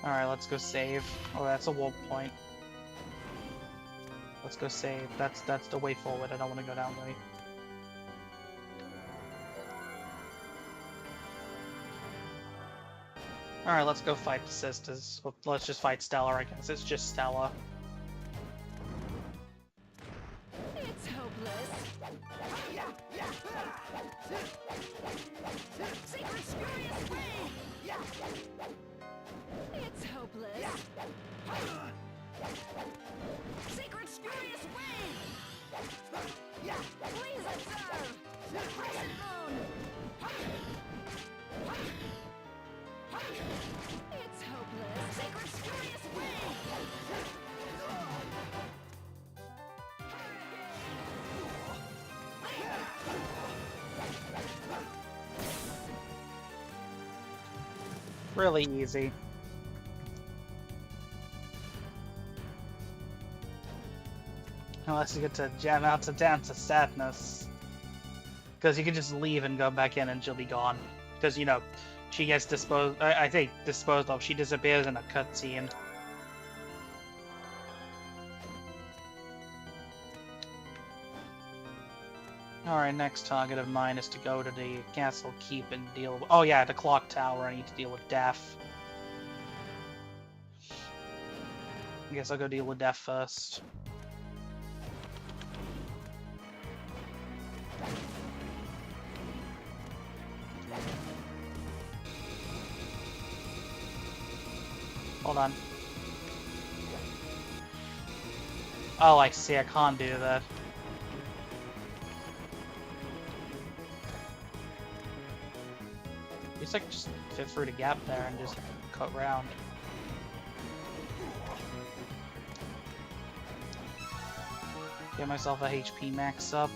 Speaker 1: Alright, let's go save. Oh, that's a warp point. Let's go save. That's the way forward. I don't want to go down way. Alright, let's go fight the sisters. Well, let's just fight Stella, I guess. It's just Stella.
Speaker 3: It's hopeless. Secret spurious way. It's hopeless. Secret spurious way. Please observe. Crescent moon. It's hopeless. Secret spurious way.
Speaker 1: Really easy. Unless you get to jam out to Dance of Sadness. Because you can just leave and go back in and she'll be gone. Because, she gets disposed... I think disposed of. She disappears in a cutscene. Alright, next target of mine is to go to the Castle Keep and deal with... Oh yeah, the Clock Tower. I need to deal with Death. I guess I'll go deal with Death first. Hold on. Oh, I see. I can't do that. It's like just fit through the gap there and just cut round. Get myself a HP max up.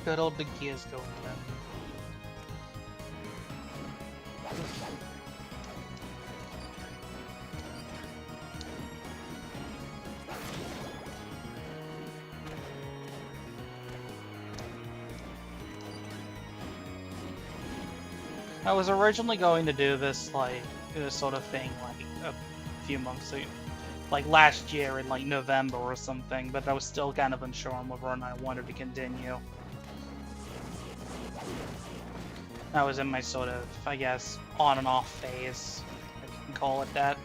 Speaker 1: Good old big gears going then. I was originally going to do this, this sort of thing, a few months ago. Last year in, November or something, but I was still kind of unsure on whether or not I wanted to continue. I was in my sort of, I guess, on and off phase, if you can call it that.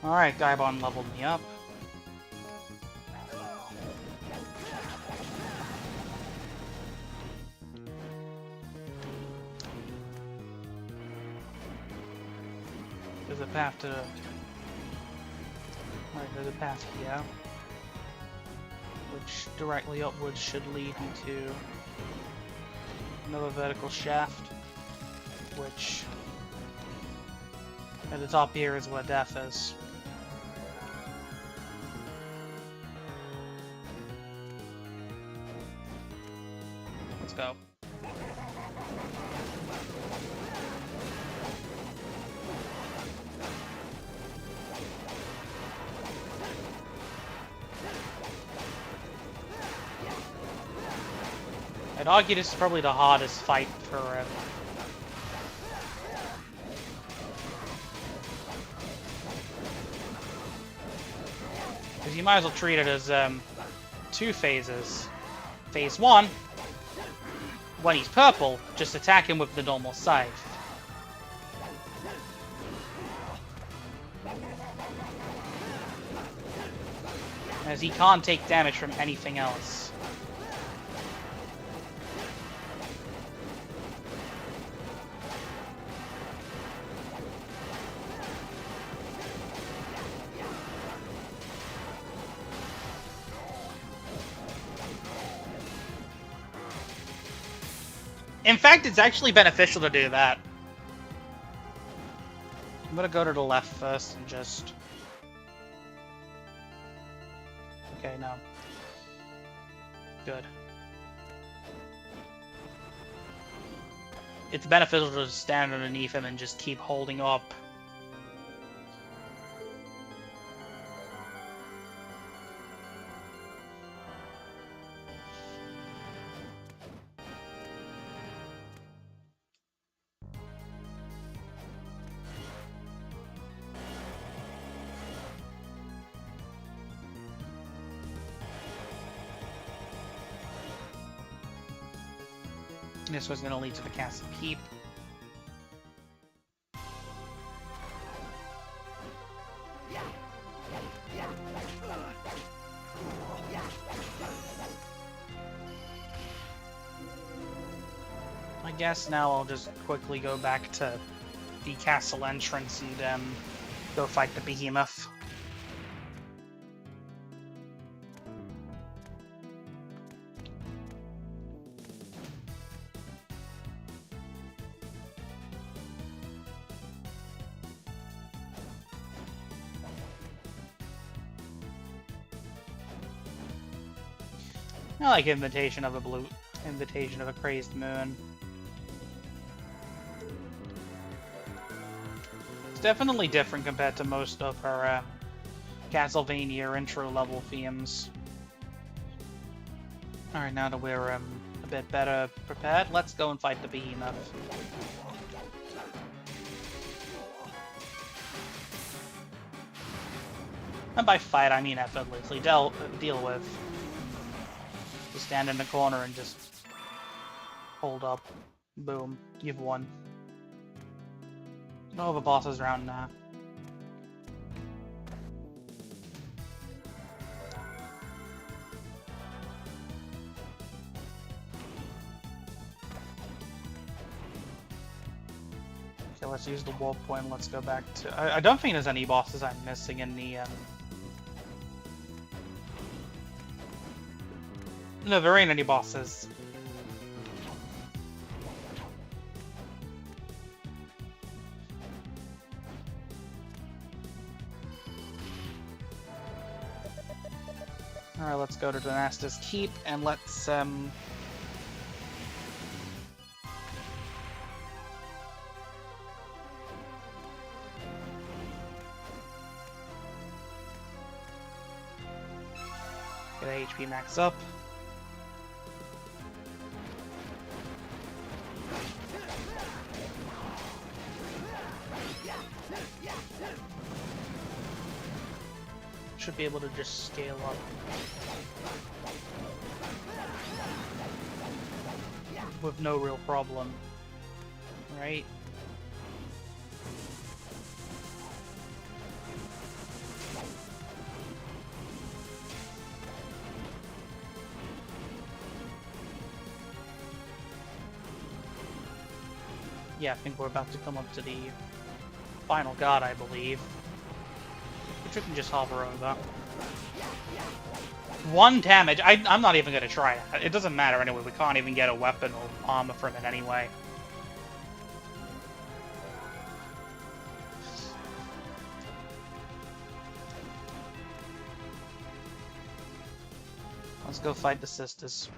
Speaker 1: Alright, Gaibon leveled me up. There's a path to... Right, there's a path here. Which directly upwards should lead me to another vertical shaft. Which... at the top here is where Death is. Let's go. I'd argue this is probably the hardest fight for because you might as well treat it as two phases. Phase 1, when he's purple, just attack him with the normal scythe. as he can't take damage from anything else. In fact, it's actually beneficial to do that. I'm gonna go to the left first and just... Okay, no. Good. It's beneficial to stand underneath him and just keep holding up. This was going to lead to the castle keep. I guess now I'll just quickly go back to the castle entrance and go fight the behemoth. I like Invitation of a Crazed Moon. It's definitely different compared to most of her Castlevania intro level themes. Alright, now that we're a bit better prepared, let's go and fight the behemoth. And by fight, I mean effortlessly deal with. Just stand in the corner and just hold up. Boom. You've won. No, the boss is around now. Okay, let's use the warp point. Let's go back to... I don't think there's any bosses I'm missing in the... No, there ain't any bosses. Alright, let's go to Donasta's Keep, and let's, Get HP max up. Should be able to just scale up. With no real problem. Right? Yeah, I think we're about to come up to the final god, I believe. Which we can just hover over. 1 damage? I'm not even gonna try that. It doesn't matter anyway, we can't even get a weapon or armor from it anyway. Let's go fight the sisters.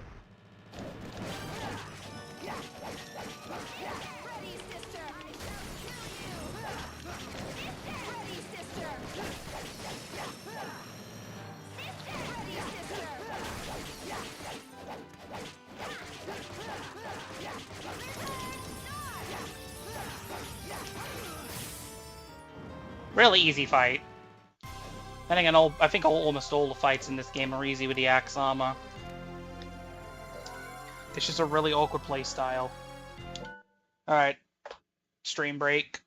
Speaker 1: Really easy fight. I think almost all the fights in this game are easy with the axe armor. It's just a really awkward playstyle. Alright. Stream break.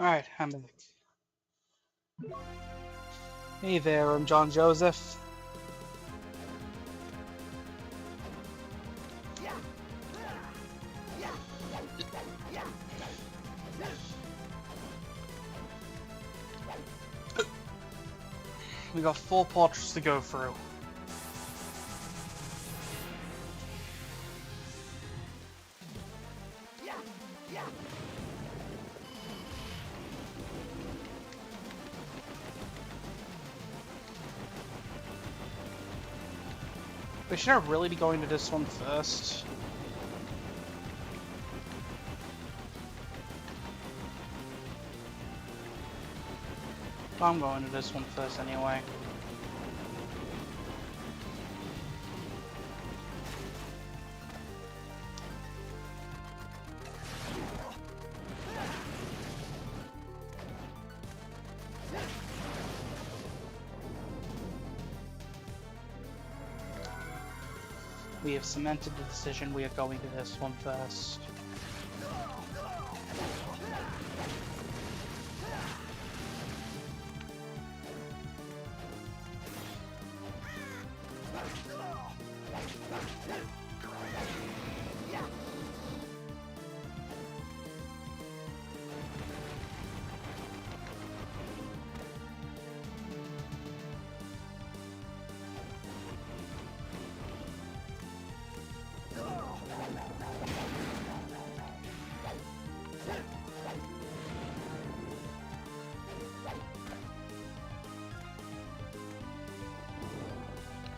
Speaker 1: Alright, I'm back. Hey there, I'm John Joseph. We got 4 portraits to go through. But should I really be going to this one first? I'm going to this one first anyway. We have cemented the decision, we are going to this one first.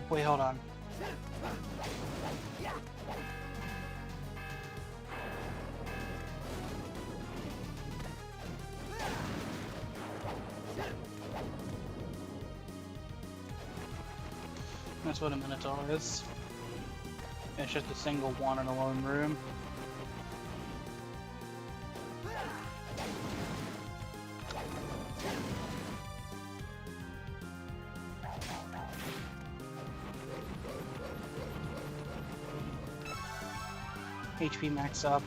Speaker 1: Wait, hold on. That's what a Minotaur is. It's just a single one in a lone room. HP max up.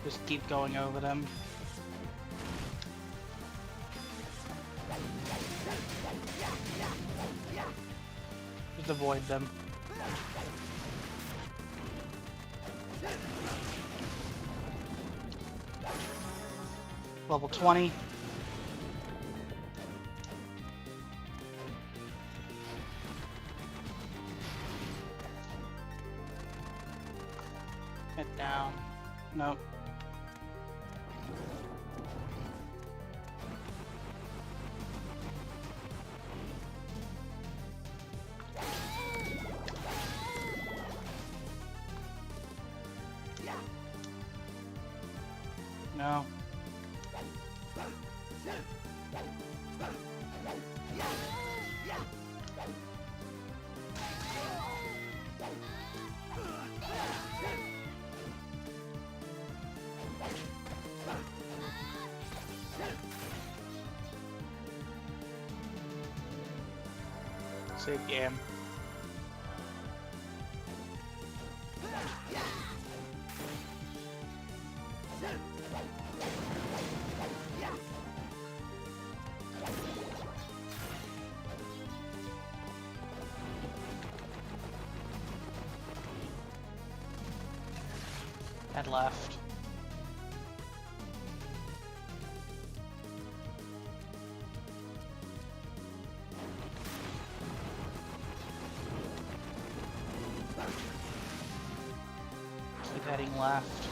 Speaker 1: Just keep going over them. Just avoid them. Level 20. Head down. Nope. No. Save game. Head left. Keep heading left.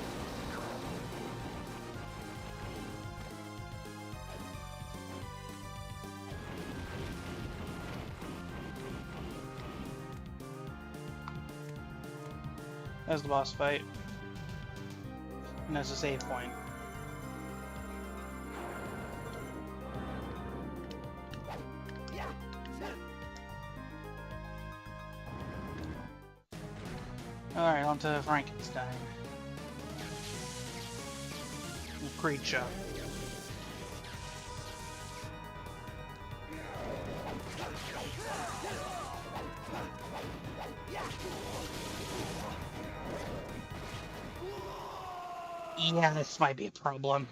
Speaker 1: There's the boss fight. And there's a save point. Alright, on to Frankenstein. The creature. Yeah, this might be a problem.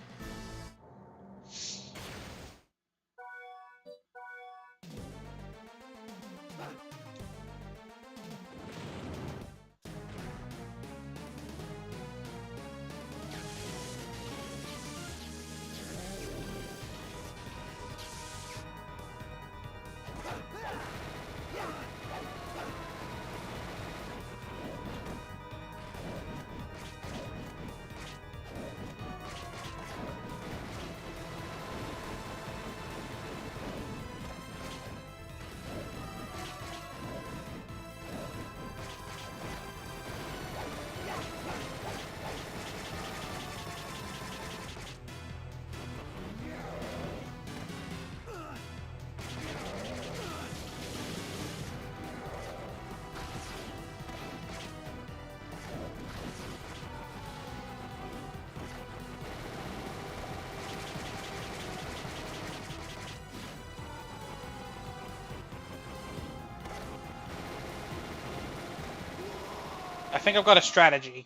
Speaker 1: I think I've got a strategy.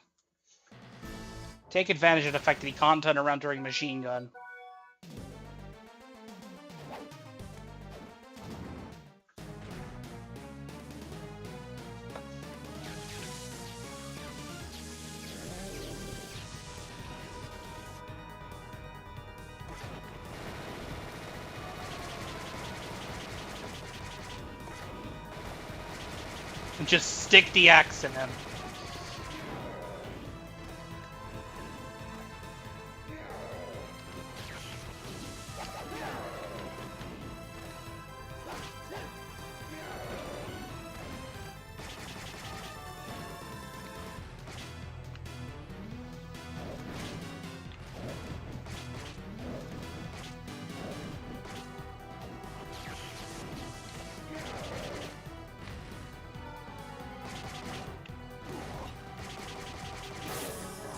Speaker 1: Take advantage of the fact that he can't turn around during machine gun. And just stick the axe in him.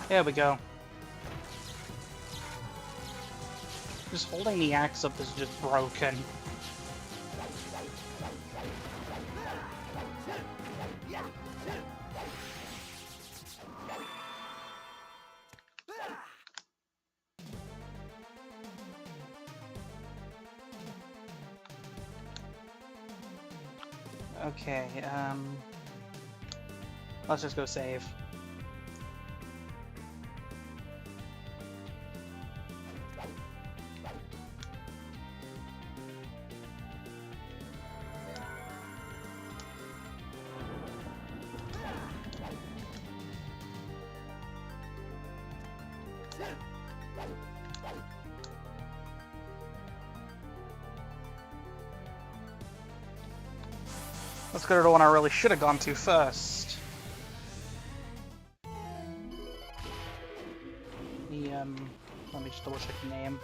Speaker 1: There we go. Just holding the axe up is just broken. Okay, let's just go save. Let's go to the one I really should have gone to first. The, let me just double check the name.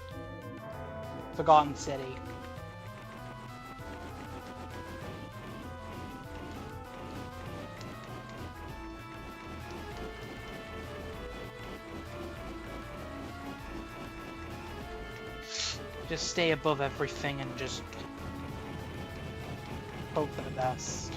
Speaker 1: Forgotten City. Just stay above everything and just hope for the best.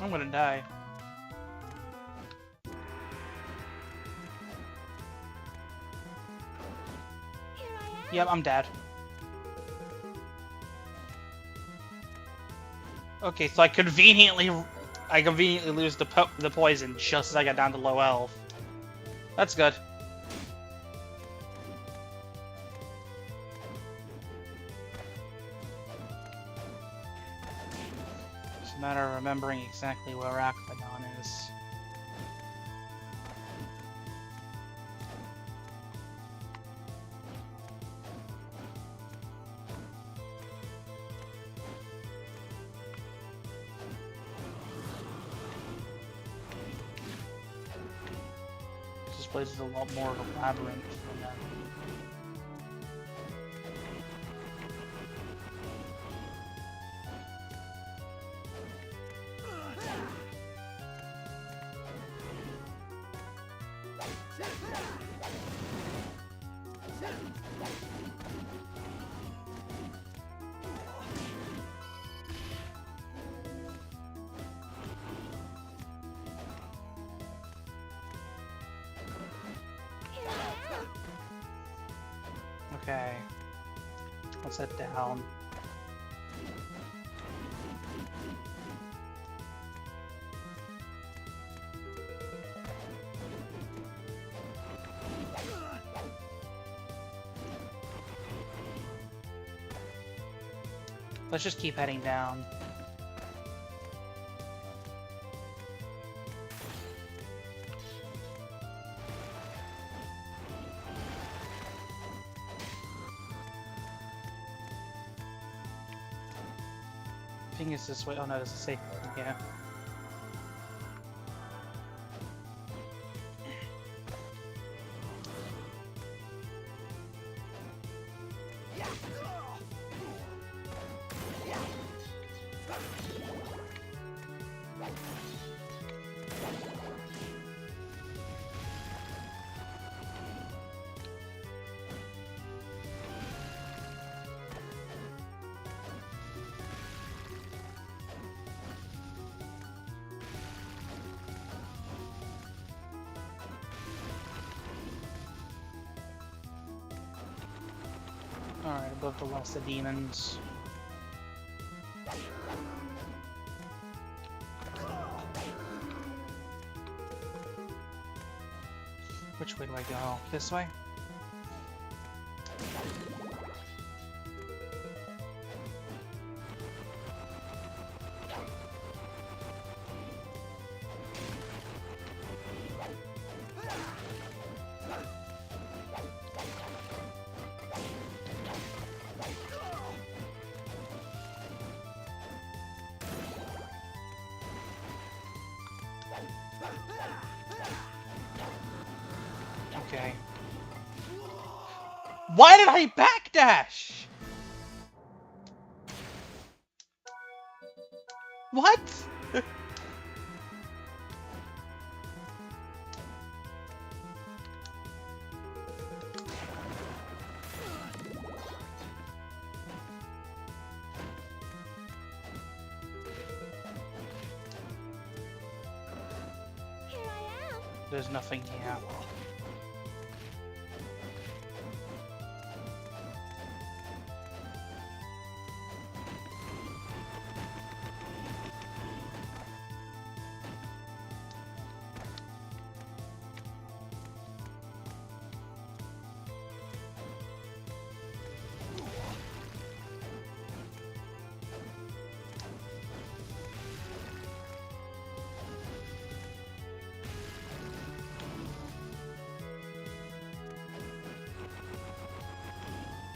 Speaker 1: I'm gonna die.
Speaker 3: Here I am.
Speaker 1: Yep, I'm dead. Okay, so I conveniently lose the poison just as I got down to low health. That's good. It's a matter of remembering exactly where Aquadon is. This place is a lot more of a labyrinth than that. Okay, let's head down. Let's just keep heading down. I think it's this way. Oh no, there's a safe one here. Alright, above the last of demons. Which way do I go? This way? Okay. Why did I backdash? What?
Speaker 3: Here I am.
Speaker 1: There's nothing here.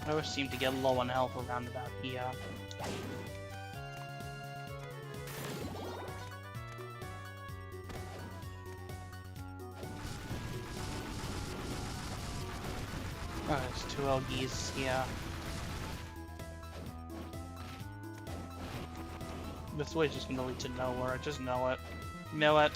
Speaker 1: I always seem to get low on health around about here. Oh, there's two LGs here. This way's just gonna lead to nowhere, I just know it. Know it.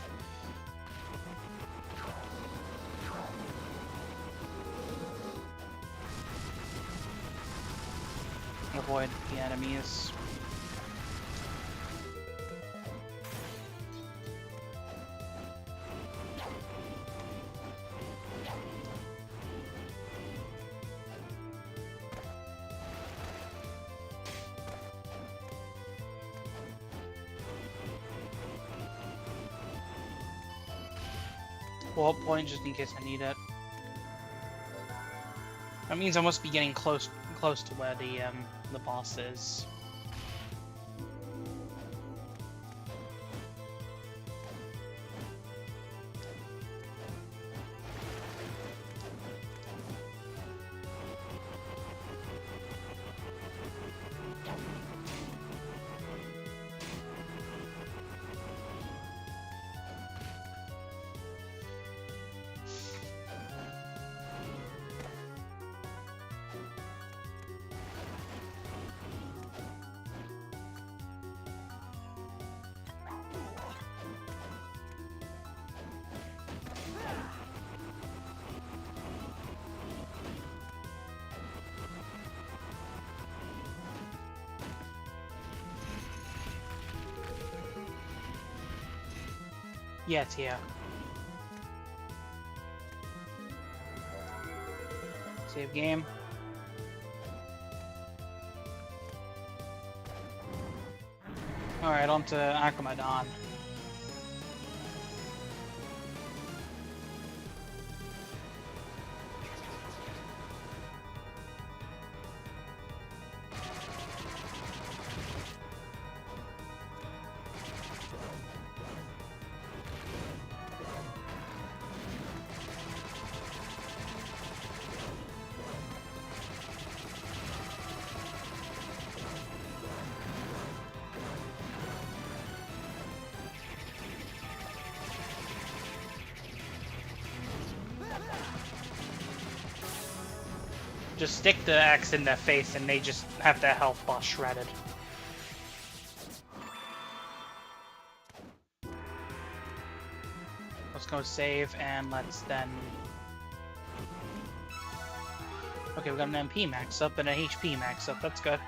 Speaker 1: Avoid the enemies. Wall point just in case I need it. That means I must be getting close to where the boss is. Yeah, it's here. Save game. Alright, on to Akramadon. Just stick the axe in their face and they just have their health bar shredded. Let's go save and let's then... Okay, we got an MP max up and an HP max up, that's good.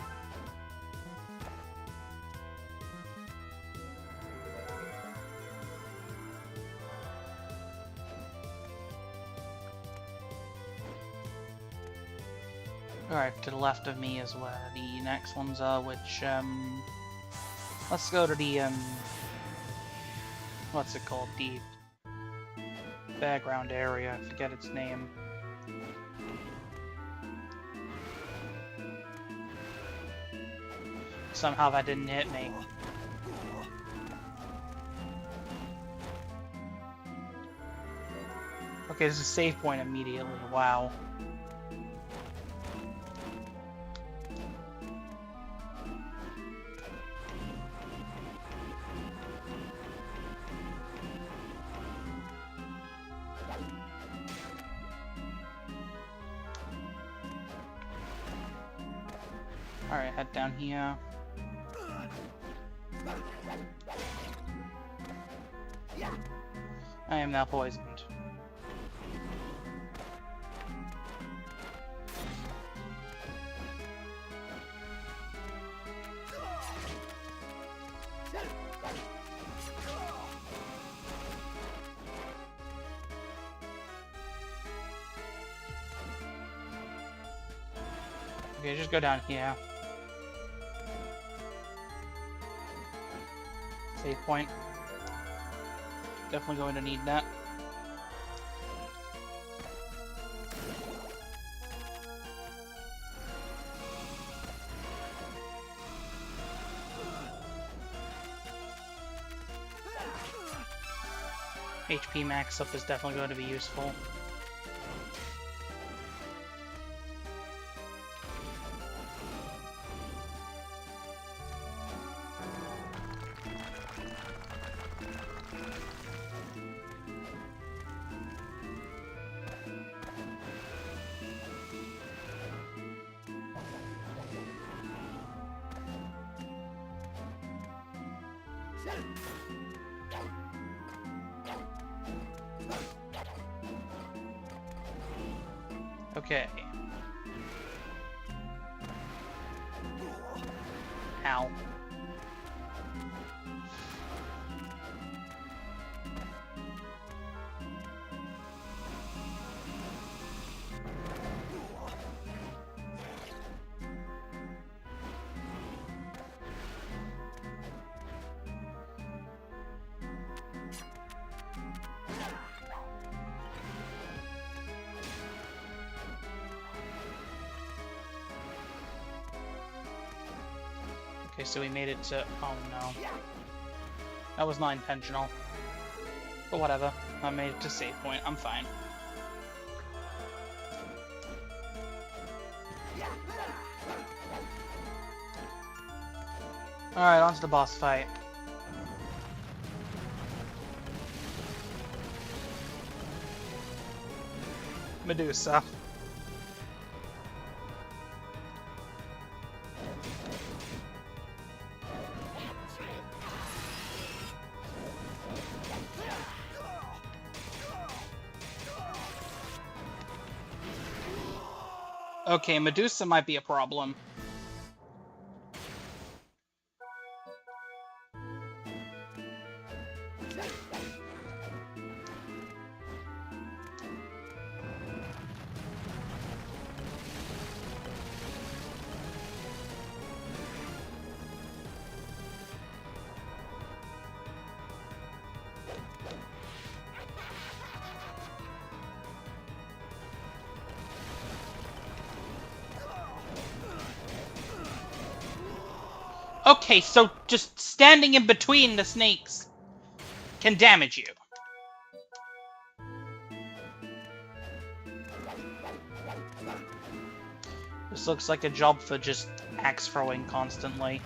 Speaker 1: Alright, to the left of me is where the next ones are, which, let's go to the, what's it called? The background area, I forget its name. Somehow that didn't hit me. Okay, there's a save point immediately, wow. Alright, head down here. I am now poisoned. Okay, just go down here. Save point. Definitely going to need that. HP max up is definitely going to be useful. Okay. Ow. Okay, so we made it to... Oh no. That was not intentional. But whatever. I made it to save point. I'm fine. Alright, on to the boss fight. Medusa. Okay, Medusa might be a problem. Okay, so just standing in between the snakes can damage you. This looks like a job for just axe throwing constantly.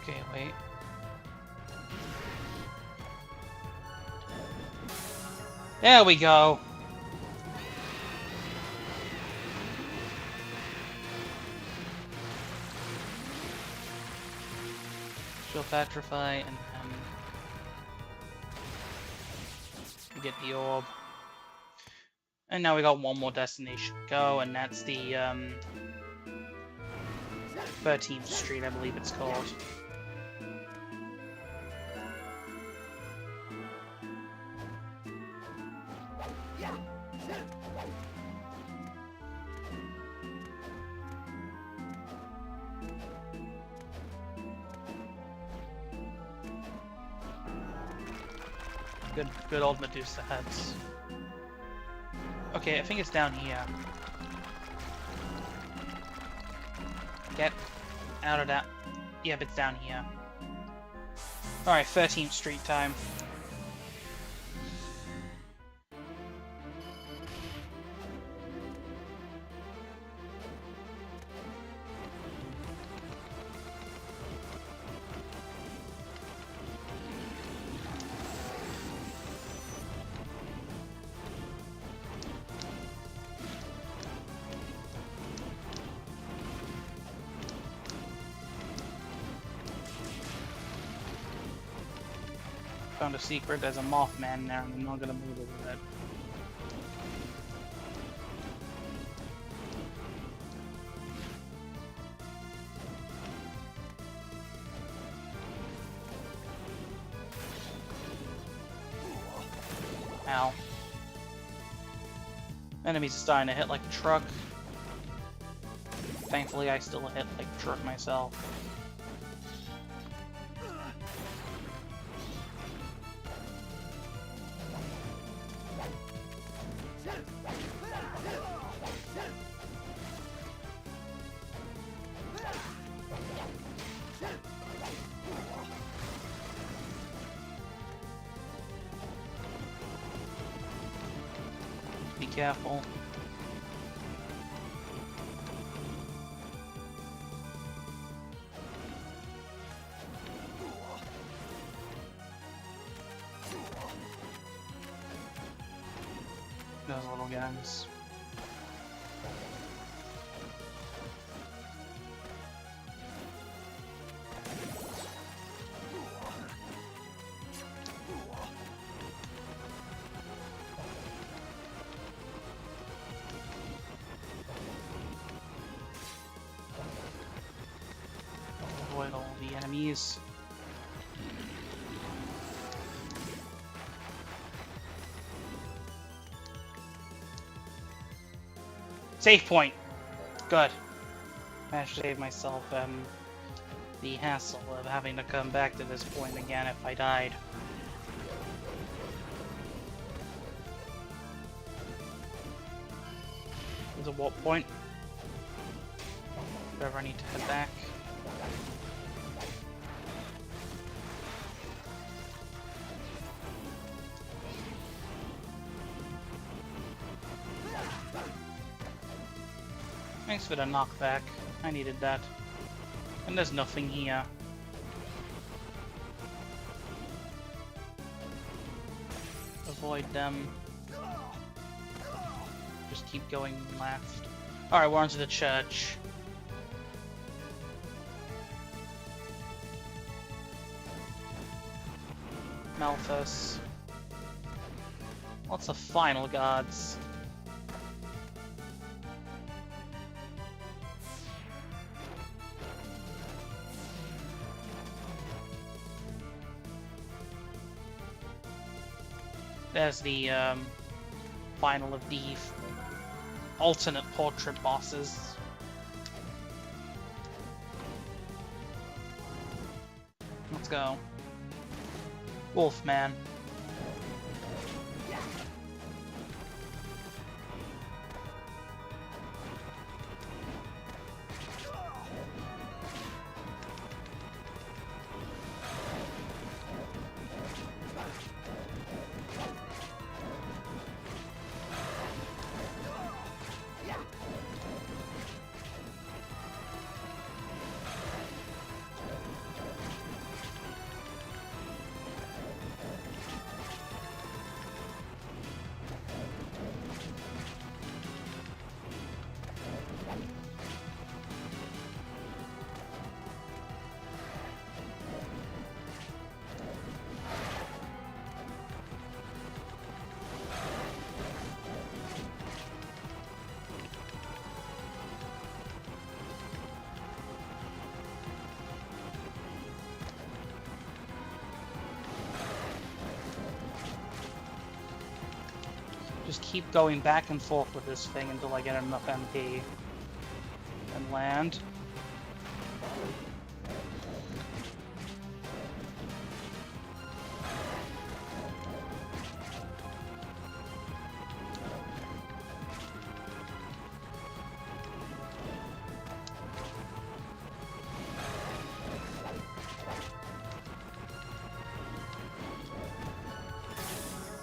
Speaker 1: Okay, wait. There we go. She'll petrify and then we get the orb. And now we got one more destination to go, and that's the 13th Street, I believe it's called. Good old Medusa heads. Okay, I think it's down here. Get out of that. Yep, it's down here. Alright, 13th Street time. Found a secret, there's a Mothman there, and I'm not gonna move over it. Ow. Enemies are starting to hit like a truck. Thankfully, I still hit like a truck myself. Be careful. Those little guys. Avoid all the enemies. Save point. Good. Managed to save myself the hassle of having to come back to this point again if I died. At what point? Do I ever need to head back? Thanks for the knockback. I needed that. And there's nothing here. Avoid them. Just keep going left. Alright, we're onto the church. Malthus. Lots of final guards. There's the final of the alternate portrait bosses. Let's go. Wolfman. Just keep going back and forth with this thing until I get enough MP. And land.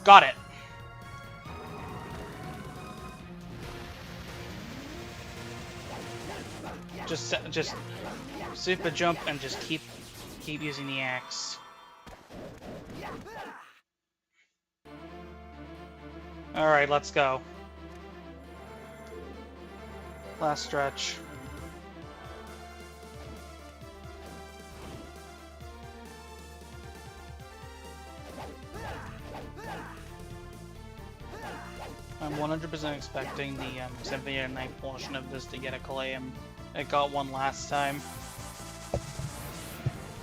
Speaker 1: Got it. Just super jump and just keep using the axe. All right, let's go. Last stretch. I'm 100% expecting the Symphony of the Night portion of this to get a claim. It got one last time.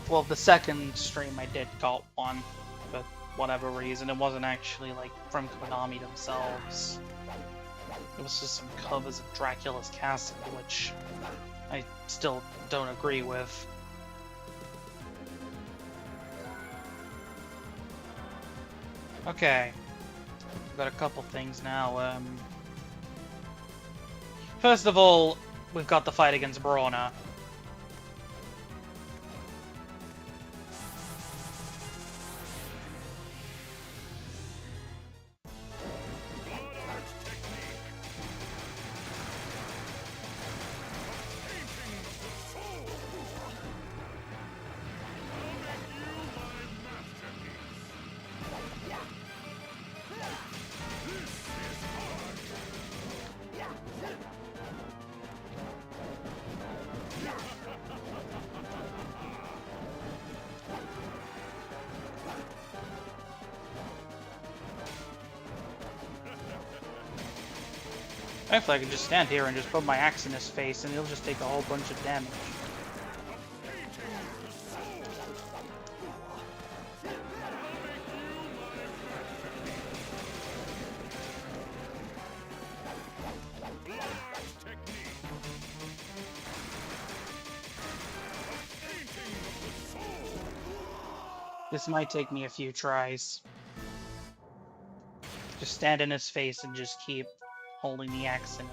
Speaker 1: Well, the second stream I did got one, for whatever reason. It wasn't actually, like, from Konami themselves. It was just some covers of Dracula's Castle, which I still don't agree with. Okay. We've got a couple things now. First of all, we've got the fight against Brawner. Actually, I can just stand here and just put my axe in his face and he'll just take a whole bunch of damage. This might take me a few tries. Just stand in his face and just keep holding the axe in it.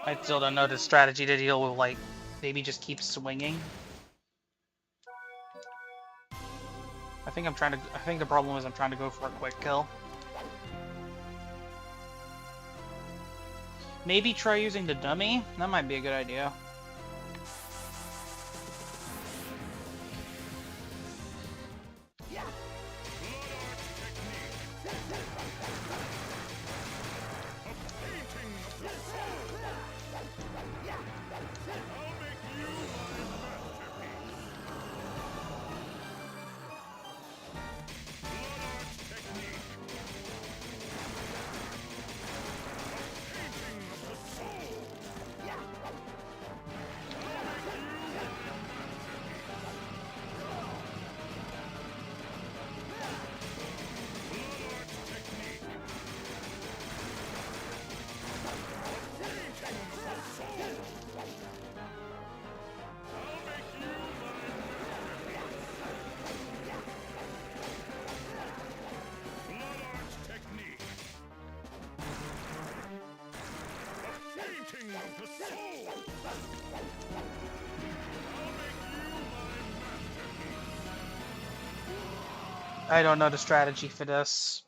Speaker 1: I still don't know the strategy to deal with, like, maybe just keep swinging. I think the problem is I'm trying to go for a quick kill. Maybe try using the dummy? That might be a good idea. I don't know the strategy for this.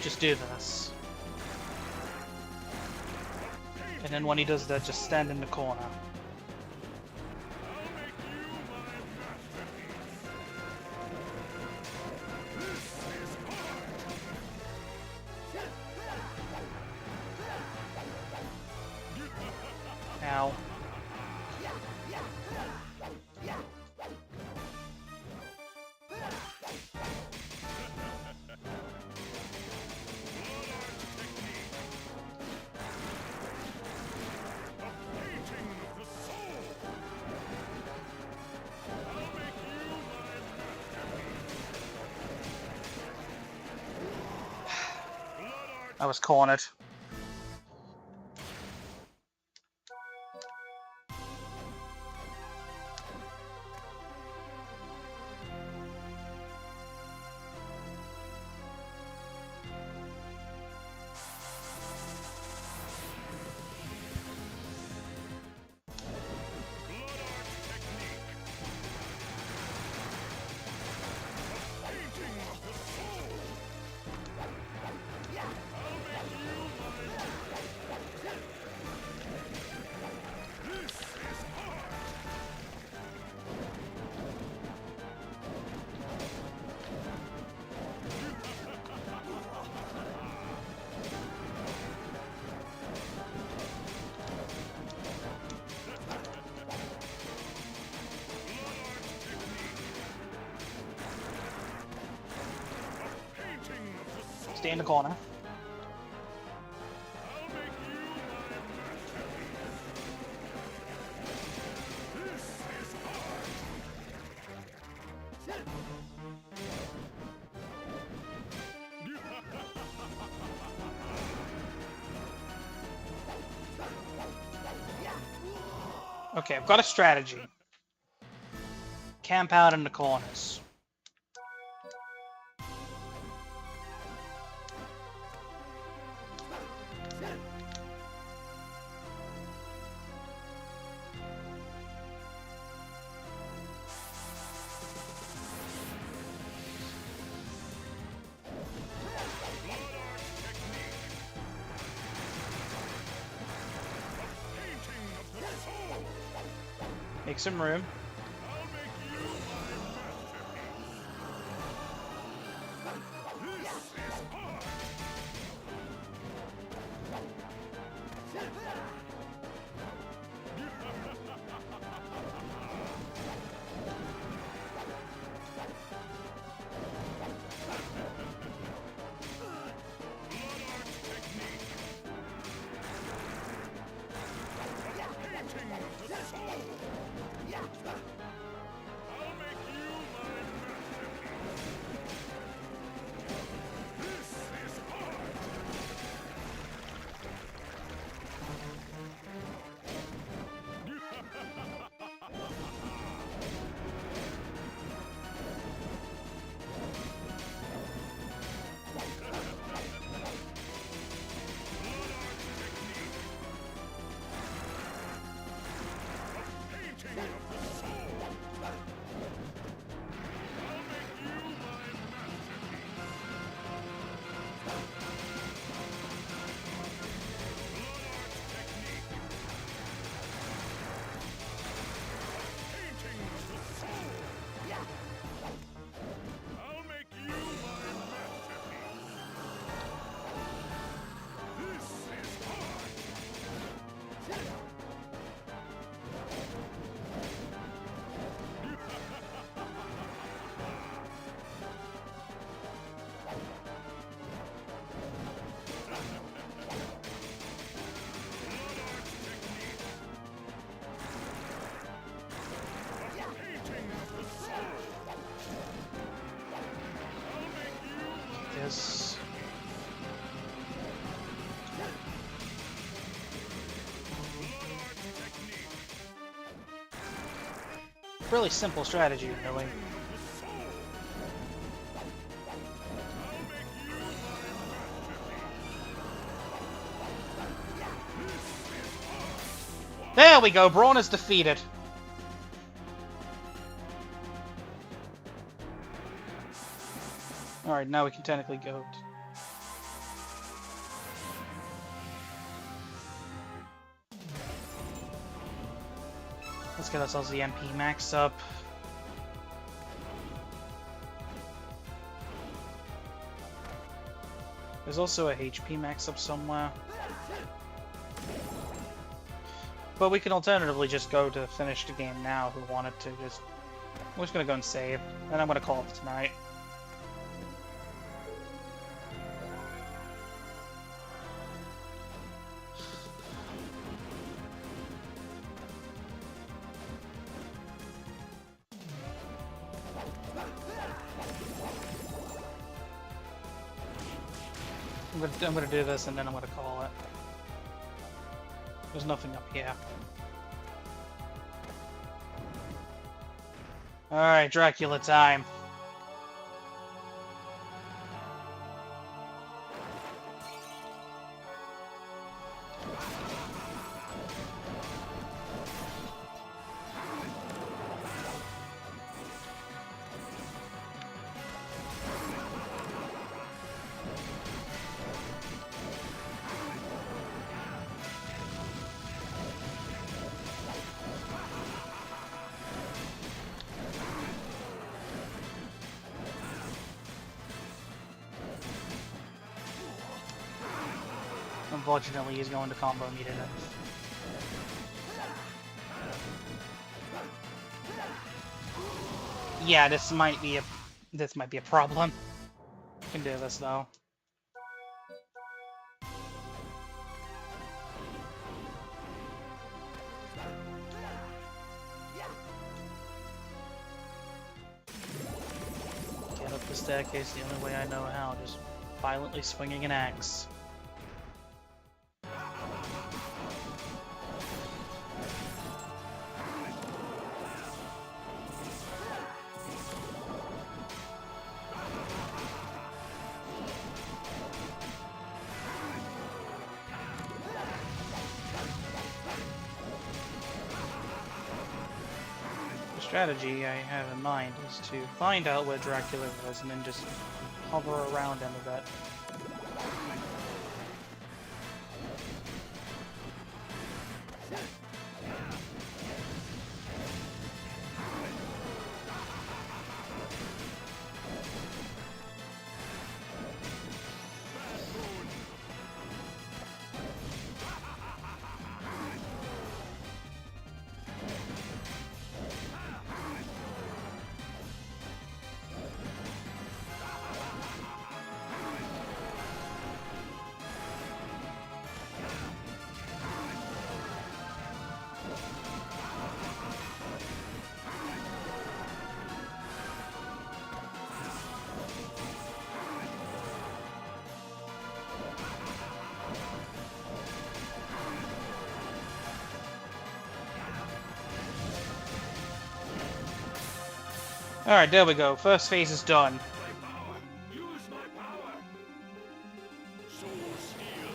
Speaker 1: Just do this. And then when he does that, just stand in the corner. Ow. I was cornered. Stay in the corner. Okay, I've got a strategy. Camp out in the corners. Make some room. This. Really simple strategy, really. There we go, Braun is defeated. Alright, now we can technically go. Let's get ourselves the MP max up. There's also a HP max up somewhere. But we can alternatively just go to finish the game now if we wanted to. We're just gonna go and save, and I'm gonna call it tonight. I'm gonna do this and then I'm gonna call it. There's nothing up here. Alright, Dracula time. Unfortunately, he's going to combo me to death. Yeah, this might be a problem. Can do this though. staircase the only way I know how, just violently swinging an axe. The strategy I have in mind is to find out where Dracula was and then just hover around him a bit. Alright, there we go. First phase is done.
Speaker 2: My power. Use my power. Soul Steel.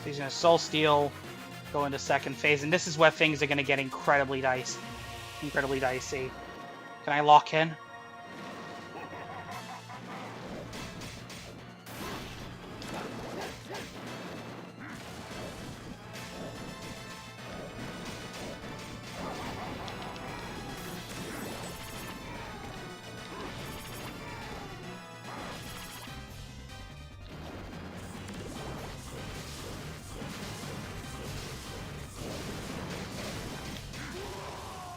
Speaker 1: He's gonna Soul Steal, go into second phase, and this is where things are gonna get incredibly dicey. Incredibly dicey. Can I lock in?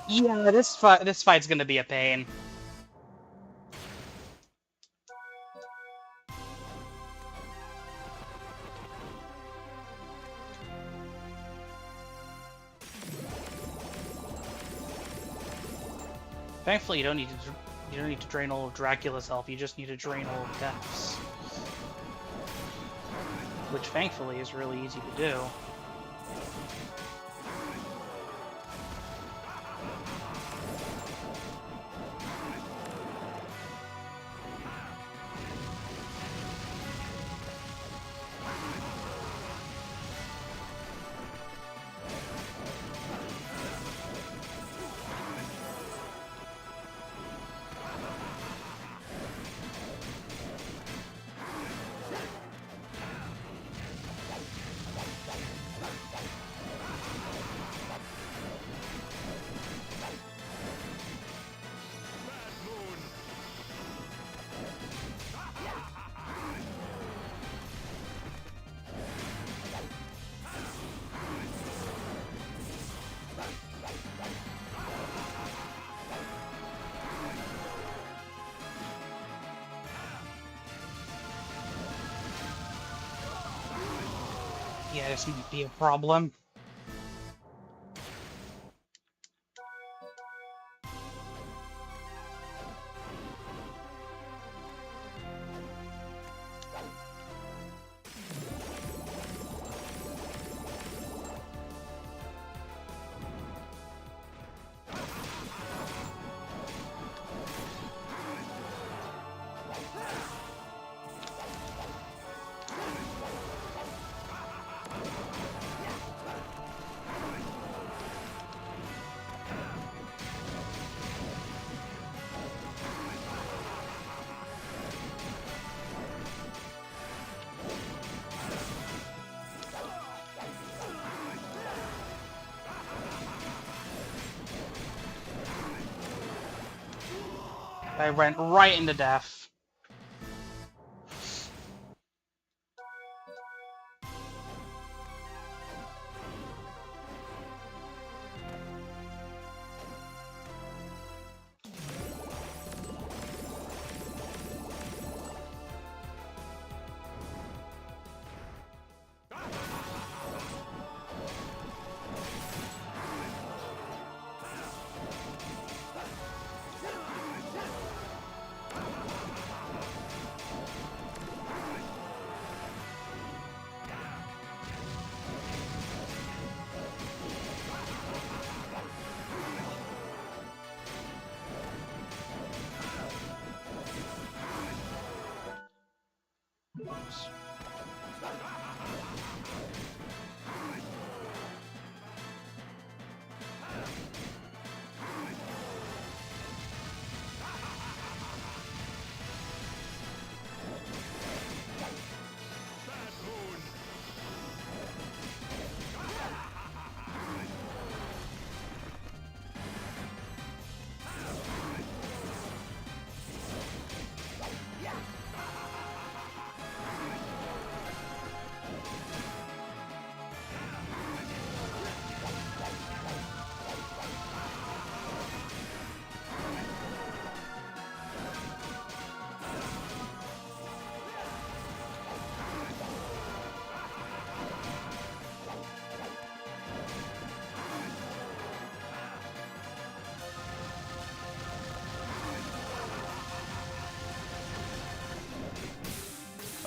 Speaker 1: Yeah, this fight's gonna be a pain. Thankfully, you don't need to drain all of Dracula's health. You just need to drain all of Death's, which thankfully is really easy to do. Yeah, this might be a problem. I went right into death.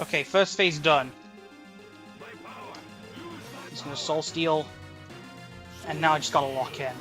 Speaker 1: Okay, first phase done.
Speaker 2: My power. Use my
Speaker 1: He's gonna Soul Steal. And now I just gotta lock in.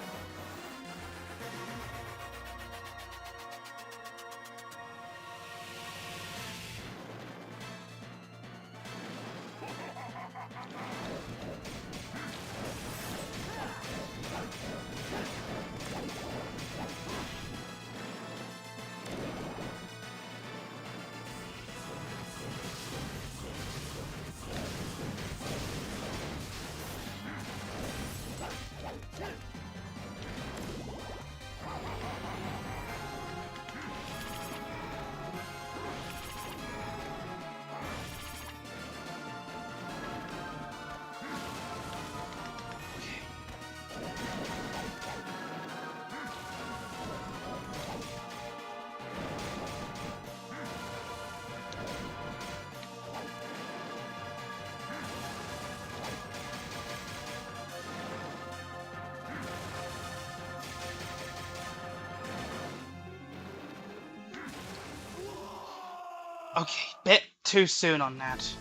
Speaker 1: Okay, bit too soon on that.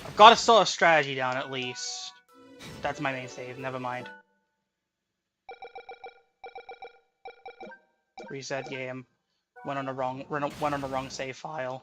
Speaker 1: I've got to sort a strategy down at least. That's my main save, never mind. Reset game. Went on the wrong save file.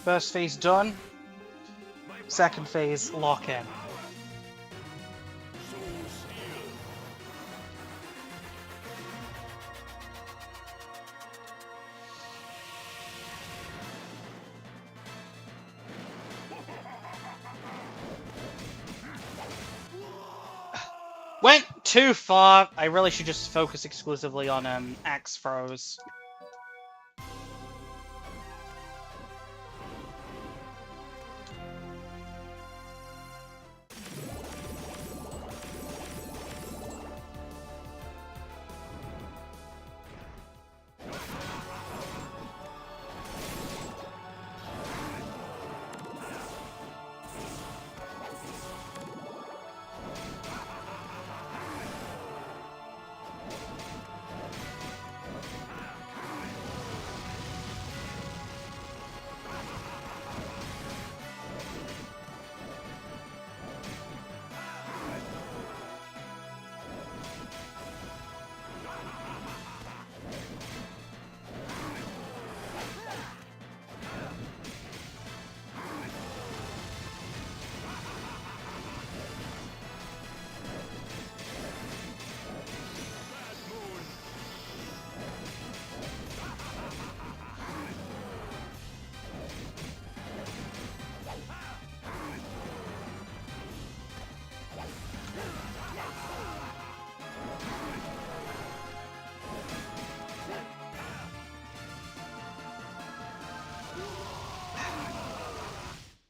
Speaker 1: First phase done. Second phase, lock in.
Speaker 2: soul steel.
Speaker 1: Went too far. I really should just focus exclusively on axe throws.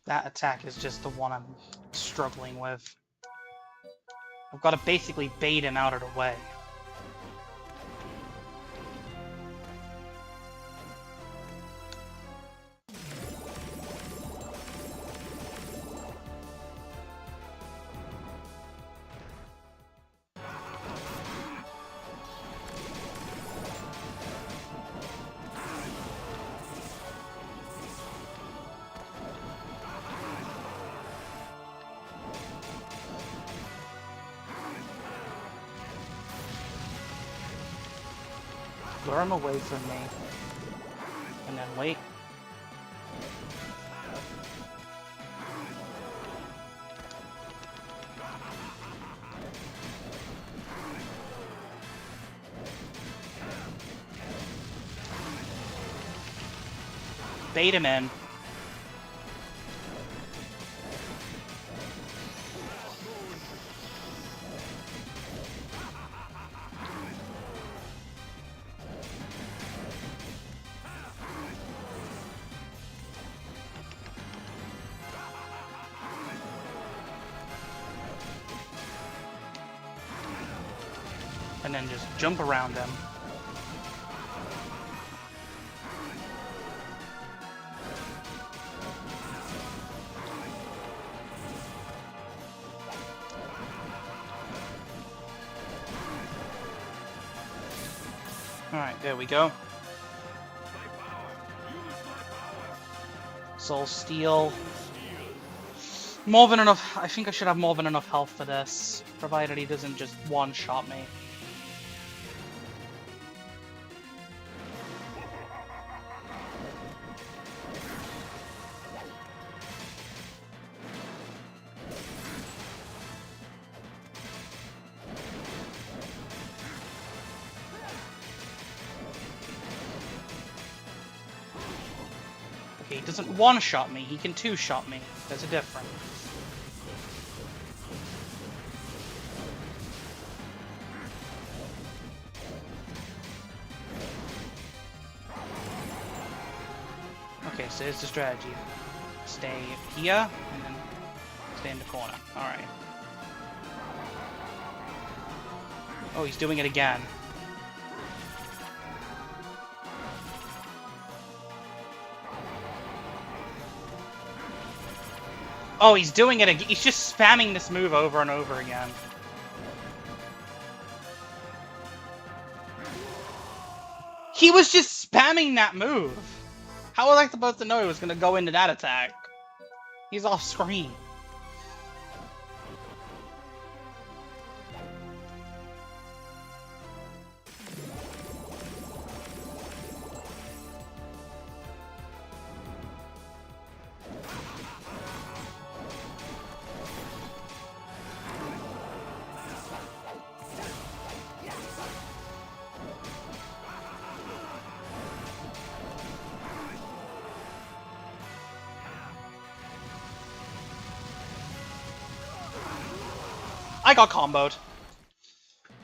Speaker 1: That attack is just the one I'm struggling with. I've got to basically bait him out of the way. Lure him away from me. And then wait. Bait him in. And then just jump around them. Alright, there we go. Soul Steel. More than enough. I think I should have more than enough health for this, provided he doesn't just one-shot me. Okay, he doesn't one-shot me, he can two-shot me. There's a difference. Okay, so here's the strategy. Stay here, and then stay in the corner. Alright. Oh, he's doing it again. Oh, he's doing it again. He's just spamming this move over and over again. He was just spamming that move. How was I supposed to know he was going to go into that attack? He's off screen. I got comboed.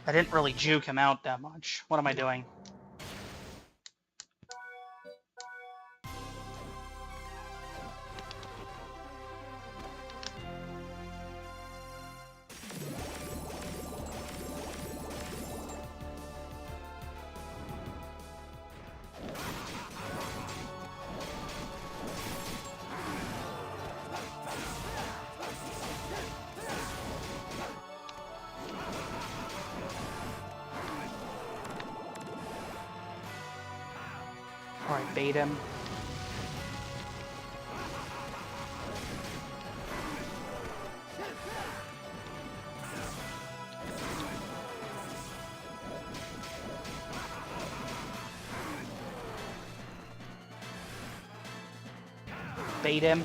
Speaker 1: I didn't really juke him out that much. What am I doing? Alright, bait him. Bait him.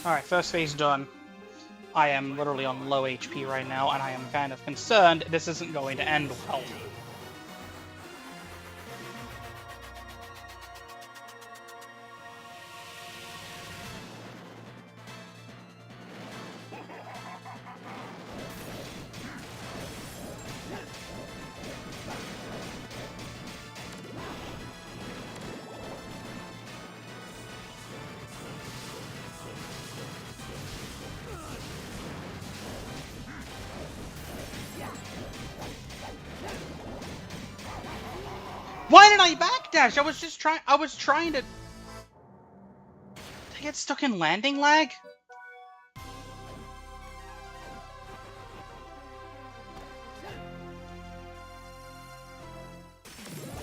Speaker 1: Alright, first phase done. I am literally on low HP right now, and I am kind of concerned this isn't going to end well. Why did I backdash? I was trying to... Did I get stuck in landing lag?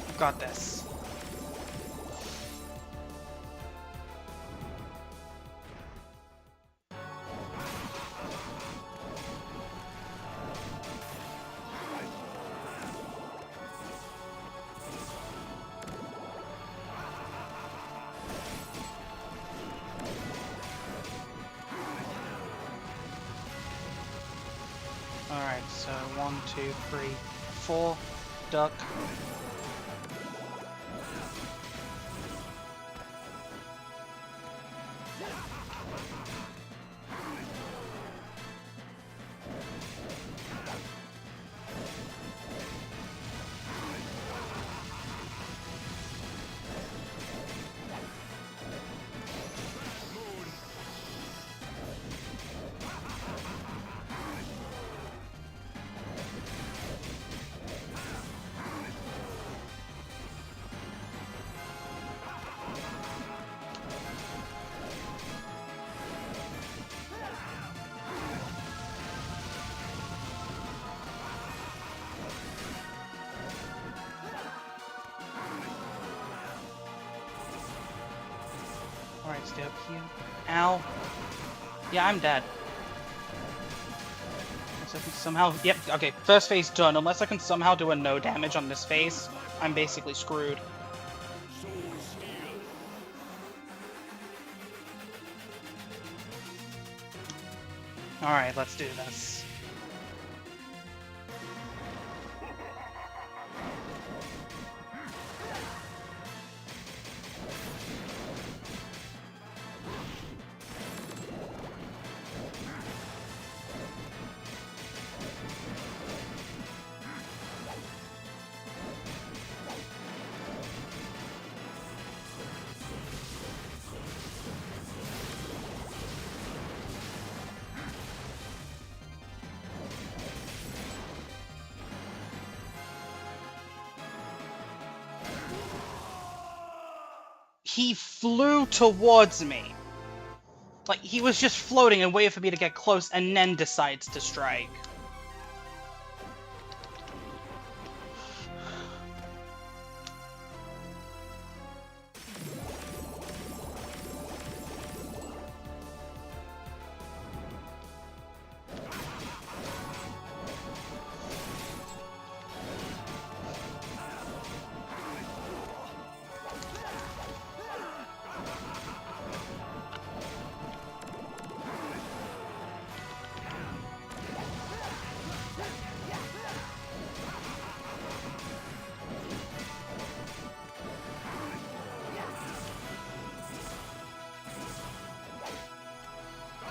Speaker 1: I've got this. Alright, so 1, 2, 3, 4, duck. Alright, stay up here. Ow. Yeah, I'm dead. Unless I can somehow... Yep, okay, first phase done. Unless I can somehow do a no damage on this phase, I'm basically screwed. Alright, let's do this. He flew towards me. Like, he was just floating and waited for me to get close and then decides to strike.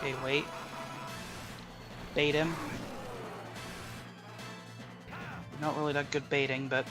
Speaker 1: Okay, wait. Bait him. Not really that good baiting, but...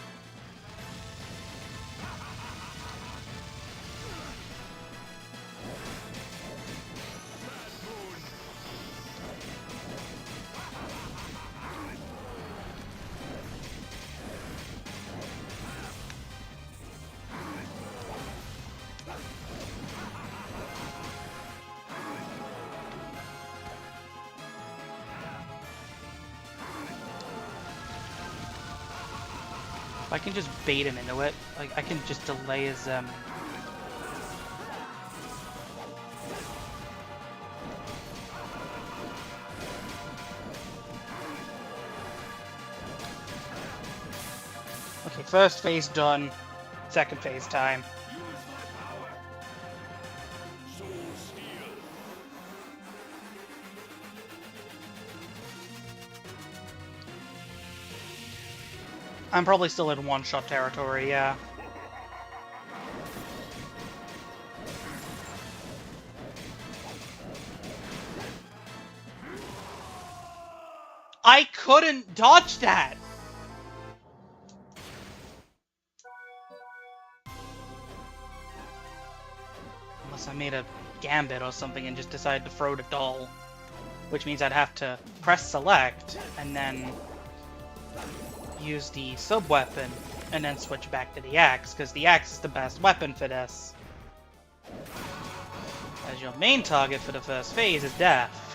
Speaker 1: I can just bait him into it. Like, I can just delay his, Okay, first phase done. Second phase time. I'm probably still in one-shot territory, yeah. I couldn't dodge that! Unless I made a gambit or something and just decided to throw the doll. Which means I'd have to press select, and then use the sub-weapon, and then switch back to the axe, because the axe is the best weapon for this. As your main target for the first phase is death.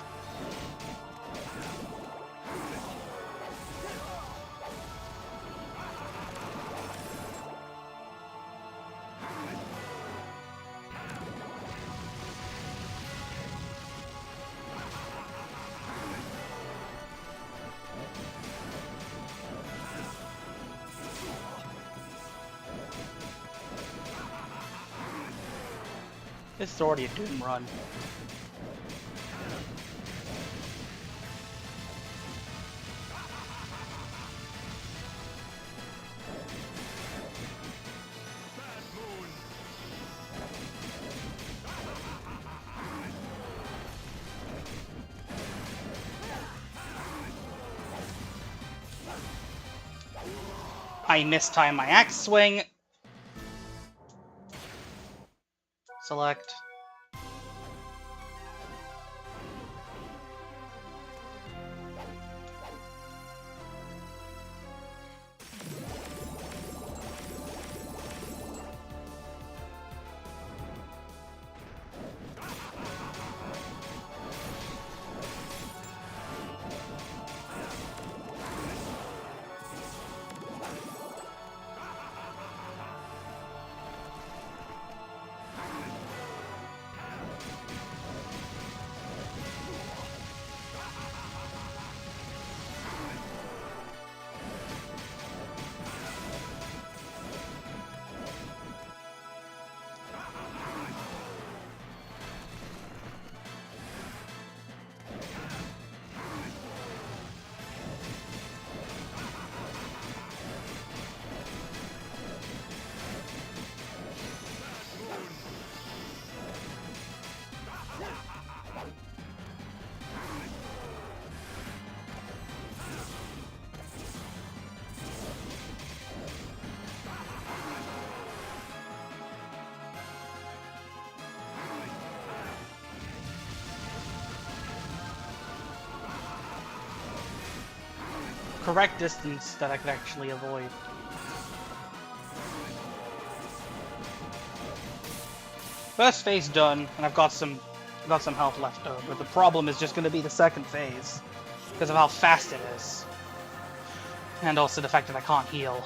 Speaker 1: This is already a Doom run. I mistime my axe swing. Select. Correct distance that I could actually avoid. First phase done, and I've got some health left over. The problem is just going to be the second phase, because of how fast it is. And also the fact that I can't heal.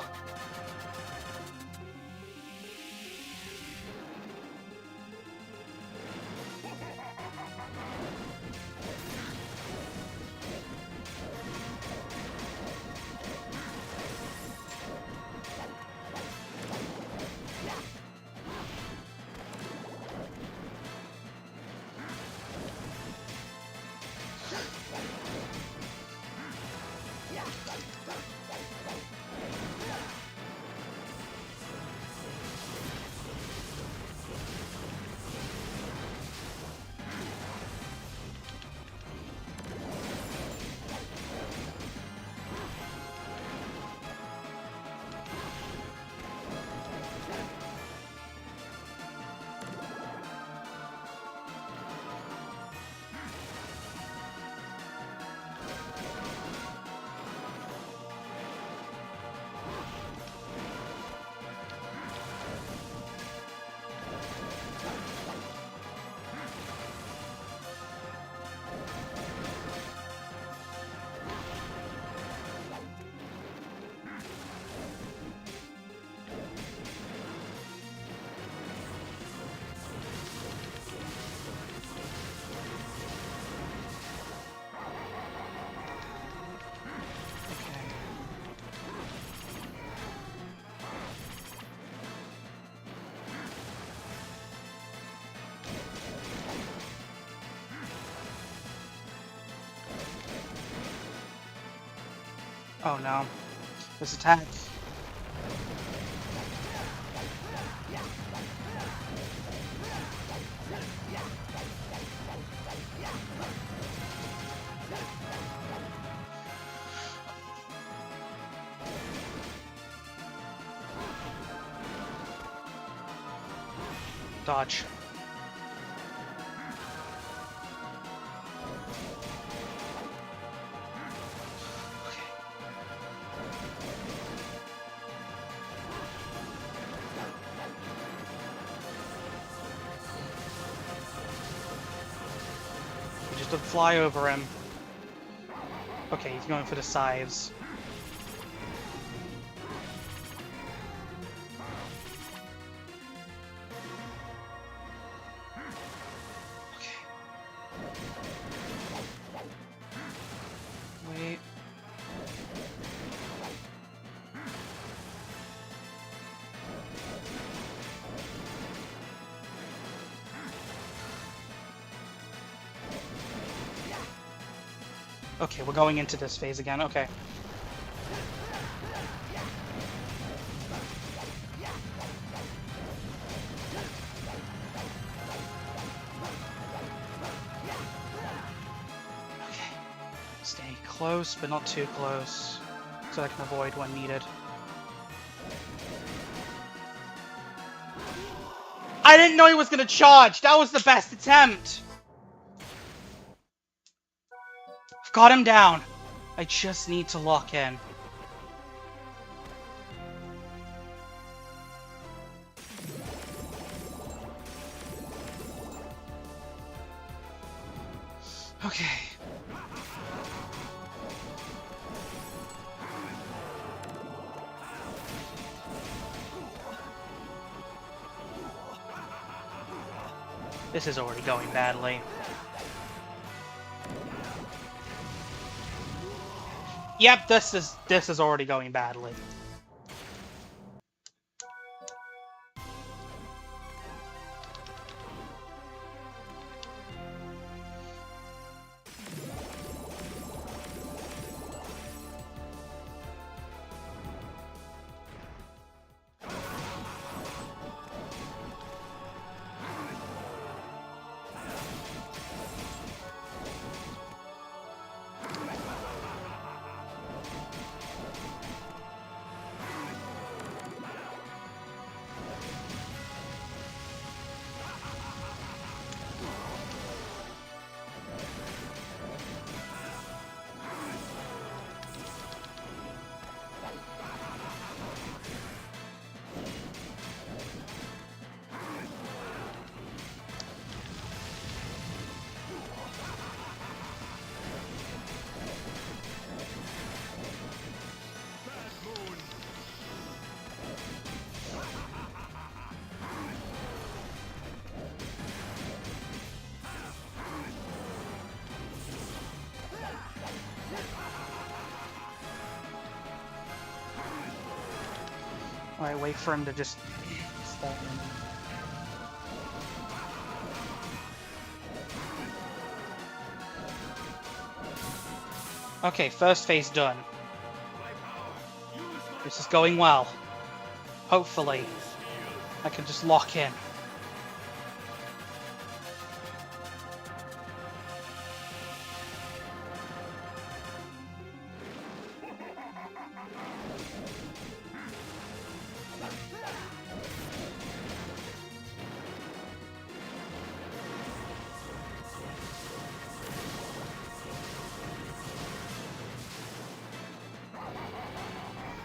Speaker 1: Oh no. This attack dodge. To fly over him. Okay, he's going for the scythes. Okay. Wait. Okay, we're going into this phase again. Okay. Okay. Stay close, but not too close, so I can avoid when needed. I didn't know he was gonna charge! That was the best attempt! I've got him down. I just need to lock in. Okay. This is already going badly. Yep, this is already going badly. Alright, wait for him to just stay in. Okay, first phase done. This is going well. Hopefully, I can just lock in.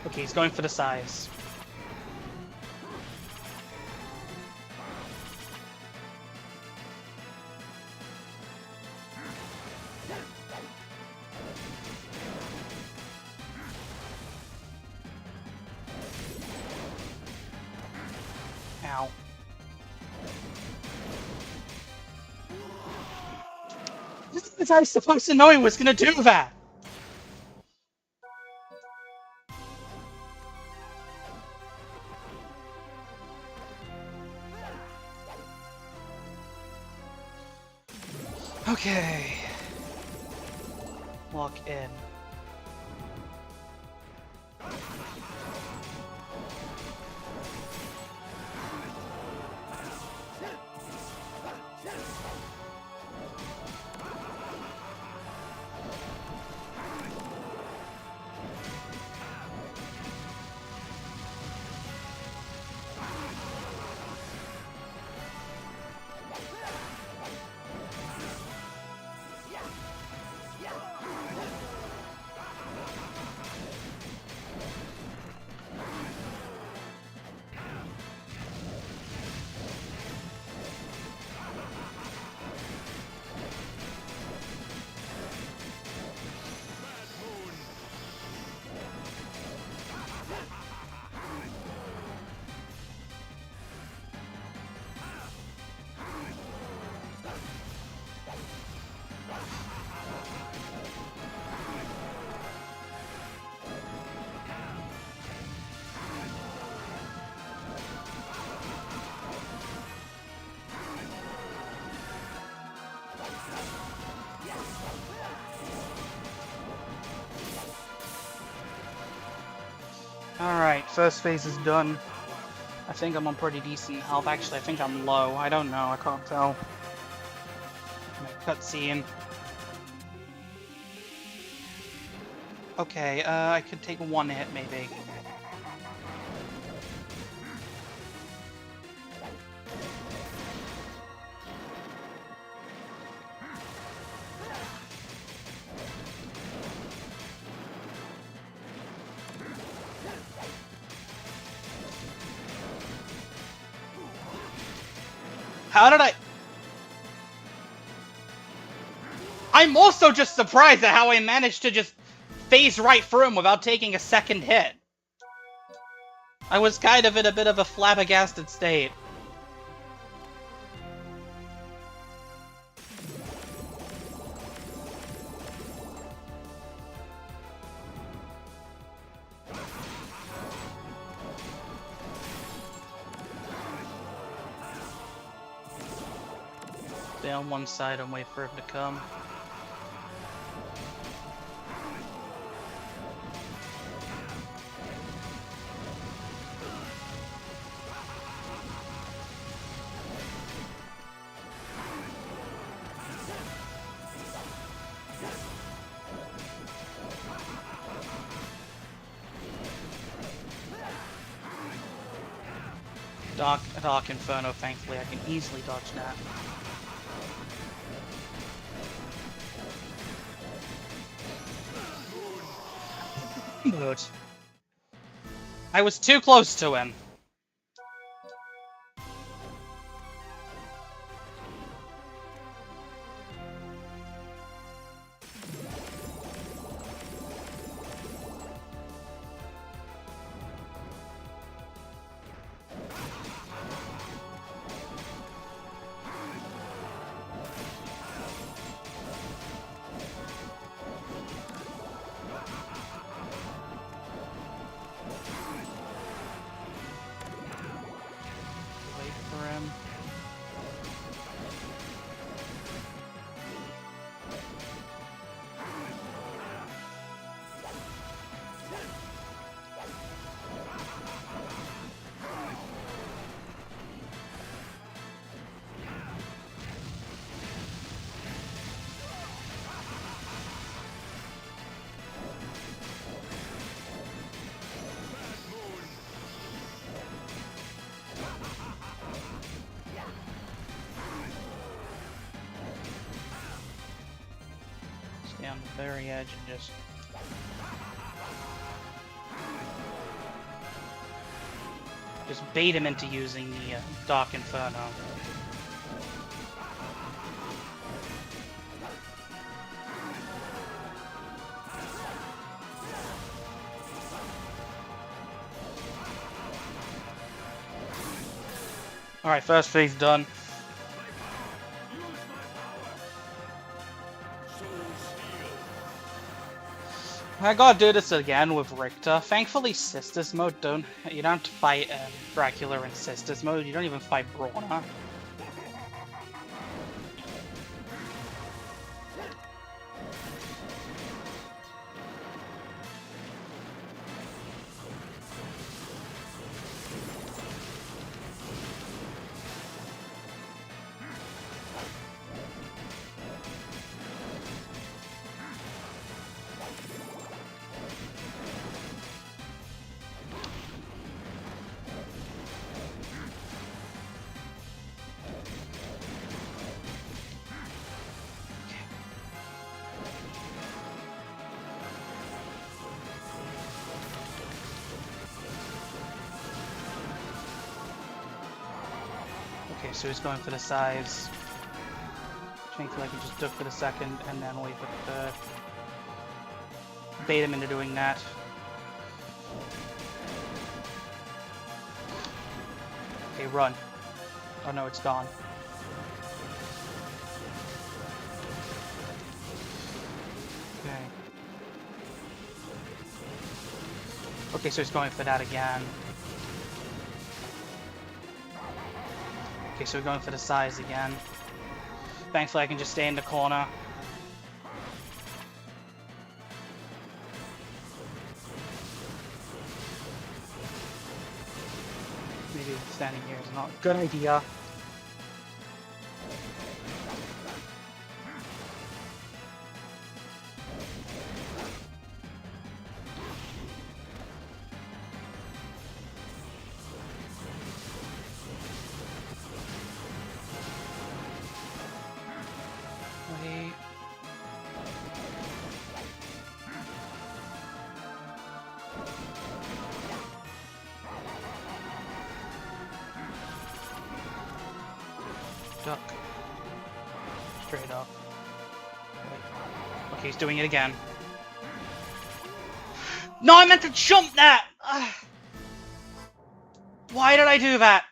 Speaker 1: Okay, he's going for the size. Ow. Was I supposed to know he was gonna do that? Okay. Lock in. Alright, first phase is done. I think I'm on pretty decent health. Actually, I think I'm low. I don't know. I can't tell. Cutscene. Okay, I could take one hit, maybe. How did I... I'm also just surprised at how I managed to just phase right through him without taking a second hit. I was kind of in a bit of a flabbergasted state. Stay on one side and wait for him to come. Dark Inferno, thankfully, I can easily dodge that. Good. I was too close to him. Stay on the very edge and just bait him into using the Dark Inferno. Alright, first phase done. I gotta do this again with Richter. Thankfully, Sisters Mode you don't have to fight Dracula in Sisters Mode. You don't even fight Brawner. Okay, so he's going for the size. Thankfully I can just duck for the second and then wait for the third. Bait him into doing that. Okay, run. Oh no, it's gone. Okay. Okay, so he's going for that again. Okay, so we're going for the size again. Thankfully, I can just stay in the corner. Maybe standing here is not a good idea. Wait. Duck. Straight up. Wait. Okay, he's doing it again. No, I meant to jump that! Ugh. Why did I do that?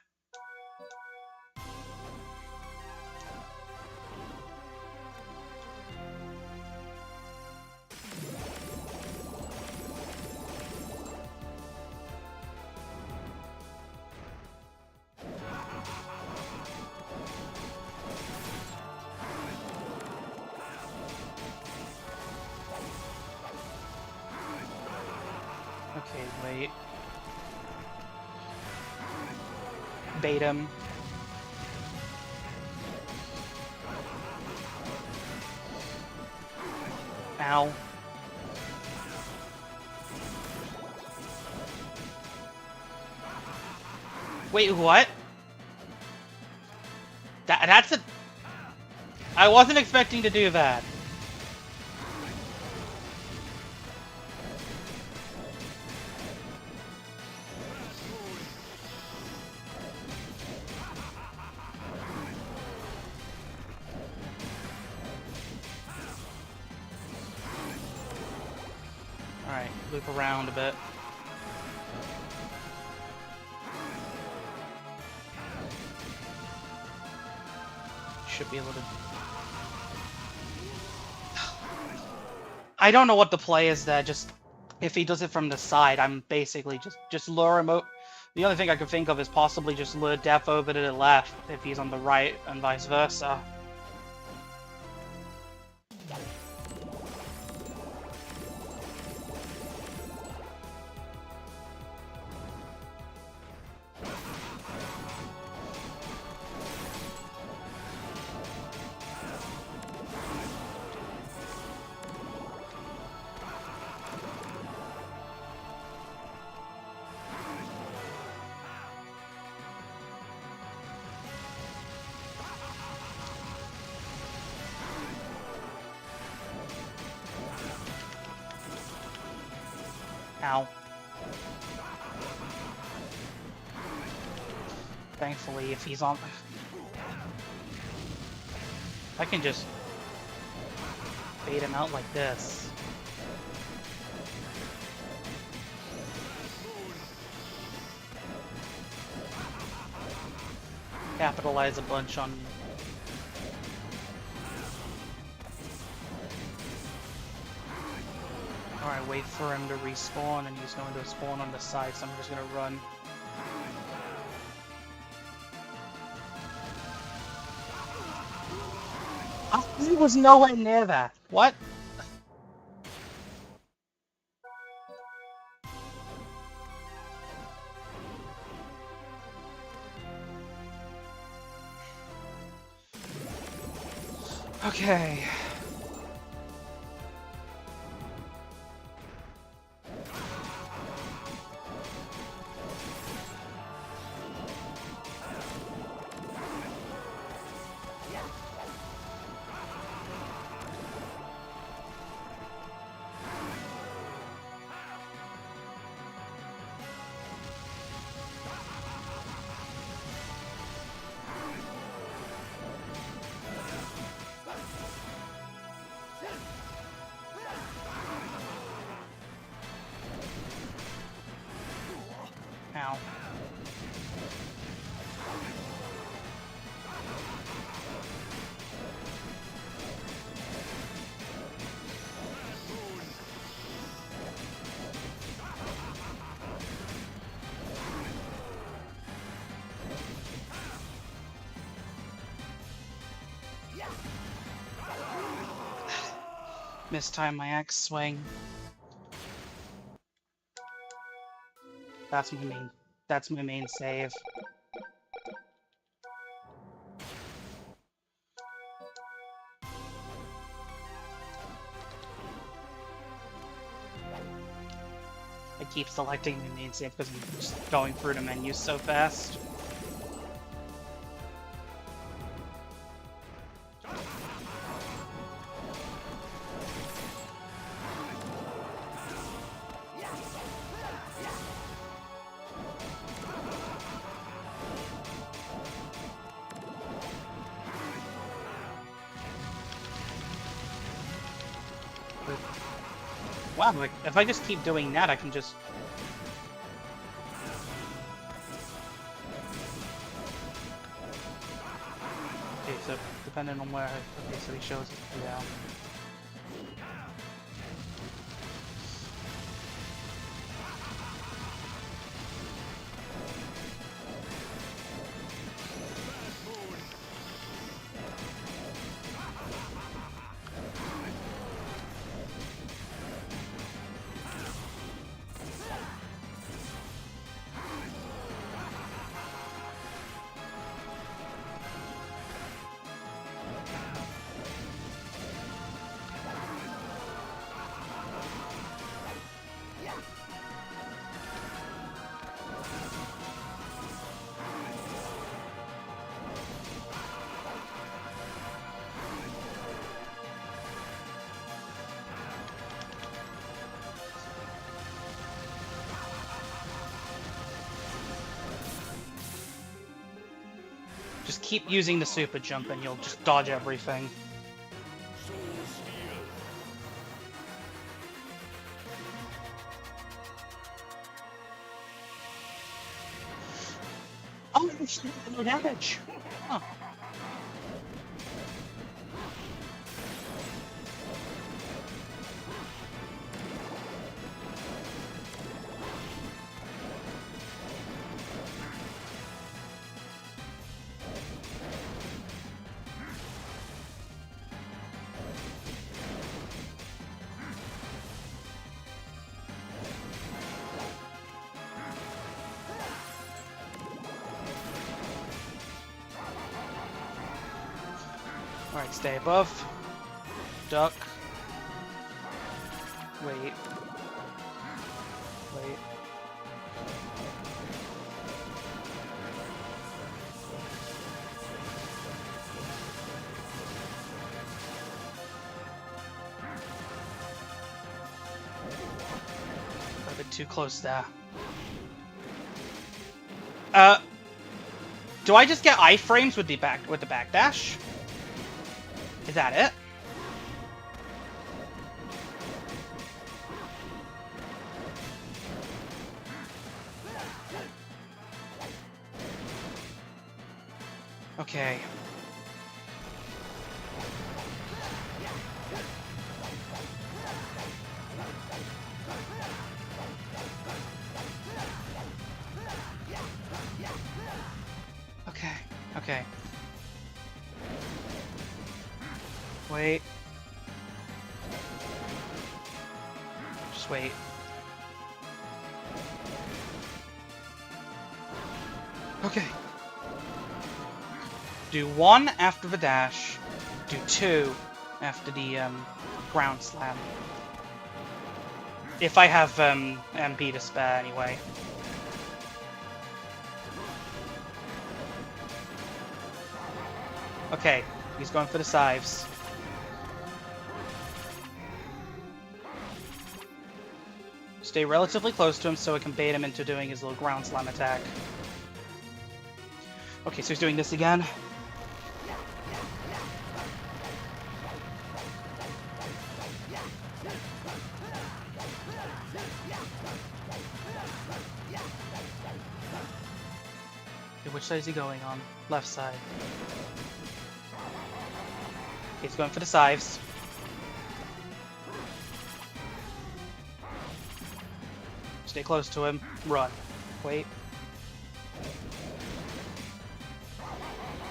Speaker 1: Okay, wait. Bait him. Ow. Wait, what? That's a... I wasn't expecting to do that. Alright, loop around a bit. Should be able to... I don't know what the play is there, just... If he does it from the side, I'm basically just lure him out. The only thing I could think of is possibly just lure Death over to the left, if he's on the right, and vice versa. Ow. Thankfully, if he's on... I can just bait him out like this. Capitalize a bunch on... Alright, wait for him to respawn, and he's going to spawn on the side, so I'm just gonna run. He was nowhere near that. What? Okay. Ow. Mistime my axe swing. That's my main save. keep selecting the main save because I'm just going through the menus so fast. Wow, like, if I just keep doing that, I can just... Okay, so depending on where... Okay, so he shows us... Yeah. Just keep using the super jump and you'll just dodge everything.
Speaker 2: Soul Steel.
Speaker 1: Oh, no damage! Huh. Alright, stay above. Duck. Wait. Wait. A bit too close there. Do I just get iframes with the backdash? Is that it? Okay. Okay. Okay. Wait. Just wait. Okay. Do 1 after the dash. Do 2 after the ground slam. If I have MP to spare anyway. Okay, he's going for the scythes. Stay relatively close to him so it can bait him into doing his little ground slam attack. Okay, so he's doing this again. Okay, which side is he going on? Left side. Okay, he's going for the scythes. Stay close to him. Run. Wait.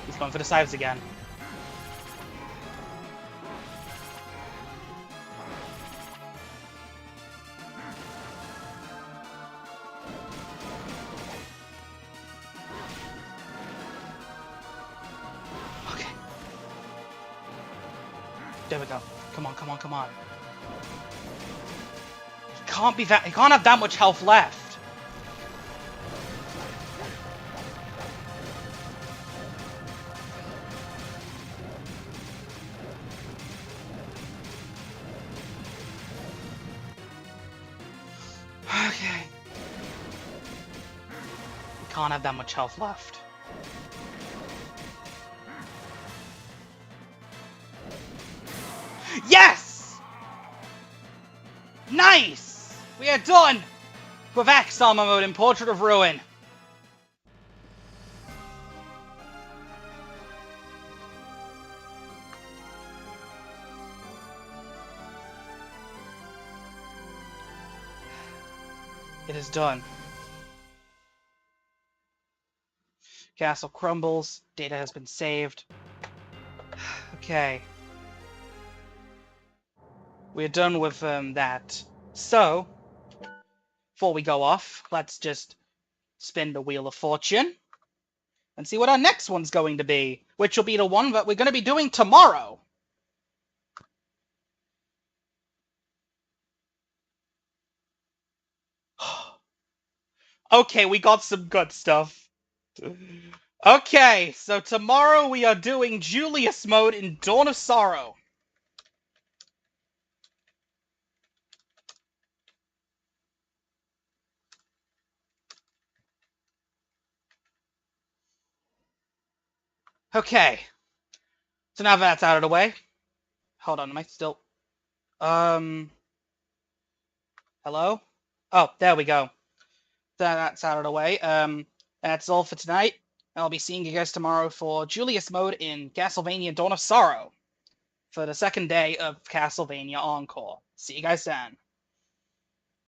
Speaker 1: He's going for the scythes again. Okay. There we go. Come on, come on, come on. can't be that. He can't have that much health left. Okay. He can't have that much health left. Yes! Nice! We are done with Axe Armor mode in Portrait of Ruin. It is done. Castle crumbles. Data has been saved. Okay. We're done with that. So, before we go off, let's just spin the Wheel of Fortune and see what our next one's going to be, which will be the one that we're going to be doing tomorrow. Okay, we got some good stuff. Okay, so tomorrow we are doing Julius mode in Dawn of Sorrow. Okay. So now that's out of the way. Hold on, am I still... Hello? Oh, there we go. That's out of the way. That's all for tonight. I'll be seeing you guys tomorrow for Julius mode in Castlevania Dawn of Sorrow for the second day of Castlevania Encore. See you guys then.